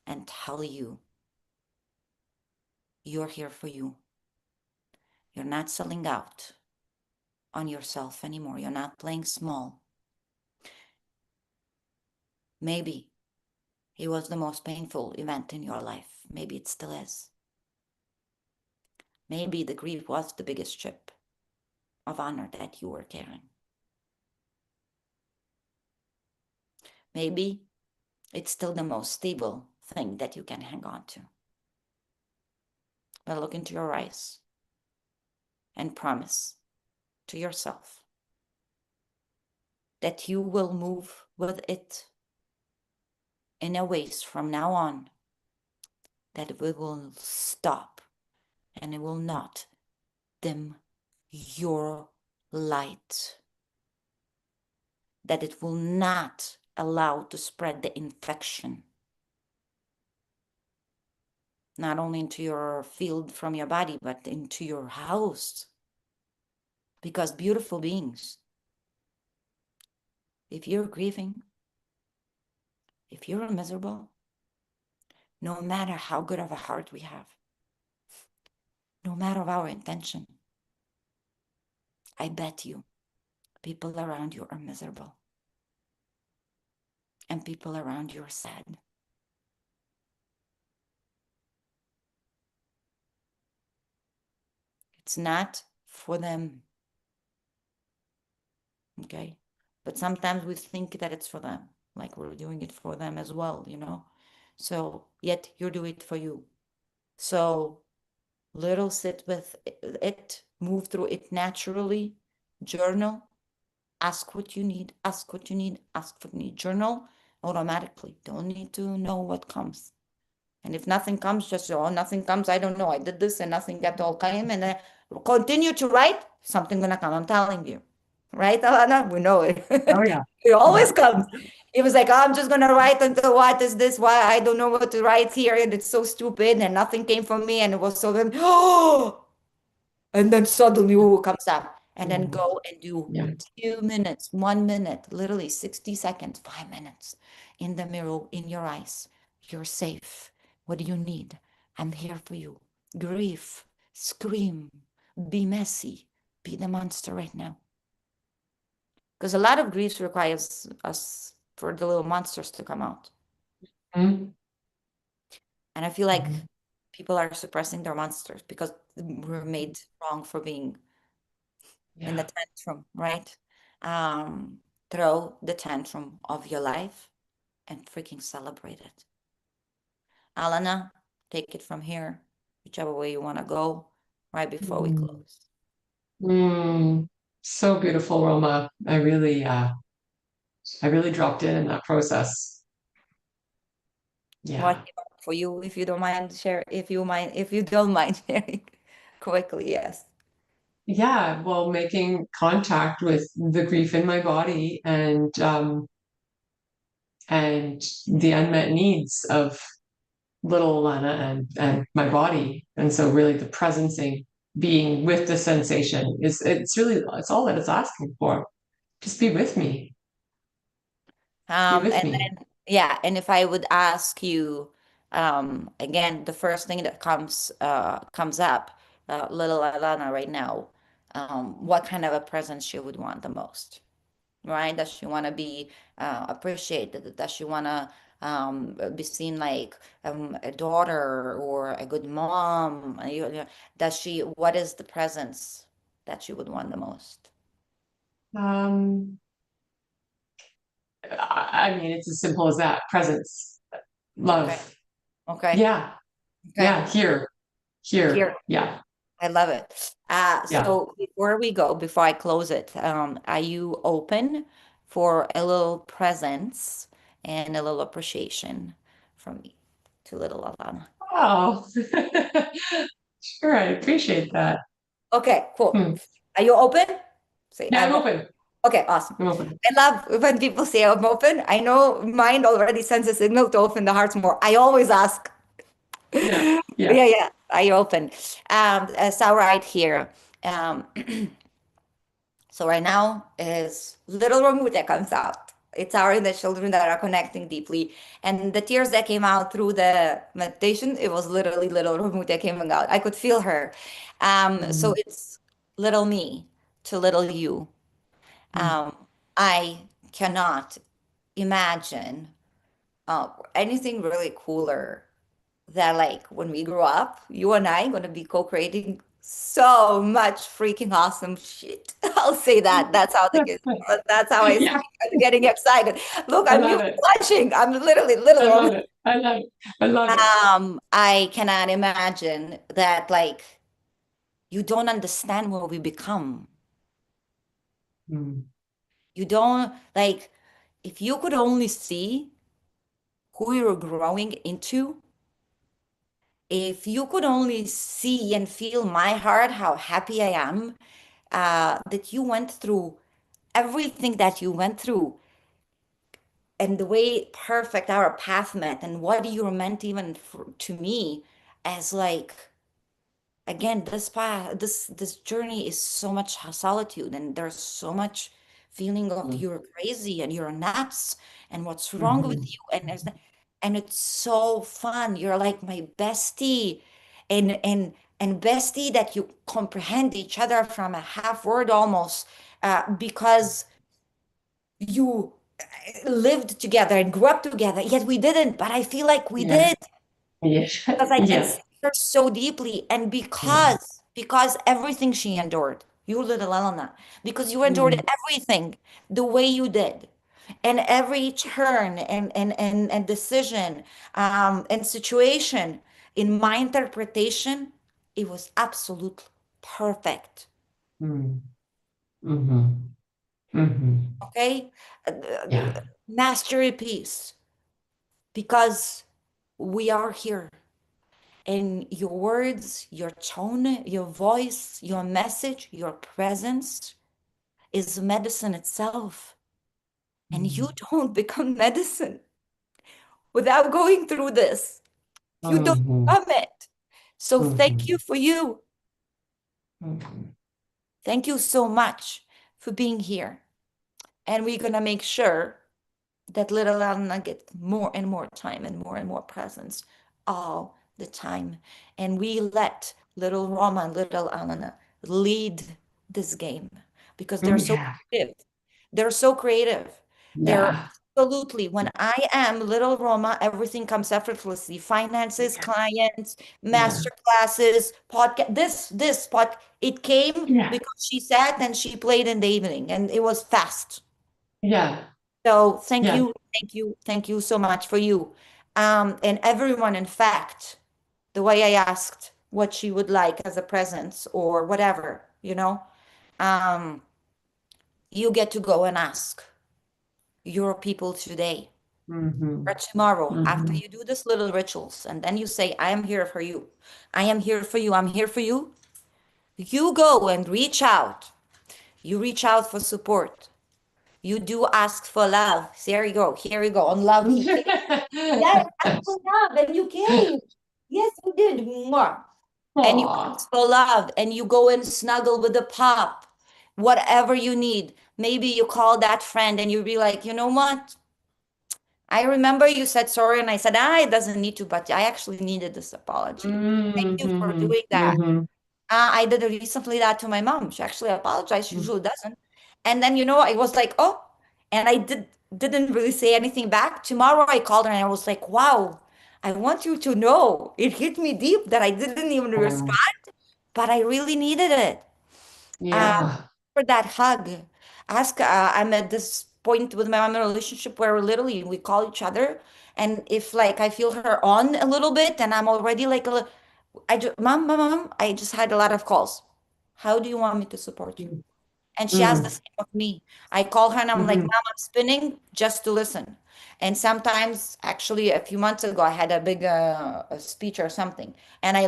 and tell you you're here for you. You're not selling out on yourself anymore. You're not playing small. Maybe it was the most painful event in your life. Maybe it still is. Maybe the grief was the biggest chip of honor that you were carrying. Maybe it's still the most stable thing that you can hang on to. But look into your eyes and promise to yourself that you will move with it in a ways from now on that it will stop and it will not dim your light, that it will not allow to spread the infection, not only into your field from your body, but into your house. Because beautiful beings, if you're grieving, if you're miserable, no matter how good of a heart we have, no matter our intention, I bet you people around you are miserable and people around you are sad. It's not for them, okay? But sometimes we think that it's for them, like we're doing it for them as well, you know? So, yet you do it for you. So, little sit with it, move through it naturally, journal, ask what you need, ask what you need, ask what you need, journal automatically. Don't need to know what comes. And if nothing comes, just, oh, nothing comes, I don't know. I did this and nothing at all came. And then continue to write, something gonna come. I'm telling you. Right, Alana? We know it. Oh yeah. It Yeah. always comes. It was like, oh, I'm just gonna write until what is this? Why I don't know what to write here, and it's so stupid, and nothing came from me, and it was so then, oh, and then suddenly ooh, comes up, and then Mm, go and do yeah. 2 minutes, 1 minute, literally 60 seconds, 5 minutes in the mirror, in your eyes. You're safe. What do you need? I'm here for you. Grief, scream, be messy, be the monster right now. Because a lot of grief requires us for the little monsters to come out. Mm, And I feel like mhm. people are suppressing their monsters because we're made wrong for being in the Yeah. tantrum, right? Um, Throw the tantrum of your life and freaking celebrate it. Alana, take it from here, whichever way you want to go, right before we Mm, close. so beautiful, Roma. I really dropped in that process. What Yeah. for you, if you don't mind share, if you don't mind sharing quickly, yes. Yeah. Well, making contact with the grief in my body and the unmet needs of little Lana and my body. And so really the presencing, being with the sensation is it's all that it's asking for. Just be with me. Be with And me. then, yeah, and if I would ask you, again, the first thing that comes up, little Alana right now, what kind of a present she would want the most, right? Does she want to be appreciated? Does she want to be seen like a daughter or a good mom? Does she, what is the presence that she would want the most? Um, I mean, it's as simple as that. Presence, Okay. love. Okay. Yeah. Okay. Yeah. Here. Here. Here. Yeah. I love it. Yeah. So before we go, before I close it, are you open for a little presence and a little appreciation from me to little Alana? Oh, sure. I appreciate that. Okay, cool. Hmm. Are you open? Say, Yeah, I'm I'm open. open. Okay, awesome. I'm open. I love when people say I'm open. I know mind already sends a signal to open the hearts more. I always ask. Yeah. Yeah. Yeah, yeah. Are you open? So right here. Um, So right now is little Ramut that comes out. It's our the children that are connecting deeply. And the tears that came out through the meditation, it was literally little Ramut that came out. I could feel her. So Mm, it's little me to little you. mm. Um, I cannot imagine anything really cooler that like when we grow up, you and I gonna be co-creating so much freaking awesome shit. I'll say that. That's how they get. That's how I Yeah, speak. I'm getting excited. Look, I I'm love even it. blushing. I'm literally little I woman. love it. I love it. I love it. I cannot imagine that like you don't understand what we become. Mm. You don't like, if you could only see who you're growing into, if you could only see and feel my heart, how happy I am that you went through everything that you went through and the way perfect our path met and what you meant even for, to me as like again this path this journey is so much solitude and there's so much feeling of Mm. you're crazy and you're nuts and what's wrong with Mhm. you and and it's so fun. You're like my bestie and bestie that you comprehend each other from a half word almost because you lived together and grew up together, yet we didn't, but I feel like we Yeah. did Yes. because I can Yeah. see her so deeply, and Yeah. because everything she endured, you little Elena, because you endured Mm. everything the way you did, and every turn and decision and situation in my interpretation, it was absolute perfect. Mm. Mhm. Mhm. Okay, Yeah. masterpiece because we are here. And your words, your tone, your voice, your message, your presence is medicine itself. And you Mm. don't become medicine without going through this. You don't Mhm. become it. So thank you Mhm. for you. Mhm. Thank you so much for being here. And we're going to make sure that little Anna gets more and more time and more presence all the time. And we let little Roma and little Anna lead this game because they're Mm. so Yeah. creative. They're so creative. They're Yeah. absolutely, when I am little Roma, everything comes effortlessly. Finances, Yeah. clients, Yeah. master classes, podcast, this pod, it came Yeah. because she sat and she played in the evening and it was fast. Yeah. So Yeah. thank you so much for you. And everyone, in fact, the way I asked what she would like as a present or whatever, um, you get to go and ask your people today or Mhm. tomorrow after Mhm. you do this little rituals, and then you say, I am here for you. I am here for you. I'm here for you. You go and reach out. You reach out for support. You do ask for love. There you go. Here you go. On love, he came. Yes, ask for love, and you came. Yes, you did. Mwah. And you Aw. ask for love, and you go and snuggle with the pop, whatever you need. Maybe you call that friend and you be like, you know what? I remember you said sorry, and I said, it doesn't need to, but I actually needed this apology. Thank you for Mhm. doing that. Mhm. I did recently that to my mom. She actually apologized. She Mhm. usually doesn't. And then, I was like, oh, and I didn't really say anything back. Tomorrow I called her and I was like, wow, I want you to know it hit me deep that I didn't even Oh, respond, but I really needed it. Uh, yeah. for that hug. I'm at this point with my mom in a relationship where literally we call each other. And if like I feel her on a little bit and I'm already like, mom, I just had a lot of calls. How do you want me to support you? And she has the Mm. same of me. I call her and I'm like, Mhm. Mom, I'm spinning just to listen. And sometimes, actually, a few months ago, I had a big a speech or something. And I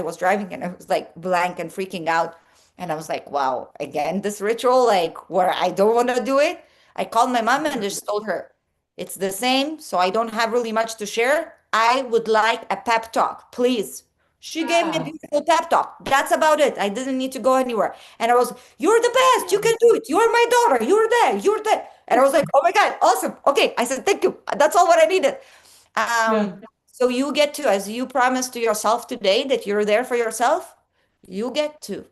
was driving and I was like blank and freaking out. And I was like, wow, again, this ritual, like where I don't want to do it. I called my mom and just told her, it's the same. So I don't have really much to share. I would like a pep talk, please. She gave me a Ah, beautiful pep talk. That's about it. I didn't need to go anywhere. And I was, you're the best. You yeah. can do it. You're my daughter. You're there. You're there. And I was like, oh my God, awesome. Okay. I said, thank you. That's all what I needed. Yeah. So you get to, as you promised to yourself today that you're there for yourself, you get to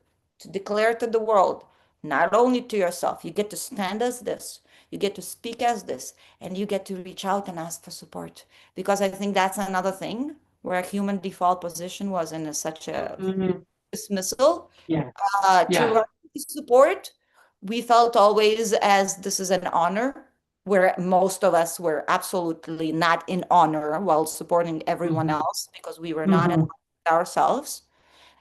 declare to the world, not only to yourself, you get to stand as this, you get to speak as this, and you get to reach out and ask for support. Because I think that's another thing where a human default position was in such a Mhm. dismissal Yeah. to Yeah. run support. We felt always as this is an honor, where most of us were absolutely not in honor while supporting everyone Mhm. else because we were not in Mhm. ourselves.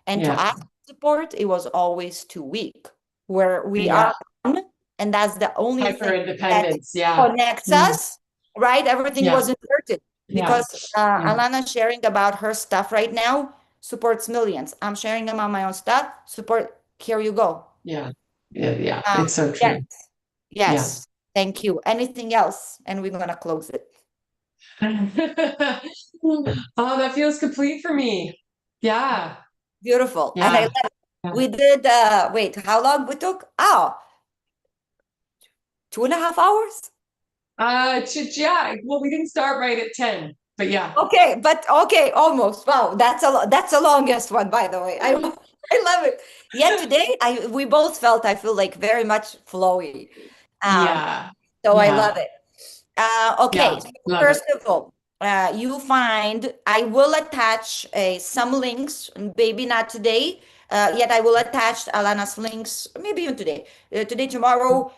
And to Yeah. ask for support, it was always too weak, where we are Yeah. one. And that's the only Hyper thing that independence. Yeah. connects Mm, us, right? Everything yeah. was inverted Yeah. because Yeah. Alana sharing about her stuff right now supports millions. I'm sharing about my own stuff, support, here you go. Yeah. Yeah. Yeah. Um, It's so yes, true. Yeah. yes, thank you. Anything else? And we're gonna close it. Oh, that feels complete for me. Yeah. Beautiful. And I Yeah. love it. Yeah. We did, wait, how long we took? Oh, 2.5 hours? Yeah. Well, we didn't start right at 10, but yeah. Okay, but okay, almost. Wow, that's the longest one, by the way. I I love it. Yet today, I we both felt I feel like very much flowy. Um, Yeah. so I love Yeah. it. Okay, Yeah. so Love it. first of all, you find I will attach some links, maybe not today. Yet I will attach Alana's links, maybe even today. Today, tomorrow,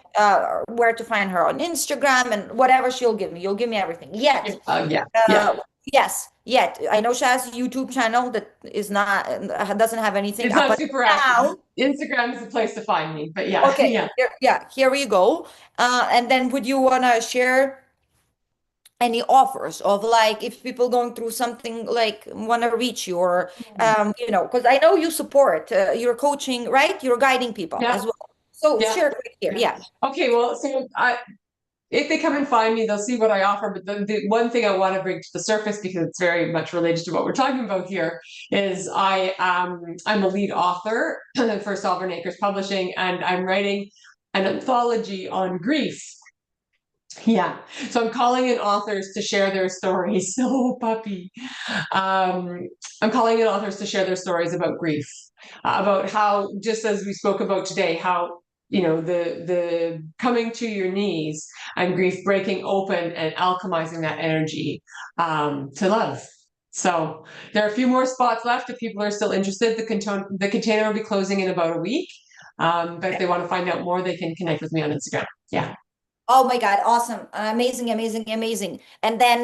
where to find her on Instagram and whatever she'll give me. You'll give me everything. Yeah. Yet Yeah. uh, Yeah. yes, yet I know she has a YouTube channel that is not doesn't have anything It's up not until super active. now. Instagram is the place to find me, but yeah. Okay, Yeah. yeah, here we go. And then would you wanna share any offers of like if people going through something like wanna reach you or because I know you support you're coaching, right? You're guiding people Yeah. as well. So Yeah. share quick here. Yeah. Yeah. Okay. Well, so if they come and find me, they'll see what I offer. But the one thing I want to bring to the surface, because it's very much related to what we're talking about here, is I'm a lead author for Sovereign Acres Publishing, and I'm writing an anthology on grief. Yeah. So I'm calling in authors to share their stories. So puppy. Um, I'm calling in authors to share their stories about grief, about how, just as we spoke about today, how the coming to your knees and grief breaking open and alchemizing that energy to love. So there are a few more spots left if people are still interested. The container will be closing in about a week. But if they want to find out more, they can connect with me on Instagram. Yeah. Oh my God, awesome. Amazing, amazing, amazing. And then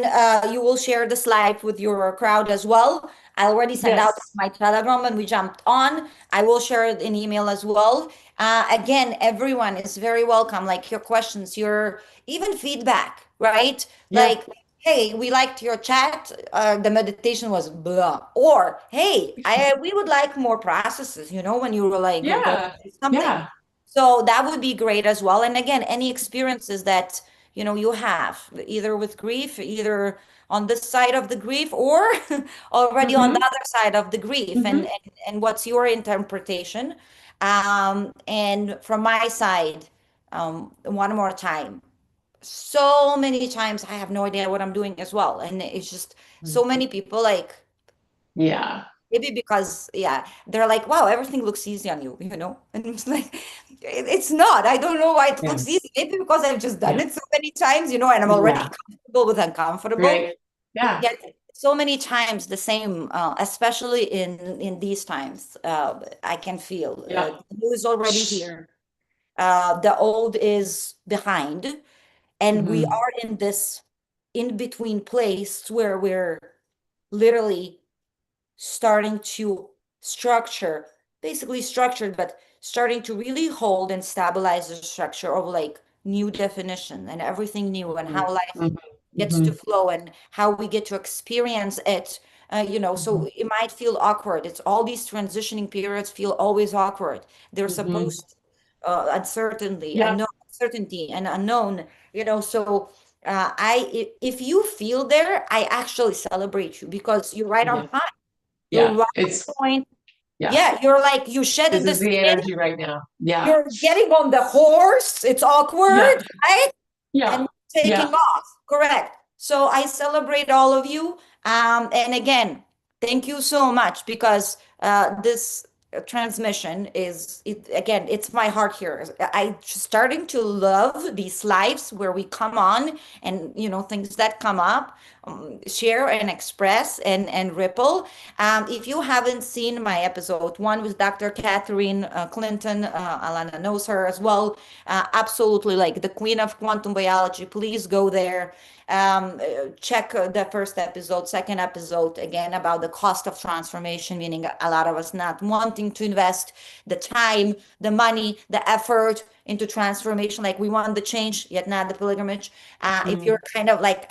you will share this live with your crowd as well. I already sent out Yes. my Telegram and we jumped on. I will share it in email as well. Again, everyone is very welcome. Like your questions, your even feedback, right? Yeah. Like, hey, we liked your chat. The meditation was blah. Or, hey, we would like more processes, when you were like going Yeah. through something. Yeah. So that would be great as well. And again, any experiences that you have, either with grief, either on this side of the grief, or already on the Mm-hmm. other side of the grief, and Mm-hmm. and what's your interpretation? And from my side, one more time. So many times I have no idea what I'm doing as well, and it's just so many people like Yeah. maybe because, yeah, they're like, wow, everything looks easy on you. And it's like, it's not. I don't know why it Yeah. looks easy. Maybe because I've just done Yeah. it so many times, and I'm already Yeah. comfortable with uncomfortable. Right. Yeah. Yet so many times the same, especially in these times, I can feel Yeah. the new is already here. The old is behind, and we Mm-hmm. are in this in between place where we're literally starting to structure, basically structured, but starting to really hold and stabilize the structure of like new definition and everything new and how life Mm-hmm. gets to Mm-hmm. flow and how we get to experience it. So it might feel awkward. It's all these transitioning periods feel always awkward. They're Mm-hmm. supposed uncertainty, Yeah. unknown, uncertainty and unknown. So if you feel there, I actually celebrate you because you're right on Yeah. time. You're Yeah. right It's on point. yeah. Yeah, you're like you This shedding the is the skin. energy right now. Yeah. You're getting on the horse. It's awkward, Yeah. right? Yeah. And taking Yeah. off. Correct. So I celebrate all of you. And again, thank you so much because this transmission again, it's my heart here. I starting to love these lives where we come on and things that come up, share and express and ripple. If you haven't seen my episode one with Dr. Catherine Clinton, Alana knows her as well. Absolutely, like the queen of quantum biology. Please go there. Check the first episode, second episode, again about the cost of transformation, meaning a lot of us not wanting looking to invest the time, the money, the effort into transformation. Like we want the change, yet not the pilgrimage. If you're Mm. kind of like,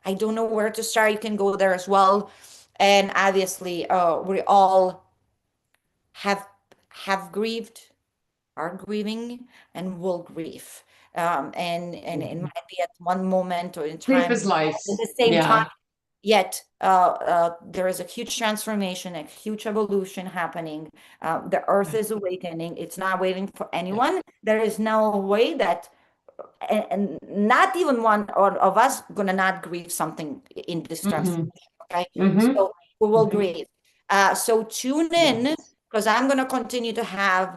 I don't know where to start, you can go there as well. And obviously, we all have have grieved, are grieving, and will grieve. And it Mhm. might be at one moment or in Grief time, is life. at the same time. Yeah. Yet there is a huge transformation, a huge evolution happening. The earth Yeah. is awakening. It's not waiting for Yeah. anyone. There is no way that, and not even one of us gonna not grieve something in this Hmm. transformation. Okay, Hmm. so we will Hmm. grieve. So tune in Yes. because I'm gonna continue to have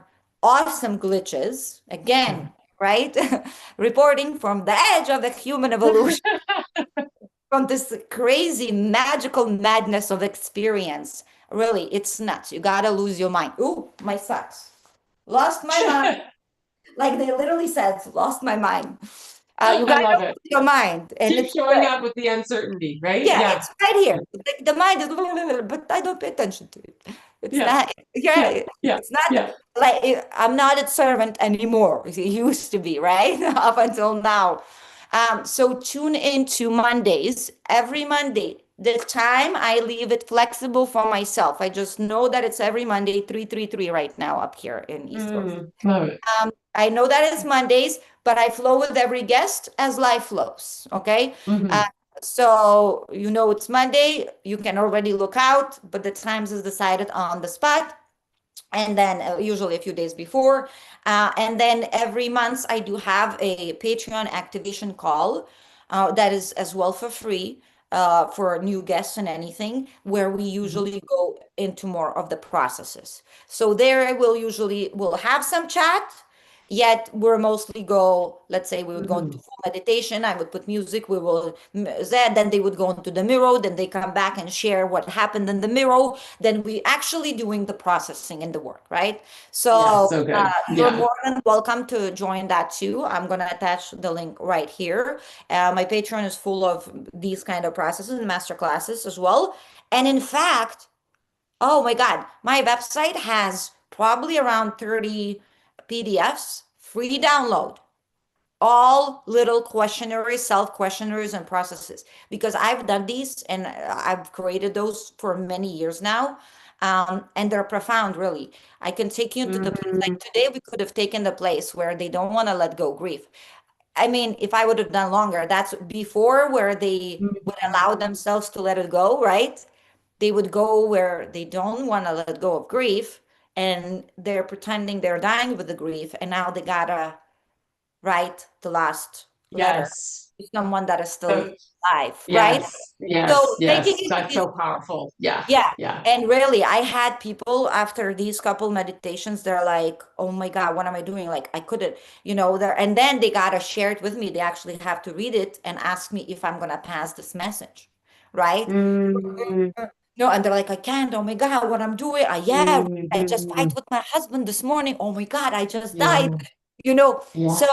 awesome glitches again, right? Reporting from the edge of the human evolution, from this crazy magical madness of experience. Really, it's nuts. You gotta lose your mind. Ooh, my socks. Lost my mind. Like they literally said, lost my mind. You I gotta love it. lose your mind, and Keep it's showing good. up with the uncertainty, right? Yeah, Yeah. it's right here. The mind is, but I don't pay attention to it. It's Yeah. not, Yeah. yeah, Yeah. it's not Yeah. like I'm not its servant anymore. It used to be, right? Up until now. So tune in to Mondays, every Monday. The time I leave it flexible for myself. I just know that it's every Monday, 333 right now up here in East Coast. Mm. Love it. I know that it's Mondays, but I flow with every guest as life flows. Okay. Uh, Hmm. so you know it's Monday, you can already look out, but the times is decided on the spot and then usually a few days before. And then every month I do have a Patreon activation call that is as well for free for new guests and anything, where we usually go into more of the processes. So there I will have some chat. Yet we're mostly go, let's say we would go into Hmm. full meditation, I would put music, we will then they would go into the mirror, then they come back and share what happened in the mirror, then we actually doing the processing and the work, right? Yeah. So So good. you're Yeah. more than welcome to join that too. I'm gonna attach the link right here. My Patreon is full of these kind of processes and master classes as well. And in fact, oh my God, my website has probably around 30 PDFs, free download, all little questionnaires, self questionnaires, and processes. Because I've done these and I've created those for many years now. And they're profound, really. I can take you into the place. Like Hmm. today, we could have taken the place where they don't want to let go grief. I mean, if I would have done longer, that's before where they would allow themselves to let it go, right? They would go where they don't want to let go of grief and they're pretending they're dying with the grief. And now they gotta write the last letter Yes. to someone that is So, still alive, right? yes. Yes. So taking Yes. into That's these, so powerful. Yeah. yeah. Yeah. And really, I had people after these couple meditations, they're like, oh my God, what am I doing? Like, I couldn't, there. And then they got to share it with me. They actually have to read it and ask me if I'm going to pass this message, right? Mm. No, and they're like, I can't. Oh my God, what I'm doing. Yeah, I just Hmm. fight with my husband this morning. Oh my God, I just died. Yeah. So Yeah.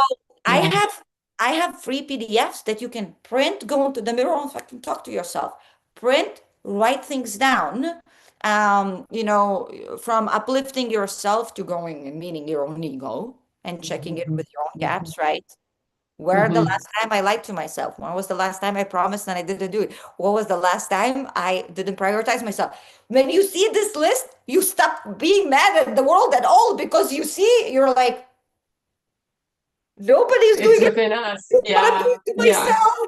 I Yeah. have I have free PDFs that you can print, go into the mirror and fucking talk to yourself. Print, write things down. From uplifting yourself to going and meeting your own ego and checking it Hmm. with your own Hmm. gaps, right? Where the Hmm. last time I lied to myself? When was the last time I promised and I didn't do it? What was the last time I didn't prioritize myself? When you see this list, you stop being mad at the world at all because you see, you're like, nobody is It's doing it. within us. It's what I'm Yeah. doing to Yeah. myself.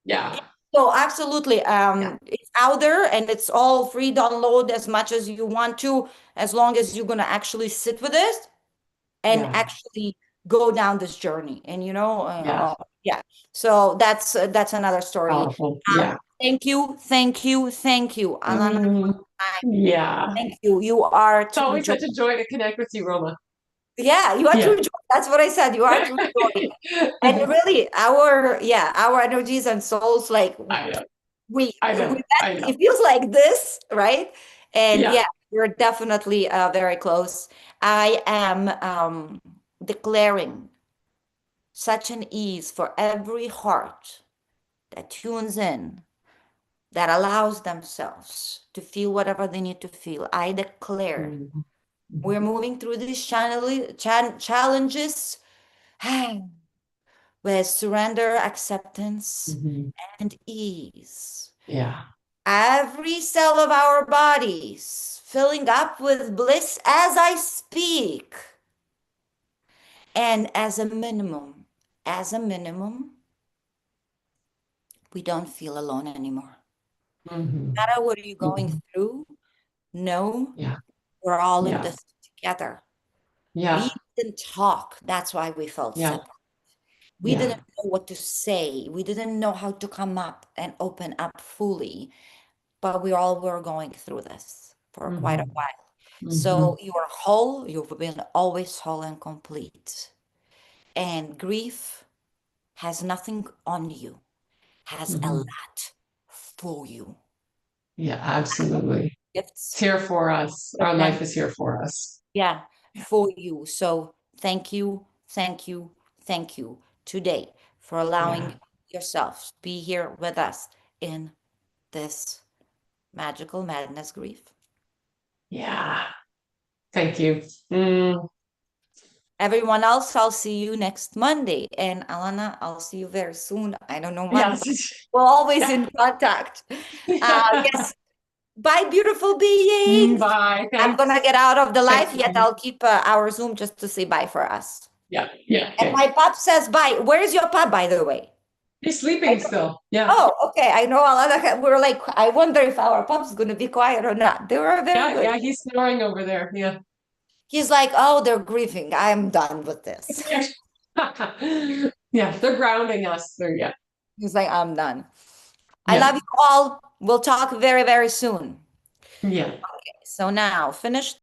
Yeah. So absolutely, Yeah. it's out there and it's all free download as much as you want to, as long as you're gonna actually sit with it and Yeah. actually go down this journey. And Yeah. yeah. So that's another story. Powerful. Yeah. Thank you, thank you, thank you, Alana. Mm. Yeah. Thank you. You are It's true always joy. such a joy to connect with you, Roma. Yeah, you are Yeah. true joy. That's what I said. You are true joy. And really, our energies and souls, like I know. I we know. met, I know. it feels like this, right? And Yeah. yeah, we're definitely very close. I am declaring such an ease for every heart that tunes in, that allows themselves to feel whatever they need to feel. I declare Mm. We're moving through these challenges with surrender, acceptance, Mhm. and ease. Yeah. Every cell of our bodies filling up with bliss as I speak. And as a minimum, we don't feel alone anymore. No Mhm. matter what you're going Mhm. through, no, Yeah. we're all in Yeah. this together. We Yeah. didn't talk. That's why we felt Yeah. separate. We Yeah. didn't know what to say. We didn't know how to come up and open up fully. But we all were going through this for quite a Mhm. while. So Mhm. you are whole. You've been always whole and complete. And grief has nothing on you, has a Mhm. lot for you. Yeah, absolutely. It's Gifts, here for us. Our life is here for us. yeah, Yeah. for you. So thank you, thank you, thank you today for Yeah. allowing yourself to be here with us in this magical madness grief. Yeah. Thank you. Mm, Everyone else, I'll see you next Monday. And Alana, I'll see you very soon. I don't know when, yes. but we're always Yeah. in contact. Yeah. Yes, bye, beautiful beings. Bye. I'm gonna Thanks. get out of the live, Thanks, yet Maggie. I'll keep our Zoom just to say bye for us. Yeah. Yeah. And my Okay. pup says bye. Where is your pup, by the way? He's I sleeping know. still. Yeah. Oh, okay. I know Alana. We're like, I wonder if our pup's gonna be quiet or not. They were very Yeah. good. Yeah. He's snoring over there. Yeah. He's like, oh, they're grieving. I'm done with this. Yeah. They're grounding us. They're, yeah. He's like, I'm done. I Yeah. love you all. We'll talk very, very soon. Yeah. So now, finish